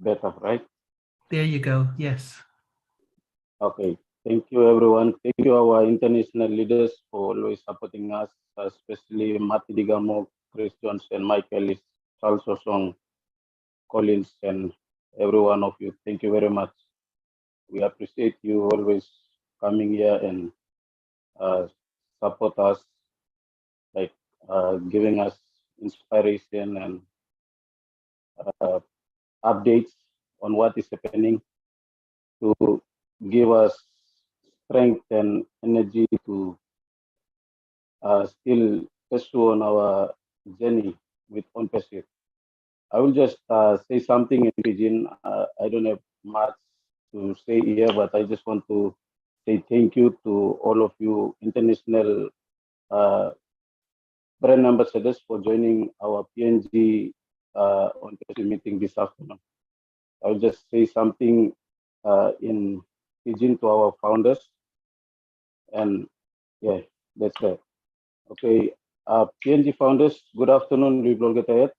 Better, right? There you go. Yes. Okay. Thank you, everyone. Thank you, our international leaders, for always supporting us, especially Marty Digamo, Chris Johnson, Michael, Charles Osong, Collins, and every one of you. Thank you very much. We appreciate you always coming here and support us, like giving us inspiration and updates on what is happening to give us strength and energy to still pursue on our journey with On Pursuit. I will just say something in Pidgin. I don't have much to say here, but I just want to say thank you to all of you international brand ambassadors for joining our PNG On Pursuit meeting this afternoon. I will just say something in Pidgin to our founders, and yeah, that's it. Okay, PNG founders, good afternoon. We will get ahead.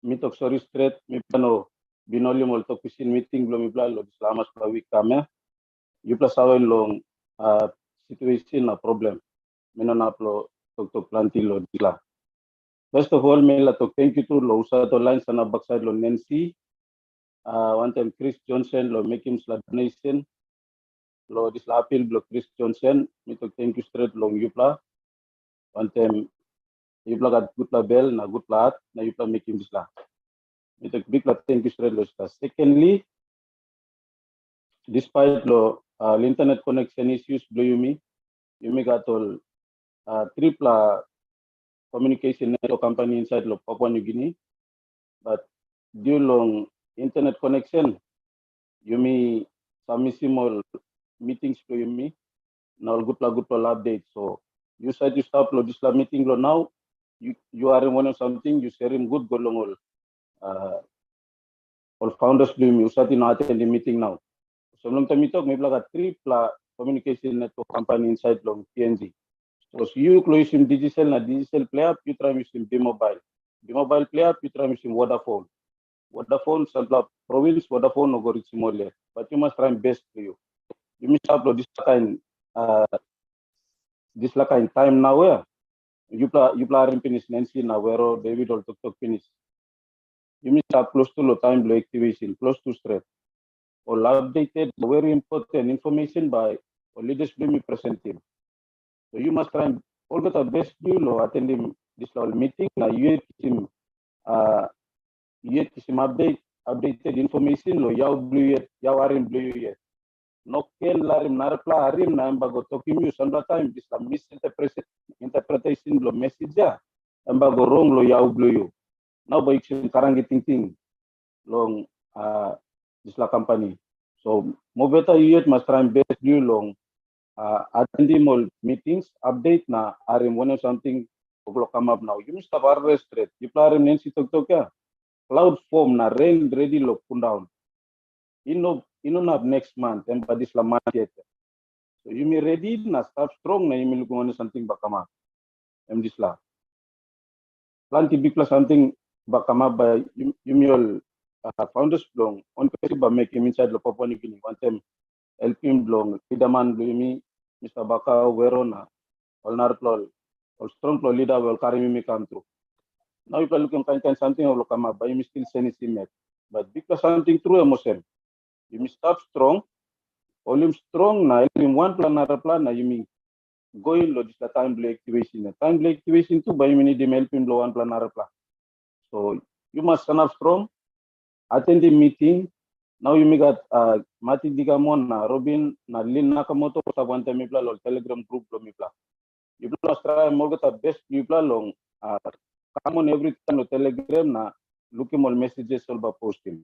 Mitok sorry straight, mi pano binoli molto kusin meeting belum ibla lo selama sebawi kame. You plus our long situation a problem. Menon uplo tok planti lo dila. First of all, me la tok thank you to lo usa to line sana backside lo Nancy. One time Chris Johnson lo make him donation. Lo disla appeal lo Chris Johnson. Me tok thank you straight long yupla. One time yupla got good la bell na good la na yupla make him disla. It's a big thank you straight. Secondly, despite the internet connection issues, you got all triple communication network company inside Papua New Guinea, but due long internet connection, you may submissimal meetings to you now good update. So you said you stop this meeting now. You are in one of something you sharing good go long all founders do me usati not attend the meeting now. So long time talk maybe like a triple communication network company inside long PNG. So you close in digital player, you try using B-Mobile. B-Mobile player, you try using Vodafone. Vodafone, some province, Vodafone no go reach more. But you must try best for you. You must upload this kind time now where you play finish Nancy now where David or talk finish. You must have close to low time blow activation, close to straight. Or updated very important information by or leaders being presented. So you must try and all the best you know attending this meeting. Now you him updated information lo yaw blue yet yaw arim blue yet. No ken larim narapla arim na embago talking you time this misinterpretation lo message ya embago wrong lo yaw blue you. Now by karangi ting long this company. So more better you must try and best you long attending all meetings, update na arim one something will come up now. You must have arrested. You plan Nancy Toktoka. Cloud form na rain ready lo put down. You know not next month and but this la month yet. So you may ready na start strong na you may look on something bakama. This la. Plenty big plus something bakama by you may all founders long on by making inside the Papua New Guinea one time help him long Idaman Blumi, Mr. Baka Verona, all Narplol, all strong leader will carry me come through. Now if I look and find something will come up, but you still send it in. But because something true emotion, you must start strong, volume strong now in one plan another plan, now you mean going lo this time blue activation. Time blue activation too, but you need to help him blow one plan another plan. So you must stand up strong, attend the meeting. Now you may got Marty Digamon, Robin, Lin Nakamoto, Sabanta Mipla, or Telegram group, Mipla. You plus try more get the best Mipla long come on every time no Telegram na looking all messages all ba posting.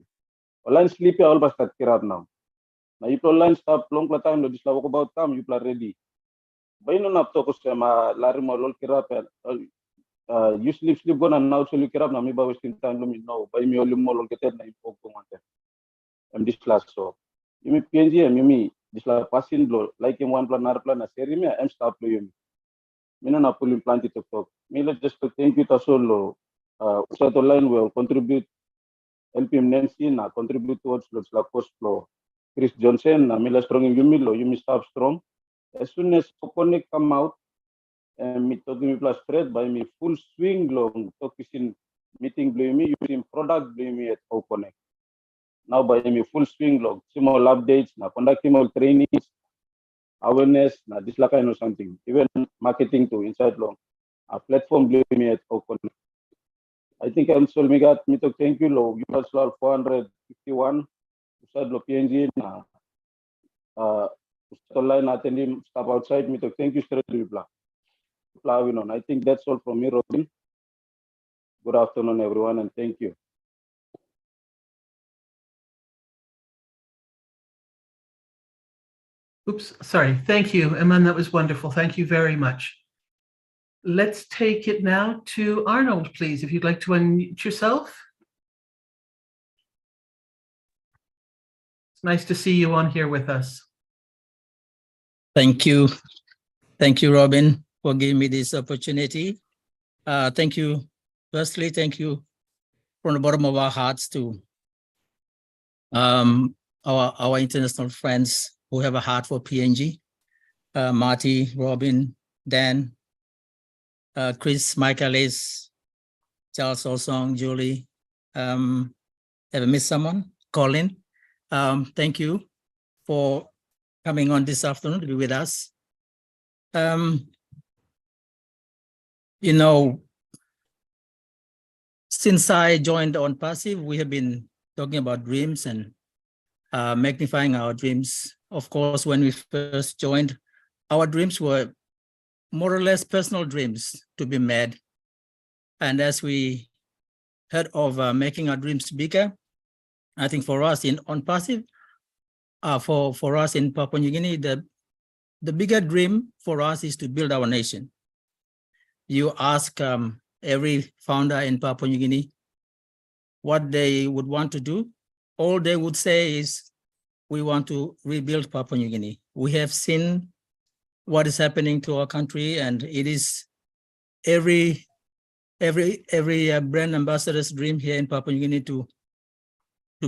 Online sleepy all ba start kirap now. Na you online stop long time no disla about time you play ready. Bay no nap to ko sa ma lari mo lol kirap you sleep gonna now so you kirap na mi ba wasting time lumi no bay mi olim mo lol ketet na impog ko ngate. Am disla so. Yumi PNG yumi disla passing blow like in one plan na seri me am stop lo yumi. Mina na pull implant it to me let's just thank you to solo set online will contribute help him Nancy na contribute towards the cost flow Chris Johnson na mila strong yumi stop strong as soon as connect come out and me to me plus spread by me full swing long talking meeting blame me using product blame me at connect now by me full swing long small updates na conducting all trainings awareness na this like I know something even marketing to inside long a platform blame me at connect. I think I'm so me got me to thank you low you guys 451 inside lo PNG na online attending stop outside me to thank you straight to on. I think that's all from me, Robin. Good afternoon, everyone, and thank you. Oops, sorry. Thank you, Eman. That was wonderful. Thank you very much. Let's take it now to Arnold, please, if you'd like to unmute yourself. It's nice to see you on here with us. Thank you. Thank you, Robin, for giving me this opportunity. Thank you. Firstly, thank you from the bottom of our hearts to our international friends who have a heart for PNG. Marty, Robin, Dan, Chris, Michaelis, Charles Olsong, Julie. Have I missed someone? Colin. Thank you for coming on this afternoon to be with us. You know, since I joined on Passive, we have been talking about dreams and magnifying our dreams. Of course, when we first joined, our dreams were more or less personal dreams to be met. And as we heard of making our dreams bigger, I think for us on Passive, for us in Papua New Guinea, the bigger dream for us is to build our nation. You ask every founder in Papua New Guinea what they would want to do, all they would say is, we want to rebuild Papua New Guinea. We have seen what is happening to our country, and it is every brand ambassador's dream here in Papua New Guinea to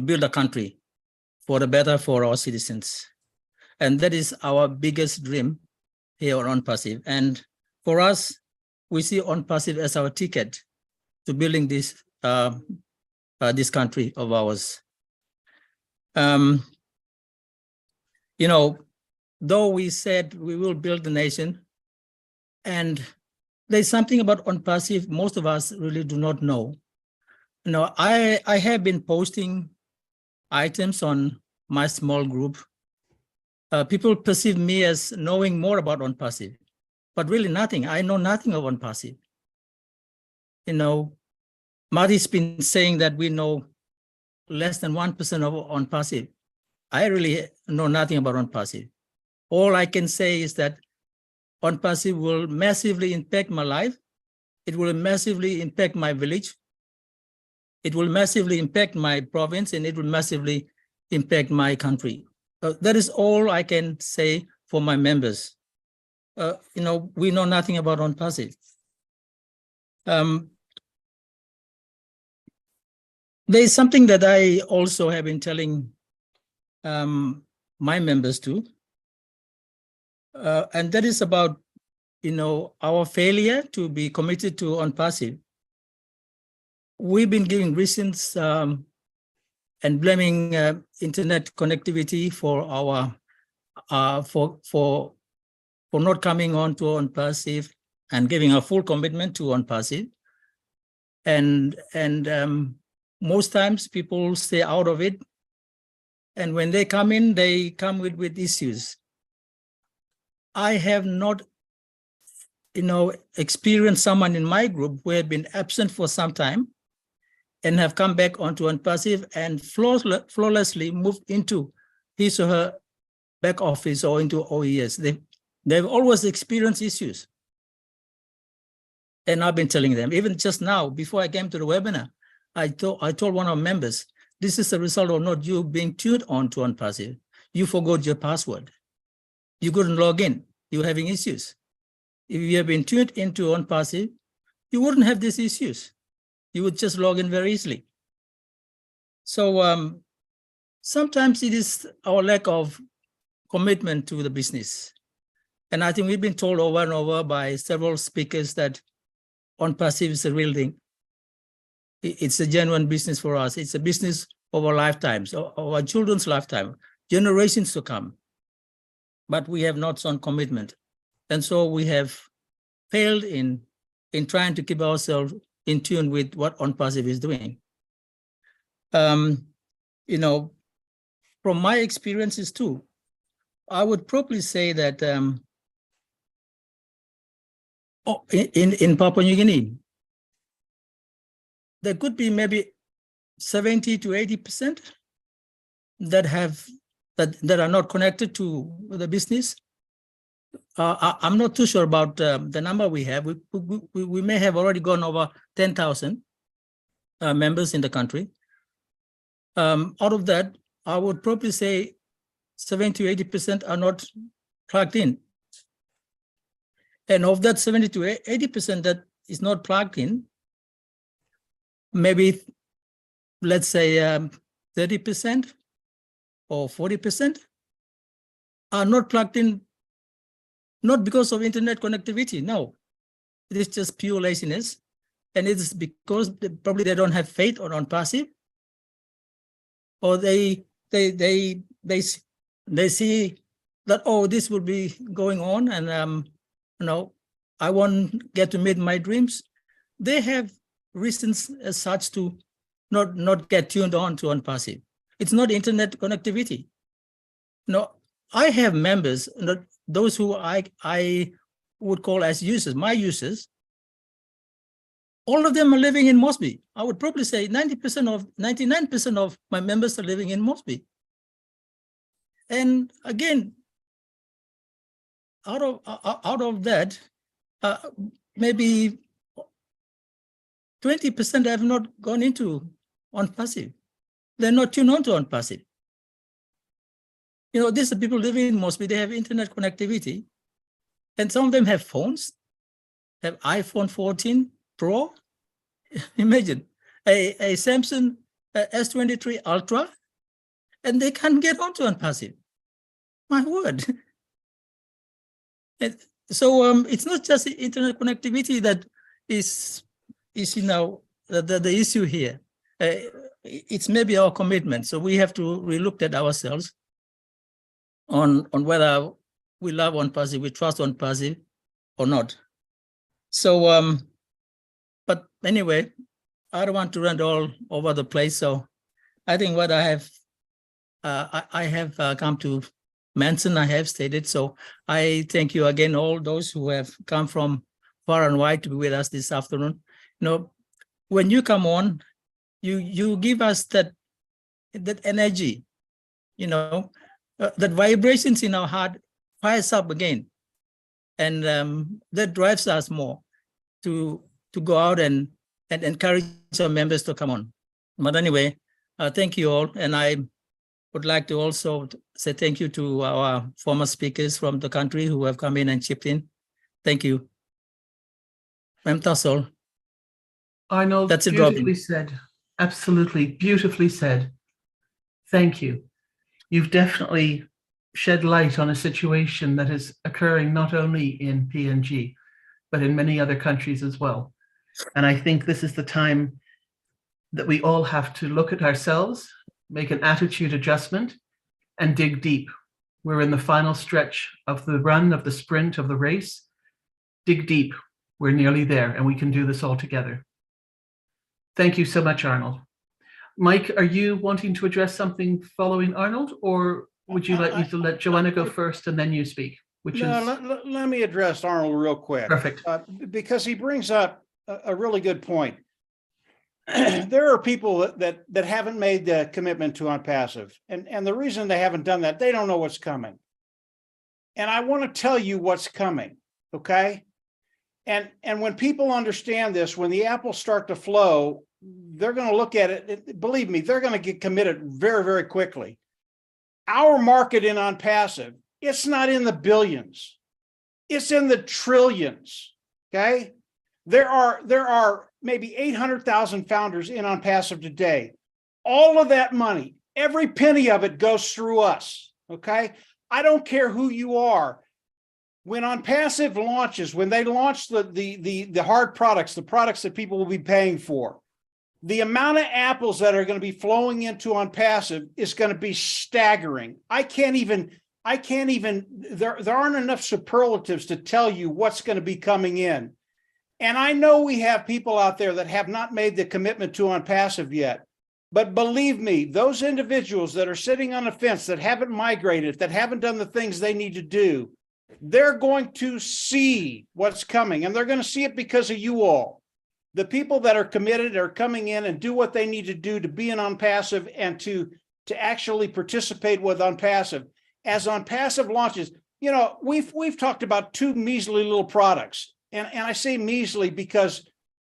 build a country for the better for our citizens. And that is our biggest dream here on Passive. And for us, we see on Passive as our ticket to building this country of ours. You know, though we said we will build the nation, and there's something about on Passive most of us really do not know. You know, I have been posting items on my small group. People perceive me as knowing more about on Passive, but really nothing. I know nothing of on Passive. You know, Marty's been saying that we know less than 1% of on Passive. I really know nothing about on Passive. All I can say is that on Passive will massively impact my life. It will massively impact my village. It will massively impact my province, and it will massively impact my country. That is all I can say for my members. You know, we know nothing about on Passive. There is something that I also have been telling my members too, and that is about, you know, our failure to be committed to on Passive. We've been giving reasons and blaming internet connectivity for our for not coming on to on Passive and giving a full commitment to on Passive. And most times people stay out of it, and when they come in, they come with issues. I have not experienced someone in my group who had been absent for some time and have come back onto OnPassive and flawlessly moved into his or her back office or into OES. They've always experienced issues. And I've been telling them, even just now, before I came to the webinar, I told one of our members, this is the result of not you being tuned on to OnPassive. You forgot your password. You couldn't log in. You're having issues. If you have been tuned into OnPassive, you wouldn't have these issues. You would just log in very easily. So sometimes it is our lack of commitment to the business. And I think we've been told over and over by several speakers that OnPassive is a real thing. It's a genuine business for us. It's a business of our lifetimes, of our children's lifetime, generations to come. But we have not shown commitment. And so we have failed in trying to keep ourselves in tune with what OnPassive is doing. From my experiences too, I would probably say that in Papua New Guinea, there could be maybe 70 to 80% that are not connected to the business. I'm not too sure about the number we have. We may have already gone over 10,000 members in the country. Out of that, I would probably say 70 to 80% are not plugged in. And of that 70 to 80% that is not plugged in, maybe let's say 30% or 40% are not plugged in, not because of internet connectivity. No, it is just pure laziness. And it is because probably they don't have faith on OnPassive, or they see that, oh, this will be going on, and I won't get to meet my dreams. They have reasons as such to not get tuned on to OnPassive. It's not internet connectivity. I have members, those who I would call as users, my users. All of them are living in Mosby. I would probably say 99% of my members are living in Mosby. And again, out of that, maybe 20% have not gone into OnPassive. They're not tuned on to OnPassive. These are people living in Mosby. They have internet connectivity, and some of them have phones, have iPhone 14 Pro. Imagine a Samsung S23 Ultra, and they can't get onto OnPassive. My word. So it's not just the internet connectivity that is the issue here. It's maybe our commitment. So we have to relook at ourselves on whether we love OnPassive, we trust OnPassive or not. So, but anyway, I don't want to run all over the place. So I think what I have come to mention, I have stated. So I thank you again, all those who have come from far and wide to be with us this afternoon. When you come on, you give us that energy, that vibrations in our heart fires up again, and that drives us more to go out and encourage our members to come on. But anyway, thank you all, and I would like to also say thank you to our former speakers from the country who have come in and chipped in. Thank you. That's all. Arnold, that's it, beautifully Robin. said. Absolutely, beautifully said. Thank you. You've definitely shed light on a situation that is occurring not only in PNG, but in many other countries as well. And I think this is the time that we all have to look at ourselves, make an attitude adjustment, and dig deep. We're in the final stretch of the run, of the sprint, of the race. Dig deep. We're nearly there, and we can do this all together. Thank you so much, Arnold. Mike, are you wanting to address something following Arnold, or would you like me to let Joanna go first and then you speak? which No, is let me address Arnold real quick. perfect. Because he brings up a really good point. There are people that haven't made the commitment to OnPassive. And the reason they haven't done that, they don't know what's coming. And I want to tell you what's coming, okay? And when people understand this, when the apples start to flow, they're going to look at it. Believe me, they're going to get committed very, very quickly. Our market in OnPassive, it's not in the billions. It's in the trillions, okay? There are maybe 800,000 founders in OnPassive today. All of that money, every penny of it goes through us, okay? I don't care who you are. When OnPassive launches, when they launch the hard products, the products that people will be paying for, the amount of apples that are going to be flowing into OnPassive is going to be staggering. There aren't enough superlatives to tell you what's going to be coming in. And I know we have people out there that have not made the commitment to OnPassive yet. But believe me, those individuals that are sitting on the fence, that haven't migrated, that haven't done the things they need to do, they're going to see what's coming, and they're going to see it because of you all. The people that are committed are coming in and do what they need to do to be in OnPassive and to actually participate with OnPassive. As OnPassive launches, you know, we've talked about two measly little products, and I say measly because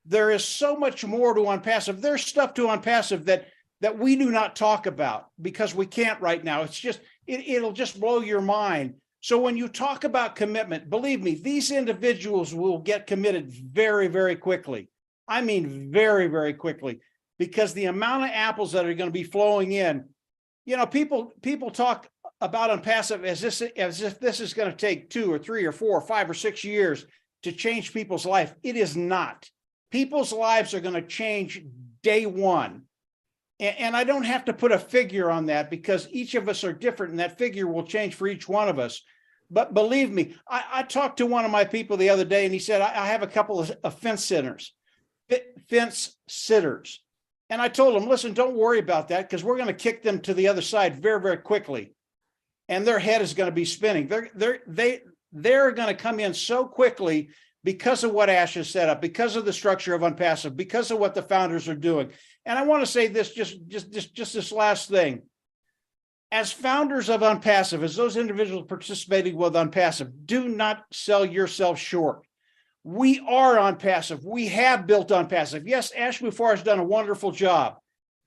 there is so much more to OnPassive. There's stuff to OnPassive that we do not talk about because we can't right now. It's just it'll just blow your mind. So when you talk about commitment, believe me, these individuals will get committed very, very quickly. I mean, very, very quickly, because the amount of apples that are going to be flowing in, you know, people talk about OnPassive as if this is going to take 2 or 3 or 4 or 5 or 6 years to change people's life. It is not. People's lives are going to change day one. And I don't have to put a figure on that because each of us are different and that figure will change for each one of us. But believe me, I talked to one of my people the other day and he said, I have a couple of fence sitters. And I told him, listen, don't worry about that because we're going to kick them to the other side very, very quickly. And their head is going to be spinning. They're going to come in so quickly because of what Ash has set up, because of the structure of OnPassive, because of what the founders are doing. And I want to say this, just this last thing. As founders of OnPassive, as those individuals participating with OnPassive, do not sell yourself short. We are OnPassive. We have built OnPassive. Yes, Ash Mufareh has done a wonderful job.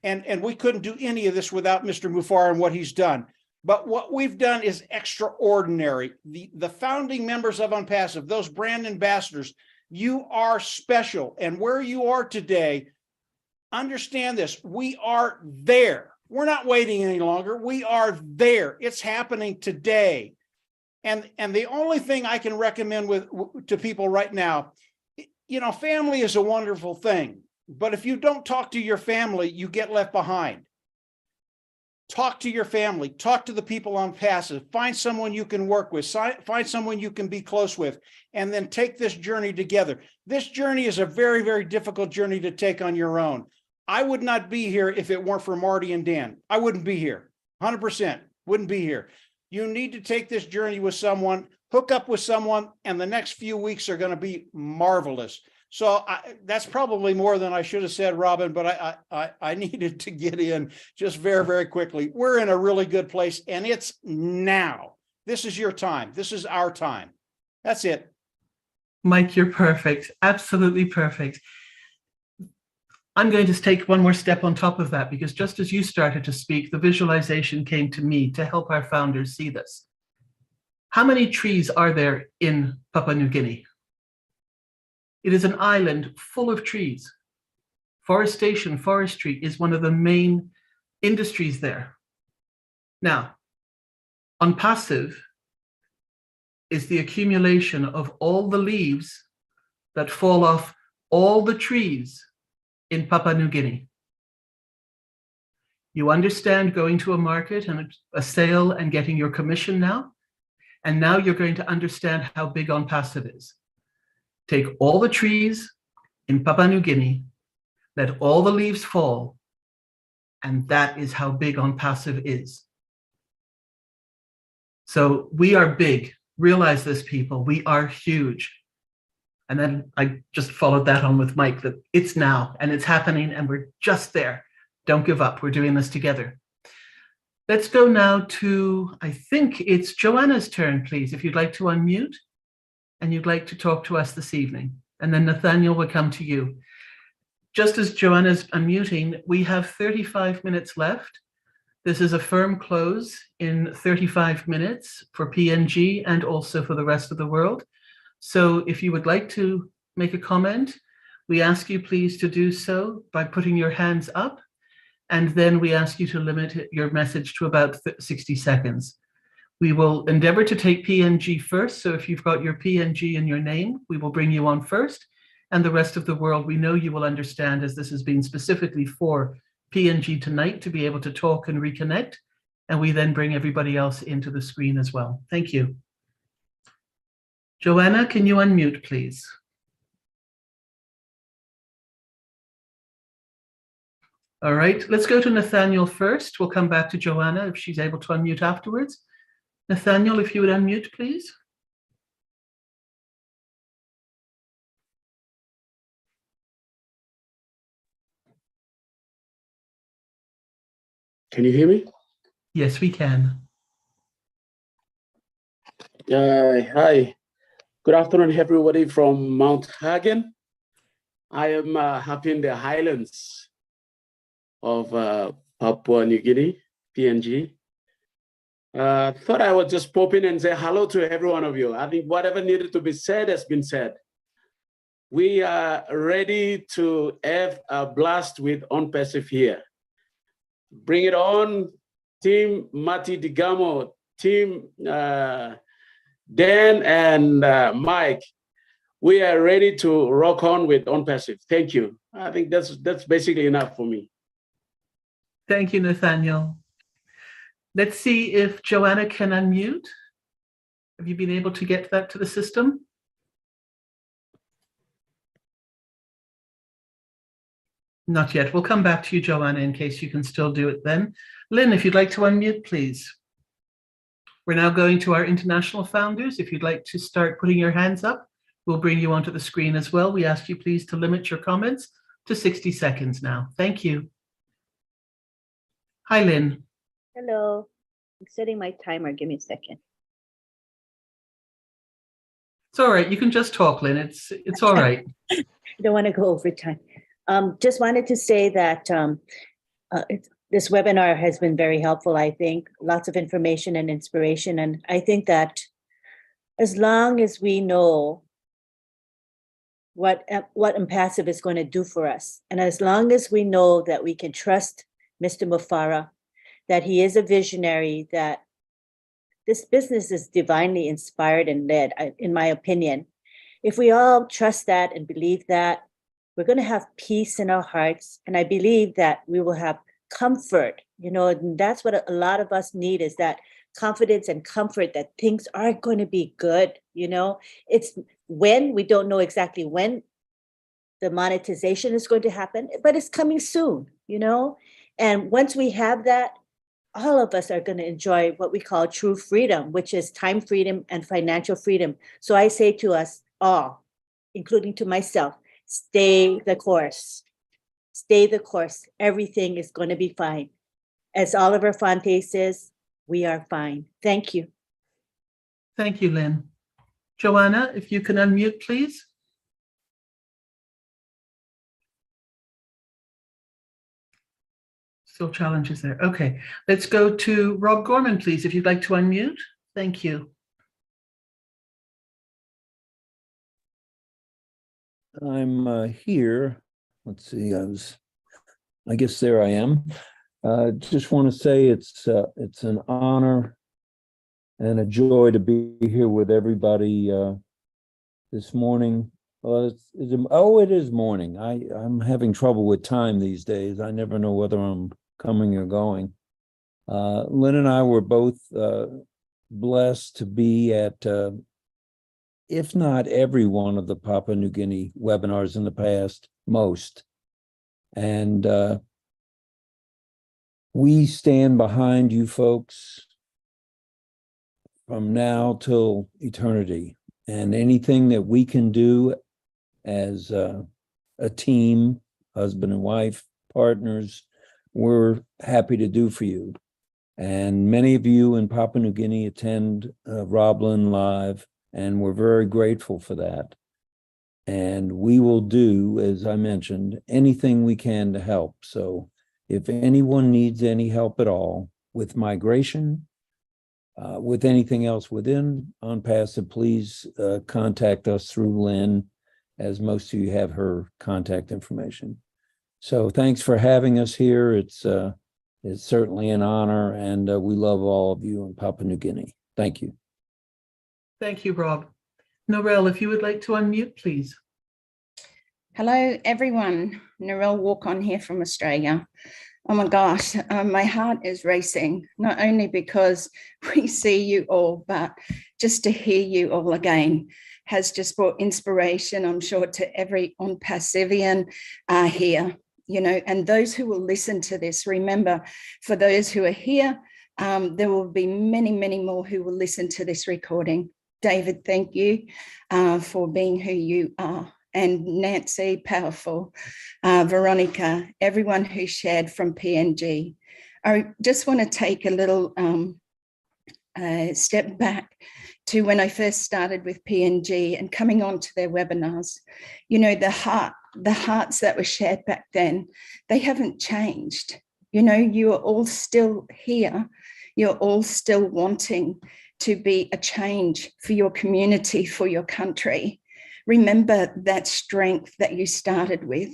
And we couldn't do any of this without Mr. Mufareh and what he's done. But what we've done is extraordinary. The founding members of OnPassive, those brand ambassadors, you are special. And where you are today, understand this, we are there. We're not waiting any longer. We are there. It's happening today. And the only thing I can recommend to people right now, you know, family is a wonderful thing. But if you don't talk to your family, you get left behind. Talk to your family, talk to the people on OnPassive, find someone you can work with, find someone you can be close with, and then take this journey together. This journey is a very, very difficult journey to take on your own. I would not be here if it weren't for Marty and Dan. I wouldn't be here, 100%, wouldn't be here. You need to take this journey with someone, hook up with someone, and the next few weeks are going to be marvelous. So that's probably more than I should have said, Robin, but I needed to get in just very, very quickly. We're in a really good place, and it's now. This is your time. This is our time. That's it. Mike, you're perfect. Absolutely perfect. I'm going to take one more step on top of that because just as you started to speak, the visualization came to me to help our founders see this. How many trees are there in Papua New Guinea? It is an island full of trees. Forestation, forestry is one of the main industries there. Now, OnPassive is the accumulation of all the leaves that fall off all the trees in Papua New Guinea. You understand going to a market and a sale and getting your commission now? And now you're going to understand how big OnPassive is. Take all the trees in Papua New Guinea, let all the leaves fall, and that is how big OnPassive is. So we are big. Realize this, people, we are huge. And then I just followed that on with Mike, that it's now and it's happening and we're just there. Don't give up. We're doing this together. Let's go now to, I think it's Joanna's turn, please, if you'd like to unmute and you'd like to talk to us this evening. And then Nathaniel will come to you. Just as Joanna's unmuting, we have 35 minutes left. This is a firm close in 35 minutes for PNG and also for the rest of the world. So if you would like to make a comment, we ask you please to do so by putting your hands up. And then we ask you to limit your message to about 60 seconds. We will endeavor to take PNG first. So if you've got your PNG in your name, we will bring you on first. And the rest of the world, we know you will understand, as this has been specifically for PNG tonight, to be able to talk and reconnect. And we then bring everybody else into the screen as well. Thank you. Joanna, can you unmute, please? All right, let's go to Nathaniel first. We'll come back to Joanna if she's able to unmute afterwards. Nathaniel, if you would unmute, please. Can you hear me? Yes, we can. Hi. Good afternoon, everybody from Mount Hagen. I am happy in the highlands of Papua New Guinea, PNG. Thought I would just pop in and say hello to every one of you. I think whatever needed to be said has been said. We are ready to have a blast with OnPassive here. Bring it on, Team Marty Digamo, Team Dan and Mike. We are ready to rock on with OnPassive. Thank you. I think that's basically enough for me. Thank you, Nathaniel. Let's see if Joanna can unmute. Have you been able to get that to the system? Not yet. We'll come back to you, Joanna, in case you can still do it then. Lynn, if you'd like to unmute, please. We're now going to our international founders. If you'd like to start putting your hands up, we'll bring you onto the screen as well. We ask you please to limit your comments to 60 seconds now. Thank you. Hi, Lynn. Hello. I'm setting my timer. Give me a second. It's all right. You can just talk, Lynn. It's all right. I don't want to go over time. Just wanted to say that this webinar has been very helpful, I think. Lots of information and inspiration. And I think that as long as we know what OnPassive is going to do for us, and as long as we know that we can trust Mr. Mufara, that he is a visionary, that this business is divinely inspired and led, in my opinion. If we all trust that and believe that, we're going to have peace in our hearts. And I believe that we will have comfort, and that's what a lot of us need, is that confidence and comfort that things are going to be good. It's when we don't know exactly when the monetization is going to happen, but it's coming soon, And once we have that, all of us are going to enjoy what we call true freedom, which is time freedom and financial freedom. So I say to us all, including to myself, stay the course. Stay the course. Everything is going to be fine. As Oliver Fonte says, we are fine. Thank you. Thank you, Lynn. Joanna, if you can unmute, please. Still challenges there. Okay, let's go to Rob Gorman, please, if you'd like to unmute. Thank you. I'm here. Let's see. I guess there I am. Just want to say it's an honor and a joy to be here with everybody this morning. Well, it is morning. I'm having trouble with time these days. I never know whether I'm coming or going. Lynn and I were both blessed to be at, if not every one of the Papua New Guinea webinars in the past, most. And we stand behind you folks from now till eternity. And anything that we can do as a team, husband and wife, partners, we're happy to do for you. And many of you in Papua New Guinea attend Roblin Live, and we're very grateful for that. And we will do, as I mentioned, anything we can to help. So if anyone needs any help at all with migration, with anything else within OnPassive, please contact us through Lynn, as most of you have her contact information. So thanks for having us here. It's certainly an honor, and we love all of you in Papua New Guinea. Thank you. Thank you, Rob. Norel, if you would like to unmute, please. Hello, everyone. Norel Walk-On here from Australia. Oh my gosh, my heart is racing, not only because we see you all, but just to hear you all again has just brought inspiration, I'm sure, to every OnPassivian here, you know, and those who will listen to this. Remember, for those who are here, there will be many, many more who will listen to this recording. David, thank you for being who you are. And Nancy, powerful, Veronica, everyone who shared from PNG. I just want to take a little step back to when I first started with PNG and coming on to their webinars. You know, the hearts that were shared back then, they haven't changed. You know, you are all still here. You're all still wanting to be a change for your community, for your country. Remember that strength that you started with,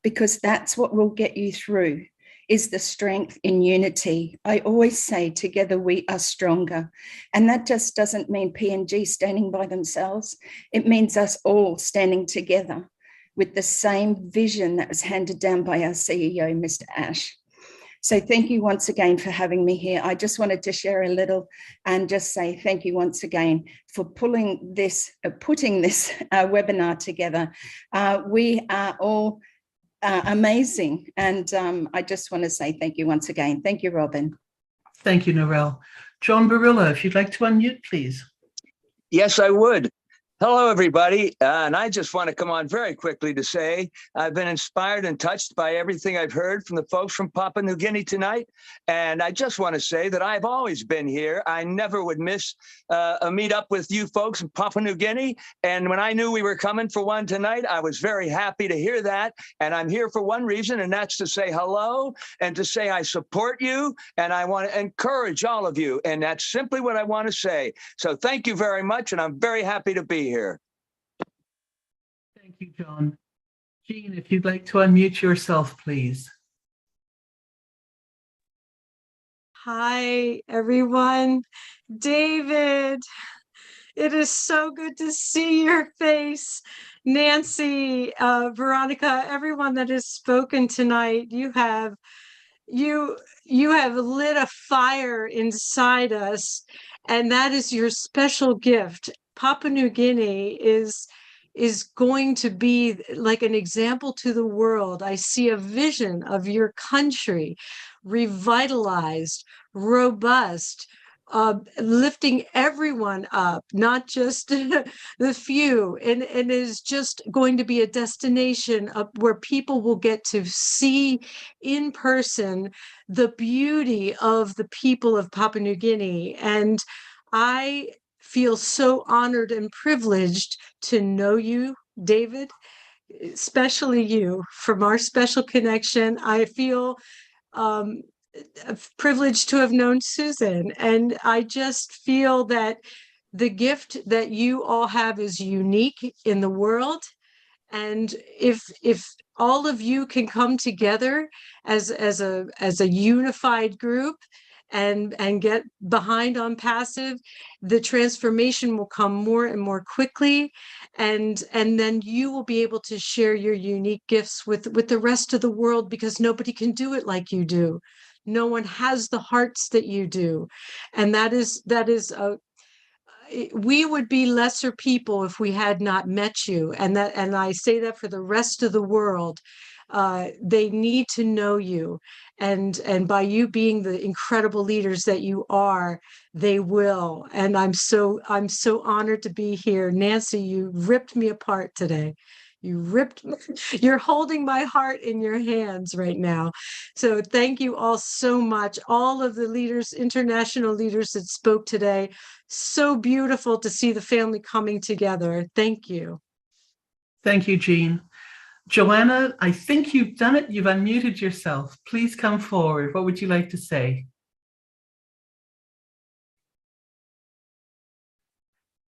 because that's what will get you through, is the strength in unity. I always say together we are stronger. And that just doesn't mean PNG standing by themselves. It means us all standing together with the same vision that was handed down by our CEO, Mr. Ash. So thank you once again for having me here. I just wanted to share a little and just say thank you once again for putting this webinar together. We are all amazing. And I just want to say thank you once again. Thank you, Robin. Thank you, Norel. John Barilla, if you'd like to unmute, please. Yes, I would. Hello, everybody. And I just want to come on very quickly to say I've been inspired and touched by everything I've heard from the folks from Papua New Guinea tonight. And I just want to say that I've always been here. I never would miss a meetup with you folks in Papua New Guinea. And when I knew we were coming for one tonight, I was very happy to hear that. And I'm here for one reason, and that's to say hello and to say I support you. And I want to encourage all of you. And that's simply what I want to say. So thank you very much. And I'm very happy to be here. Thank you, John. Jean, if you'd like to unmute yourself, please. Hi, everyone. David, it is so good to see your face. Nancy, Veronica, everyone that has spoken tonight, you have lit a fire inside us, and that is your special gift. Papua New Guinea is going to be like an example to the world. I see a vision of your country revitalized, robust, lifting everyone up, not just the few, and is just going to be a destination where people will get to see in person the beauty of the people of Papua New Guinea. And I feel so honored and privileged to know you, David, especially you, from our special connection. I feel privileged to have known Susan, and I just feel that the gift that you all have is unique in the world. And if all of you can come together as a unified group and get behind OnPassive, the transformation will come more and more quickly, and then you will be able to share your unique gifts with the rest of the world, because nobody can do it like you do. No one has the hearts that you do, and that is we would be lesser people if we had not met you, and I say that for the rest of the world. They need to know you. And by you being the incredible leaders that you are, they will. And I'm so honored to be here. Nancy, you ripped me apart today. You're holding my heart in your hands right now. So thank you all so much. All of the leaders, international leaders that spoke today. So beautiful to see the family coming together. Thank you. Thank you, Jean. Joanna, I think you've done it. You've unmuted yourself. Please come forward. What would you like to say?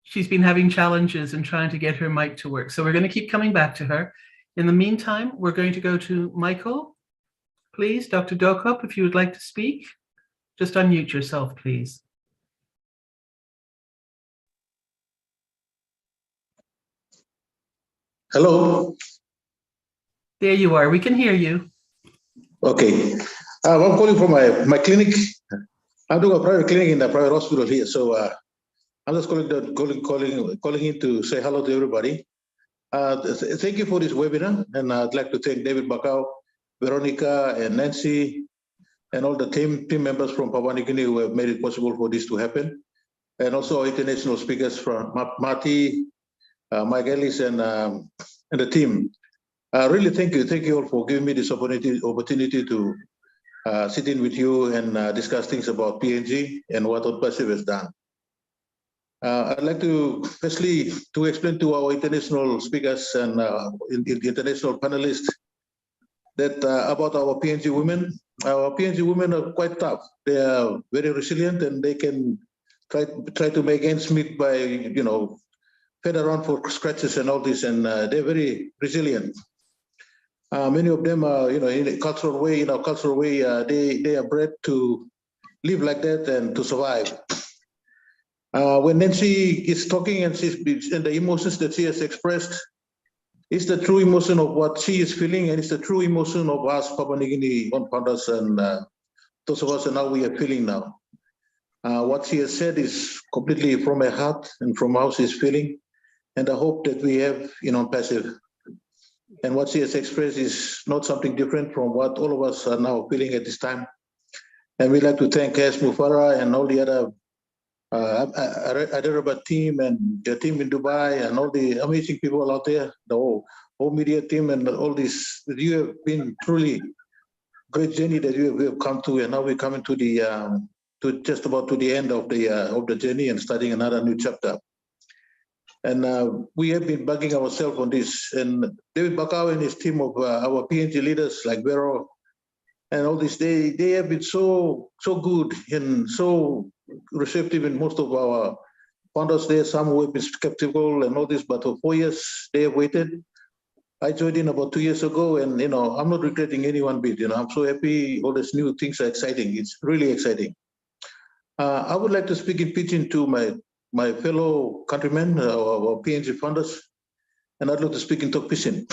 She's been having challenges in trying to get her mic to work. So we're going to keep coming back to her. In the meantime, we're going to go to Michael. Please, Dr. Dokup, if you would like to speak, just unmute yourself, please. Hello. There you are. We can hear you. Okay. I'm calling from my clinic. I'm doing a private clinic in a private hospital here. So I'm just calling in to say hello to everybody. Thank you for this webinar. And I'd like to thank David Bakau, Veronica, and Nancy, and all the team members from Papua New Guinea who have made it possible for this to happen. And also our international speakers from Marty, Mike Ellis, and the team. Really, thank you. Thank you all for giving me this opportunity to sit in with you and discuss things about PNG and what ONPASSIVE has done. I'd like to firstly to explain to our international speakers and international panelists that about our PNG women. Our PNG women are quite tough. They are very resilient, and they can try to make ends meet by fed around for scratches and all this, and they're very resilient. Many of them are, in a cultural way, they are bred to live like that and to survive. When Nancy is talking and the emotions that she has expressed, it's the true emotion of what she is feeling, and it's the true emotion of us Papua New Guinea founders and those of us and how we are feeling now. What she has said is completely from her heart and from how she's feeling, and the hope that we have in ONPASSIVE. And what she has expressed is not something different from what all of us are now feeling at this time. And we'd like to thank S. Mufara and all the other Hyderabad team and the team in Dubai and all the amazing people out there, the whole media team and all this. You have been truly great journey that you have come to, and now we're coming to the just about to the end of the journey and starting another new chapter. And we have been bugging ourselves on this. And David Bakau and his team of our PNG leaders like Vero and all this, they have been so good and so receptive in most of our founders there. Some who have been skeptical and all this, but for 4 years they have waited. I joined in about 2 years ago, and I'm not regretting any one bit. I'm so happy. All these new things are exciting. It's really exciting. I would like to speak in Pidgin to my fellow countrymen, our PNG founders, and I'd like to speak in Tok Pisin.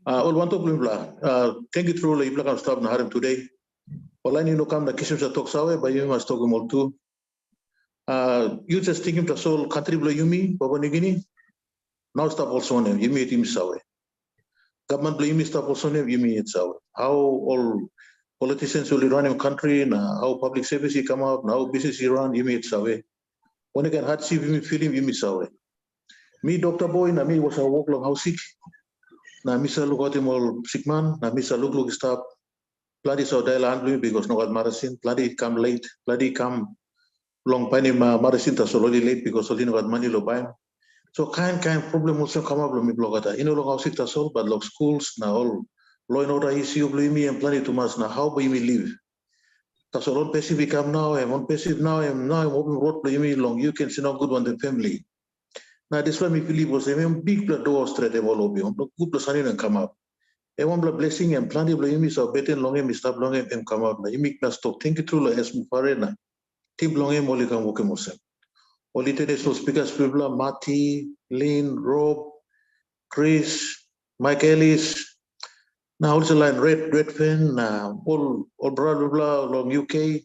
Thank you through the Ibla staff na harim today. Online no kam na kisim sa tok sawe ba yumi mas tok mo tu. You just thinking the soul country blo yumi Papua New Guinea. Now stop also ne yumi it sawe. Government blo yumi stop also ne yumi it sawe. How all politicians will run in country, how public service come out, how business run yumi it sawe. When I can hard see me feeling you miss away. Me, Dr. Boy, na me was a walk long house sick. Na misa look at him all sick man, na misa look stop. Bloody so dial and because no got medicine, bloody come late, bloody come long pani medicine tas already late because only no got money lo buy. So kind problem also come up me blogata. Long house sick tas all, but log schools na all law and order issue blame me and plenty too much. Now how we live? So on passive come now, I'm on passive now, I'm open road play me long. You can see no good one the family. Now this one me believe was a big blood door straight develop you. Good plus and come up. A one blood blessing and plenty of me so better long and stop long and come out. You make us talk. Think it through as Mufarena. Tip long and molly can walk himself. All international speakers, people Marty, Lynn, Rob, Chris, Mike Ellis. Now also line Redfin, all blah blah blah along UK,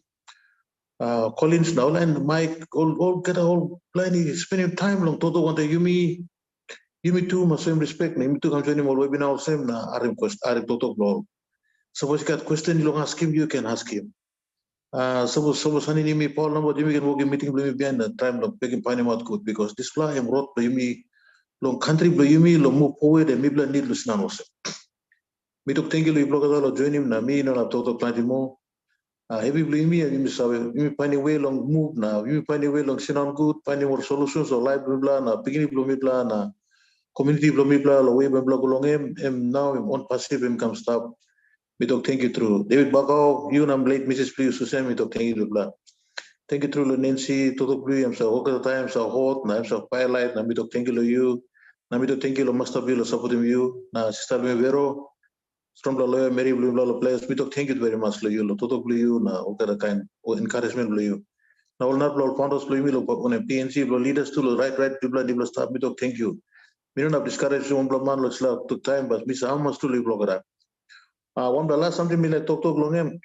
Collins now and Mike all get a whole plenty spending time long todo want the Yumi Yumi too, my same respect. Yumi too, come join him all webinar same na arim totok lol. Suppose you got question, you don't ask him, you can ask him. Suppose honey me Paul number you can work in meeting blue behind the time of making pani out good because this fly am wrote blue me long country blue me long move forward and maybe need listen also. Me took thank you blog join him na me no total plenty more. Heavy blue me and you find way long move now, you find way long sit on good, finding more solutions or life blah na beginning blue me blah na community blue me blah way blah along him now I'm on passive income stop. We talk thank you through David Bagao, you and late Mrs. Please Susan, we talk thank you blah. Thank you through Nancy, Toto Blue, I'm so all the time, so hot, I'm so firelight, I'm to thank you, I'm to thank you, Master Bill, supporting you, now Sister Vero, strong lawyer, Mary Blue, players, we talk thank you very much, you, Toto Blue, now all the kind of encouragement, you. Now, all not blow founders, blue, on a PNC, blow leaders to right, people, staff, we talk thank you. We don't have discouraged one blow man, looks like took time, but Miss Almas to live blogger. One the last something me like talk long him.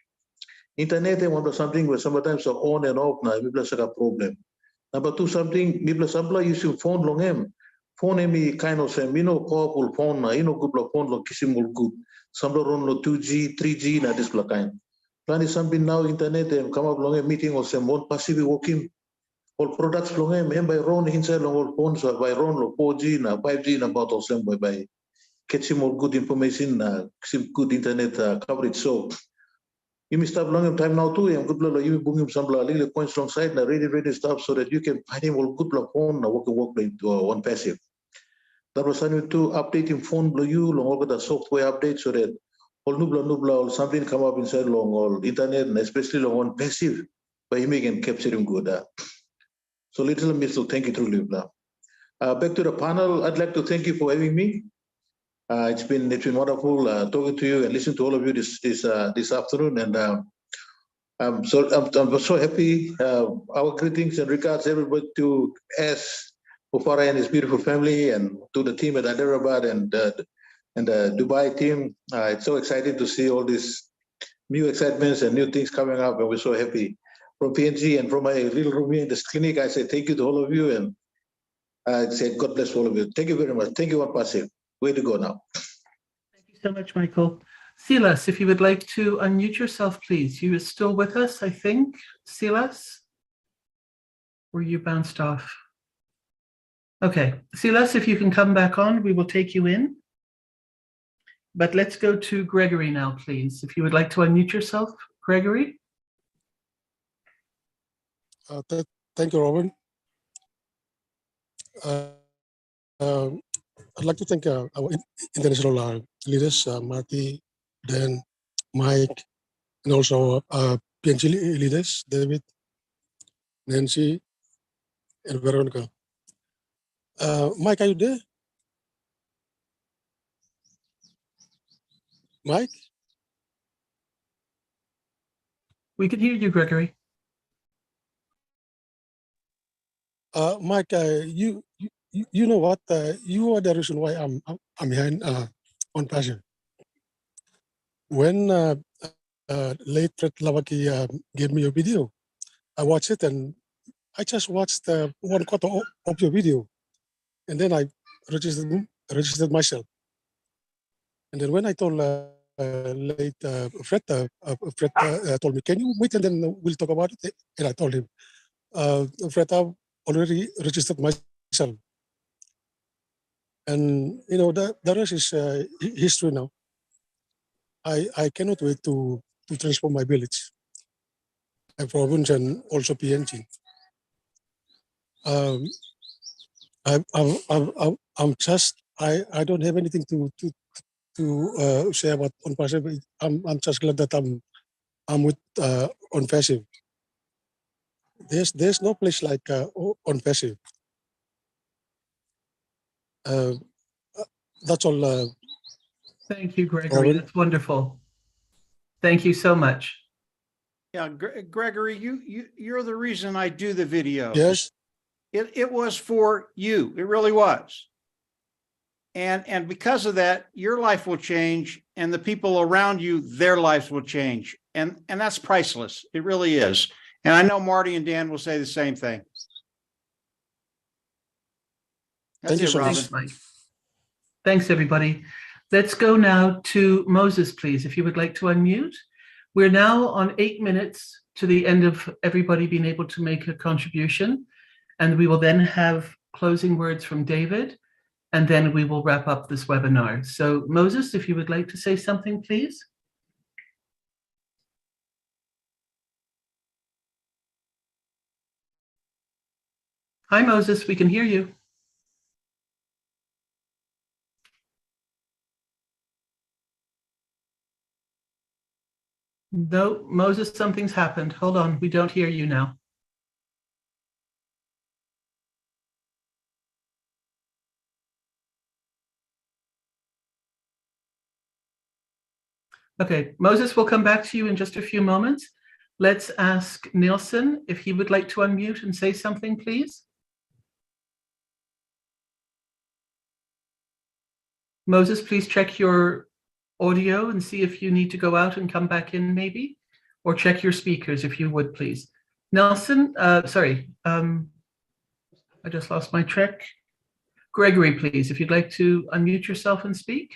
Internet one something where sometimes are on and off now, we plus a problem. Number two, something we plus apply using phone long him. Phone me kind of same, powerful phone, good block phone lo kissing good. Some run lo 2G, 3G na this block kind. Plan is something now internet come up long a meeting or some one passive working. All products long him by run inside long all phones or by run lo 4G na 5G na about all same by catching more good information, good internet coverage. So you may stop long time now too. I'm good blood. You bring him some little points long side. Now ready stuff so that you can find him all good blood phone. Now work like one passive. That was something to update him phone blow you long over the software update so that all nubla something come up inside long all internet and especially long one passive. But him can capture him good. So little miss to thank you truly. Back to the panel. I'd like to thank you for having me. It's been wonderful talking to you and listening to all of you this afternoon, and I'm so happy. Our greetings and regards everybody to S. Mufara and his beautiful family, and to the team at Hyderabad and the Dubai team. It's so exciting to see all these new excitements and new things coming up, and we're so happy. From PNG and from my little room here in this clinic, I say thank you to all of you, and I say God bless all of you. Thank you very much. Thank you, One Passive. Way to go now. Thank you so much, Michael. Silas, if you would like to unmute yourself, please. You are still with us, I think. Silas? Or you bounced off? Okay. Silas, if you can come back on, we will take you in. But let's go to Gregory now, please. If you would like to unmute yourself, Gregory. Thank you, Robin. I'd like to thank our international leaders, Marty, Dan, Mike, and also PNG leaders, David, Nancy, and Veronica. Mike, are you there? Mike? We can hear you, Gregory. Mike, you know what? You are the reason why I'm behind on Passion. When late Fred Lavaki gave me your video, I watched it and I just watched 1/4 of your video, and then I registered myself. And then when I told late Fred, Fred told me, "Can you wait and then we'll talk about it?" And I told him, "Fred, I've already registered myself." And you know the rest is history now. I cannot wait to transform my village, my province, and also PNG. I'm just I don't have anything to say about On Passive. I'm just glad that I'm with On Passive. There's no place like On Passive. That's all. Thank you, Gregory. That's wonderful. Thank you so much. Yeah, Gregory, you're the reason I do the video. Yes. It was for you. It really was. And because of that, your life will change, and the people around you, their lives will change. And that's priceless. It really is. And I know Marty and Dan will say the same thing. That's Thank you it, so Robin. much. Mike. Thanks, everybody. Let's go now to Moses, please, if you would like to unmute. We're now on 8 minutes to the end of everybody being able to make a contribution, and we will then have closing words from David, and then we will wrap up this webinar. So Moses, if you would like to say something, please. Hi, Moses, we can hear you. No, Moses, something's happened. Hold on, we don't hear you now. Okay, Moses, we'll come back to you in just a few moments. Let's ask Nielsen if he would like to unmute and say something, please. Moses, please check your audio and see if you need to go out and come back in maybe, or check your speakers if you would, please. Nelson, I just lost my track. Gregory, please, if you'd like to unmute yourself and speak.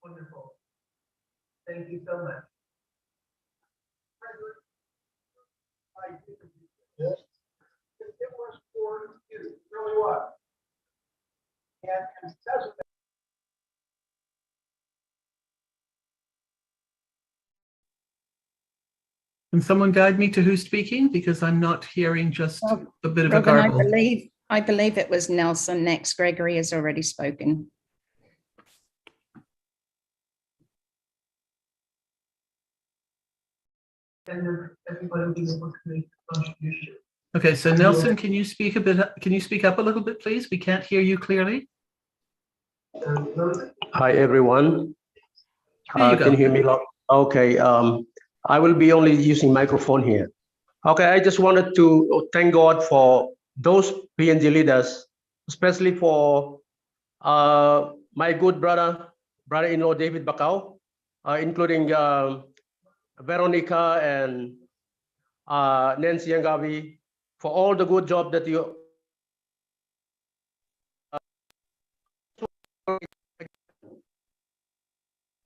Wonderful. Thank you so much. Yes. It was for you, really was. And Can someone guide me to who's speaking? Because I'm not hearing just a bit of Robin, a garble. I believe it was Nelson next. Gregory has already spoken. Everybody will be able to make a contribution. Okay, so Nelson, can you speak a bit? Can you speak up a little bit, please? We can't hear you clearly. Hi, everyone. There you go. Can you hear me? Okay. I will be only using microphone here. Okay, I just wanted to thank God for those PNG leaders, especially for my good brother-in-law David Bacau, including Veronica and Nancy Yangavi, for all the good job that you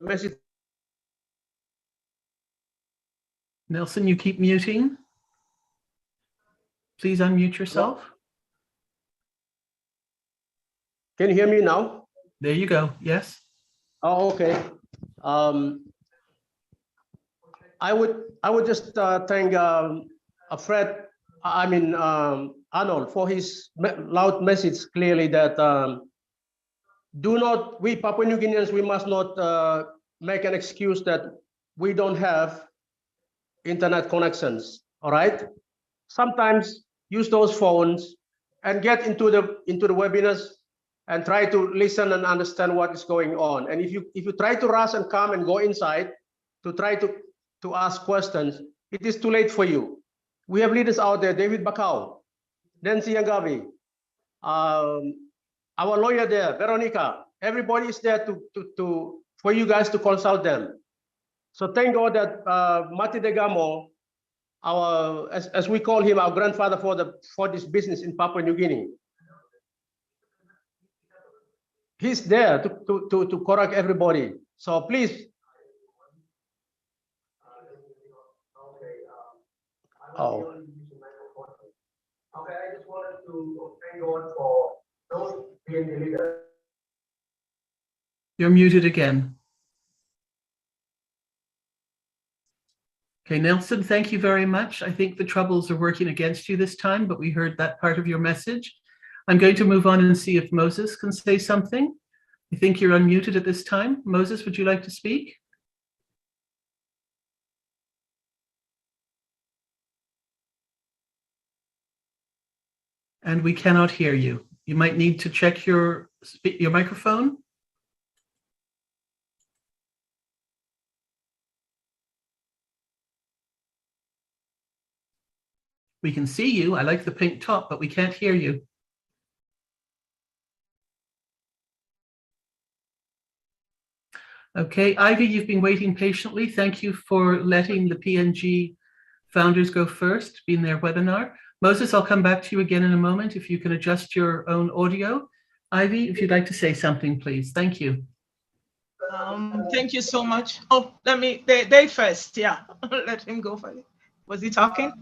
message. Nelson, you keep muting. Please unmute yourself. Can you hear me now? There you go. Yes. Oh, okay. I would just thank Arnold for his loud message clearly that we Papua New Guineans, we must not make an excuse that we don't have internet connections. All right. Sometimes use those phones and get into the webinars and try to listen and understand what is going on. And if you try to rush and come and go inside to try to ask questions, it is too late for you. We have leaders out there, David Bacau, Nancy Yangavi, our lawyer there, Veronica. Everybody is there for you guys to consult them. So thank God that Marty Degamo, as we call him, our grandfather for this business in Papua New Guinea, he's there to correct everybody. So please. Oh. Okay, I just wanted to thank God for those being the leaders. You're muted again. Okay, Nelson, thank you very much. I think the troubles are working against you this time, but we heard that part of your message. I'm going to move on and see if Moses can say something. I think you're unmuted at this time. Moses, would you like to speak? And we cannot hear you. You might need to check your microphone. We can see you. I like the pink top, but we can't hear you. Okay, Ivy, you've been waiting patiently. Thank you for letting the PNG founders go first in their webinar. Moses, I'll come back to you again in a moment if you can adjust your own audio. Ivy, if you'd like to say something, please. Thank you. Thank you so much. Oh, let me, they first, yeah. Let him go for it. Was he talking?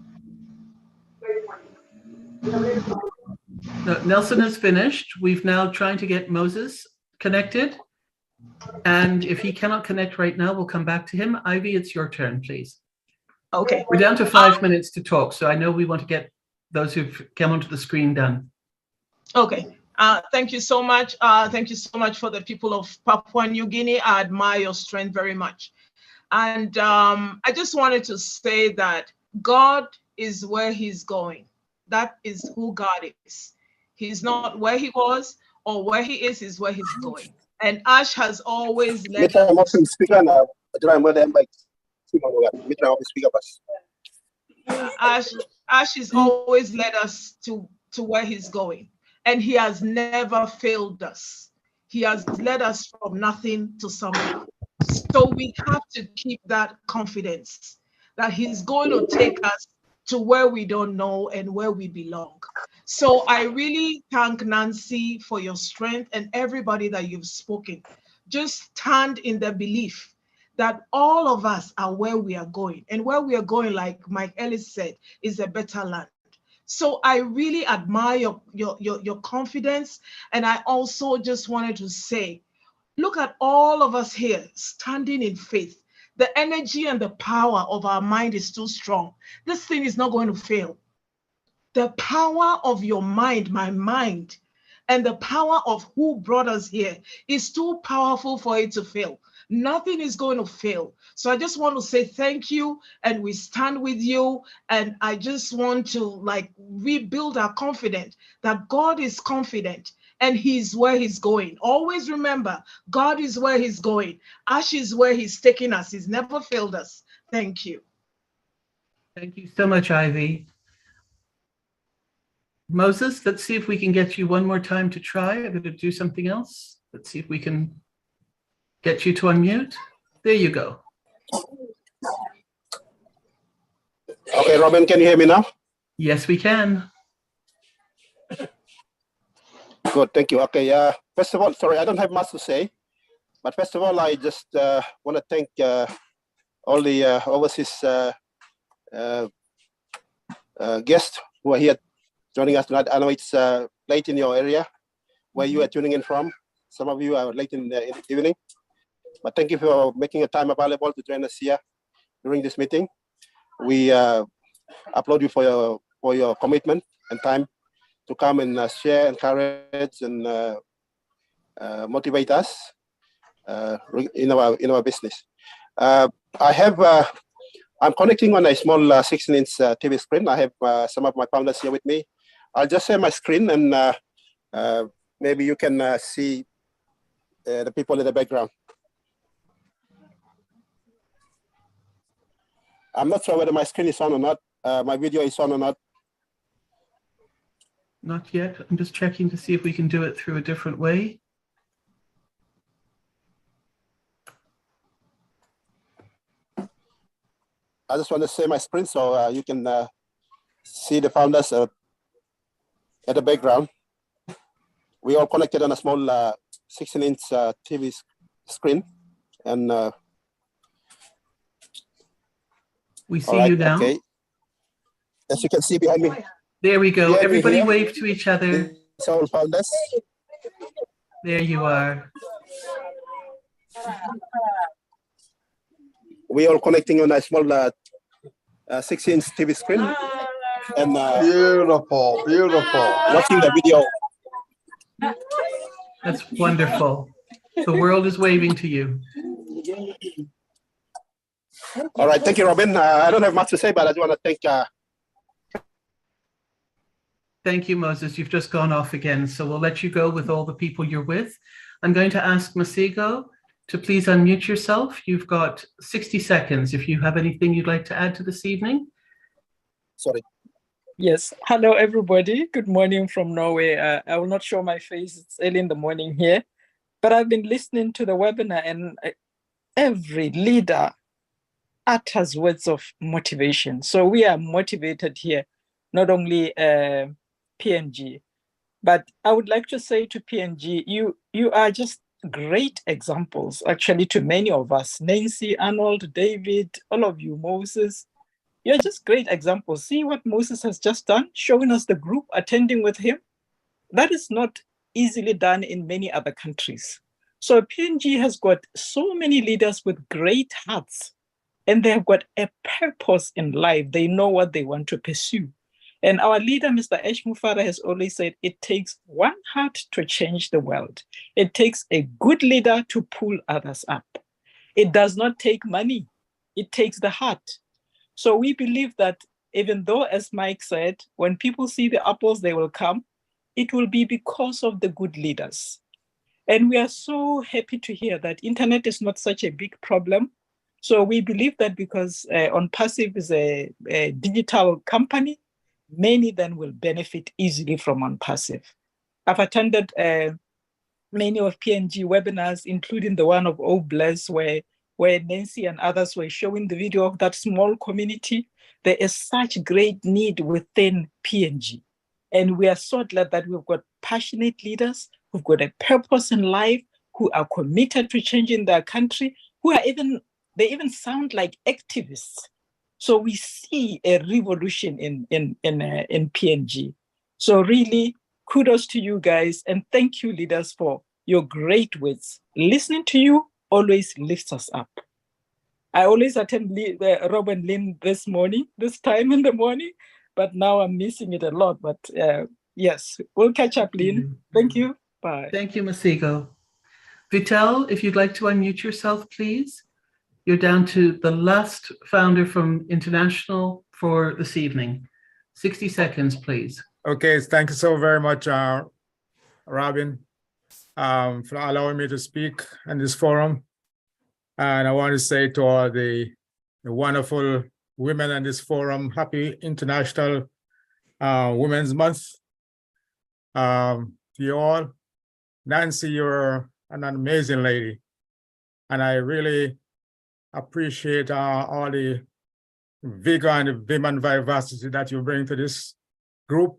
No, Nelson has finished. We've now trying to get Moses connected. And if he cannot connect right now, we'll come back to him. Ivy, it's your turn, please. Okay. We're down to 5 minutes to talk, so I know we want to get those who've come onto the screen done. Okay. Thank you so much. Thank you so much for the people of Papua New Guinea. I admire your strength very much. And I just wanted to say that God is where he's going. That is who God is. He's not where he was or where he is where he's going. And Ash has always led us. Ash has always led us to where he's going. And he has never failed us. He has led us from nothing to something. So we have to keep that confidence that he's going to take us to where we don't know and where we belong. So I really thank Nancy for your strength and everybody that you've spoken. Just stand in the belief that all of us are where we are going. And where we are going, like Mike Ellis said, is a better land. So I really admire your confidence. And I also just wanted to say, look at all of us here standing in faith. The energy and the power of our mind is too strong. This thing is not going to fail. The power of your mind, my mind, and the power of who brought us here is too powerful for it to fail. Nothing is going to fail. So I just want to say thank you, and we stand with you. And I just want to rebuild our confidence that God is confident and he's where he's going. Always remember, God is where he's going. Ash is where he's taking us. He's never failed us. Thank you. Thank you so much, Ivy. Moses, let's see if we can get you one more time to try. I'm going to do something else. Let's see if we can get you to unmute. There you go. Okay, Robin, can you hear me now? Yes, we can. Good, thank you. Okay, first of all, sorry, I don't have much to say, but first of all, I just want to thank all the overseas guests who are here joining us tonight. I know it's late in your area where you are tuning in from. Some of you are late in the evening, but thank you for making a time available to join us here during this meeting. We applaud you for your commitment and time to come and share, encourage, and motivate us in our business. I'm connecting on a small 16-inch TV screen. I have some of my founders here with me. I'll just share my screen, and maybe you can see the people in the background. I'm not sure whether my screen is on or not. My video is on or not. Not yet. I'm just checking to see if we can do it through a different way. I just want to share my screen so you can see the founders at the background. We all connected on a small 16-inch TV screen, and we see you now. Okay. As you can see behind me. There we go. Everybody wave to each other. It's all founders. There you are. We all connecting on a small 16-inch TV screen, and beautiful. Watching the video. That's wonderful. The world is waving to you. All right, thank you, Robin. I don't have much to say, but I just want to thank. Thank you, Moses. You've just gone off again, so we'll let you go with all the people you're with. I'm going to ask Masigo to please unmute yourself. You've got 60 seconds if you have anything you'd like to add to this evening. Sorry. Yes. Hello, everybody. Good morning from Norway. I will not show my face. It's early in the morning here, but I've been listening to the webinar, and every leader utters words of motivation. So we are motivated here. not only PNG. But I would like to say to PNG, you are just great examples, actually, to many of us. Nancy, Arnold, David, all of you, Moses. You're just great examples. See what Moses has just done, showing us the group, attending with him. That is not easily done in many other countries. So PNG has got so many leaders with great hearts, and they have got a purpose in life. They know what they want to pursue. And our leader, Mr. Ash Mufara, has always said, it takes one heart to change the world. It takes a good leader to pull others up. It does not take money. It takes the heart. So we believe that even though, as Mike said, when people see the apples, they will come, it will be because of the good leaders. And we are so happy to hear that internet is not such a big problem. So we believe that because On Passive is a digital company, many then will benefit easily from On Passive. I've attended many of PNG webinars, including the one of Oh Bless, where Nancy and others were showing the video of that small community. There is such great need within PNG. And we are so glad that we've got passionate leaders who've got a purpose in life, who are committed to changing their country, they even sound like activists. So we see a revolution in PNG. So really, kudos to you guys, and thank you, leaders, for your great words. Listening to you always lifts us up. I always attend Rob and Lynn this time in the morning, but now I'm missing it a lot. But yes, we'll catch up, Lynn. Thank you. Bye. Thank you, Masigo. Vital, if you'd like to unmute yourself, please. You're down to the last founder from International for this evening. 60 seconds, please. Okay, thank you so very much, Robin, for allowing me to speak in this forum. And I want to say to all the wonderful women in this forum, happy International Women's Month. To you all, Nancy, you're an amazing lady. And I really appreciate all the vigor and the vim and vivacity that you bring to this group.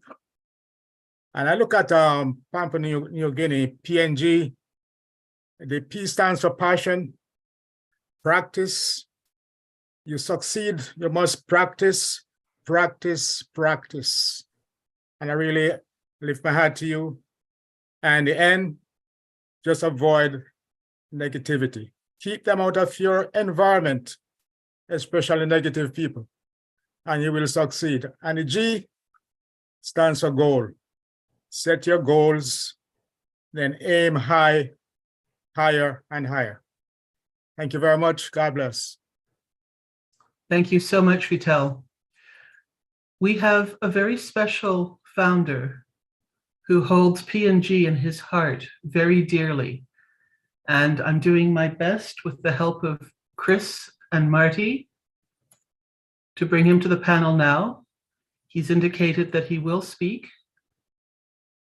And I look at Papua New Guinea, PNG. The P stands for passion, practice. You succeed, you must practice, practice, practice. And I really lift my hat to you. And in the end, just avoid negativity. Keep them out of your environment, especially negative people, and you will succeed. And the G stands for goal. Set your goals, then aim high, higher, and higher. Thank you very much. God bless. Thank you so much, Vital. We have a very special founder who holds PNG in his heart very dearly. And I'm doing my best with the help of Chris and Marty to bring him to the panel now. He's indicated that he will speak.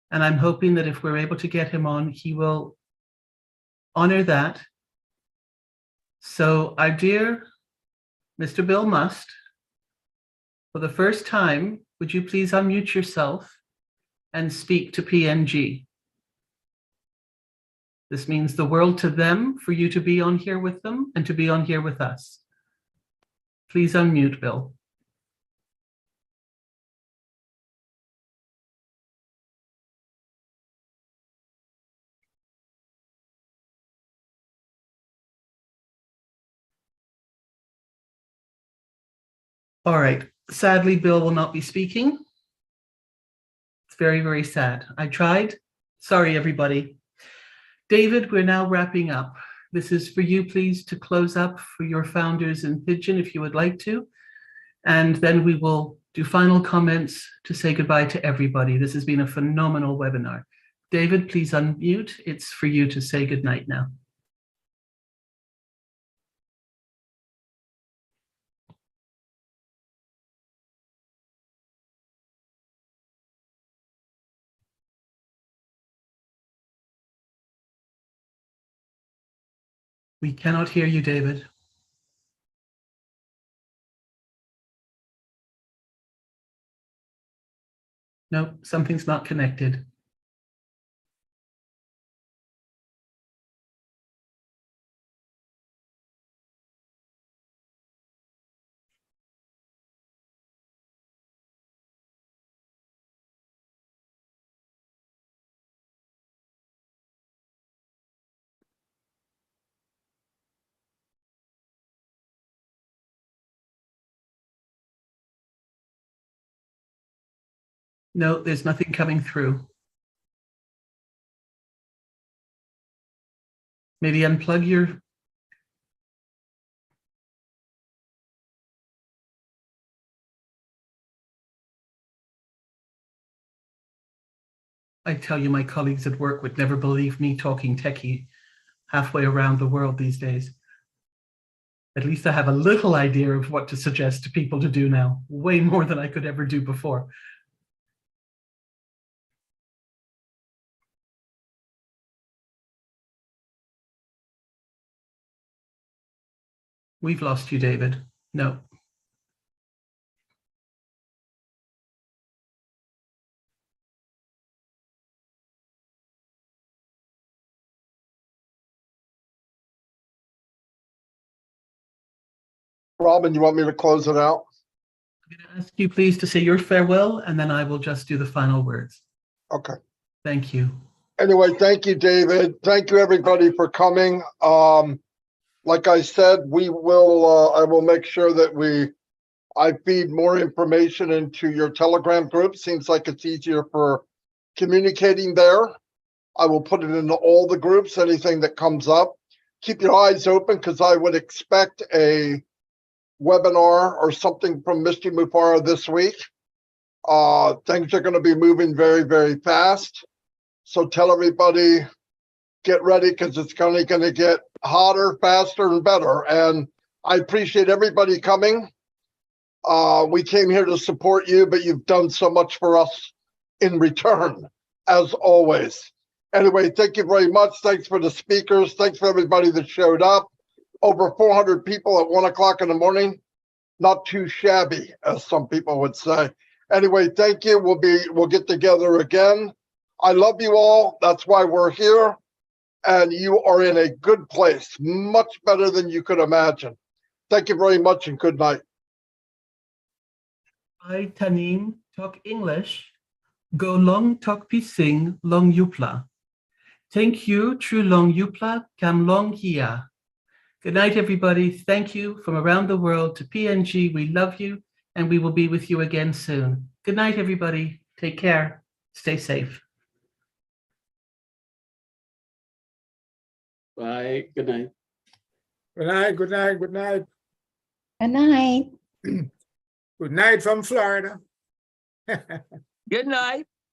And I'm hoping that if we're able to get him on, he will honor that. So our dear Mr. Bill Must, for the first time, would you please unmute yourself and speak to PNG? This means the world to them for you to be on here with them and to be on here with us. Please unmute, Bill. All right. Sadly, Bill will not be speaking. It's very, very sad. I tried. Sorry, everybody. David, we're now wrapping up. This is for you, please, to close up for your founders in Pidgin, if you would like to. And then we will do final comments to say goodbye to everybody. This has been a phenomenal webinar. David, please unmute. It's for you to say goodnight now. We cannot hear you, David. No, something's not connected. No, there's nothing coming through. Maybe unplug your. I tell you, my colleagues at work would never believe me talking techie halfway around the world these days. At least I have a little idea of what to suggest to people to do now, way more than I could ever do before. We've lost you, David. No. Robin, you want me to close it out? I'm going to ask you please to say your farewell, and then I will just do the final words. Okay. Thank you. Anyway, thank you, David. Thank you, everybody, for coming. Like I said, we will. I will make sure that I feed more information into your Telegram group. Seems like it's easier for communicating there. I will put it into all the groups, anything that comes up. Keep your eyes open, because I would expect a webinar or something from Mr. Mufara this week. Things are going to be moving very, very fast. So tell everybody, get ready, because it's going to get hotter, faster, and better. And I appreciate everybody coming. We came here to support you, but you've done so much for us in return, as always. Anyway, thank you very much. Thanks for the speakers. Thanks for everybody that showed up. Over 400 people at 1 o'clock in the morning. Not too shabby, as some people would say. Anyway, thank you. We'll get together again. I love you all. That's why we're here. And you are in a good place, much better than you could imagine. Thank you very much and good night. I, Tanim, talk English. Go long talk pising long yupla. Thank you, true long yupla, kam long hia. Good night, everybody. Thank you from around the world to PNG. We love you, and we will be with you again soon. Good night, everybody. Take care. Stay safe. Bye. Good night. Good night, good night, good night. Good night. Good night from Florida. Good night.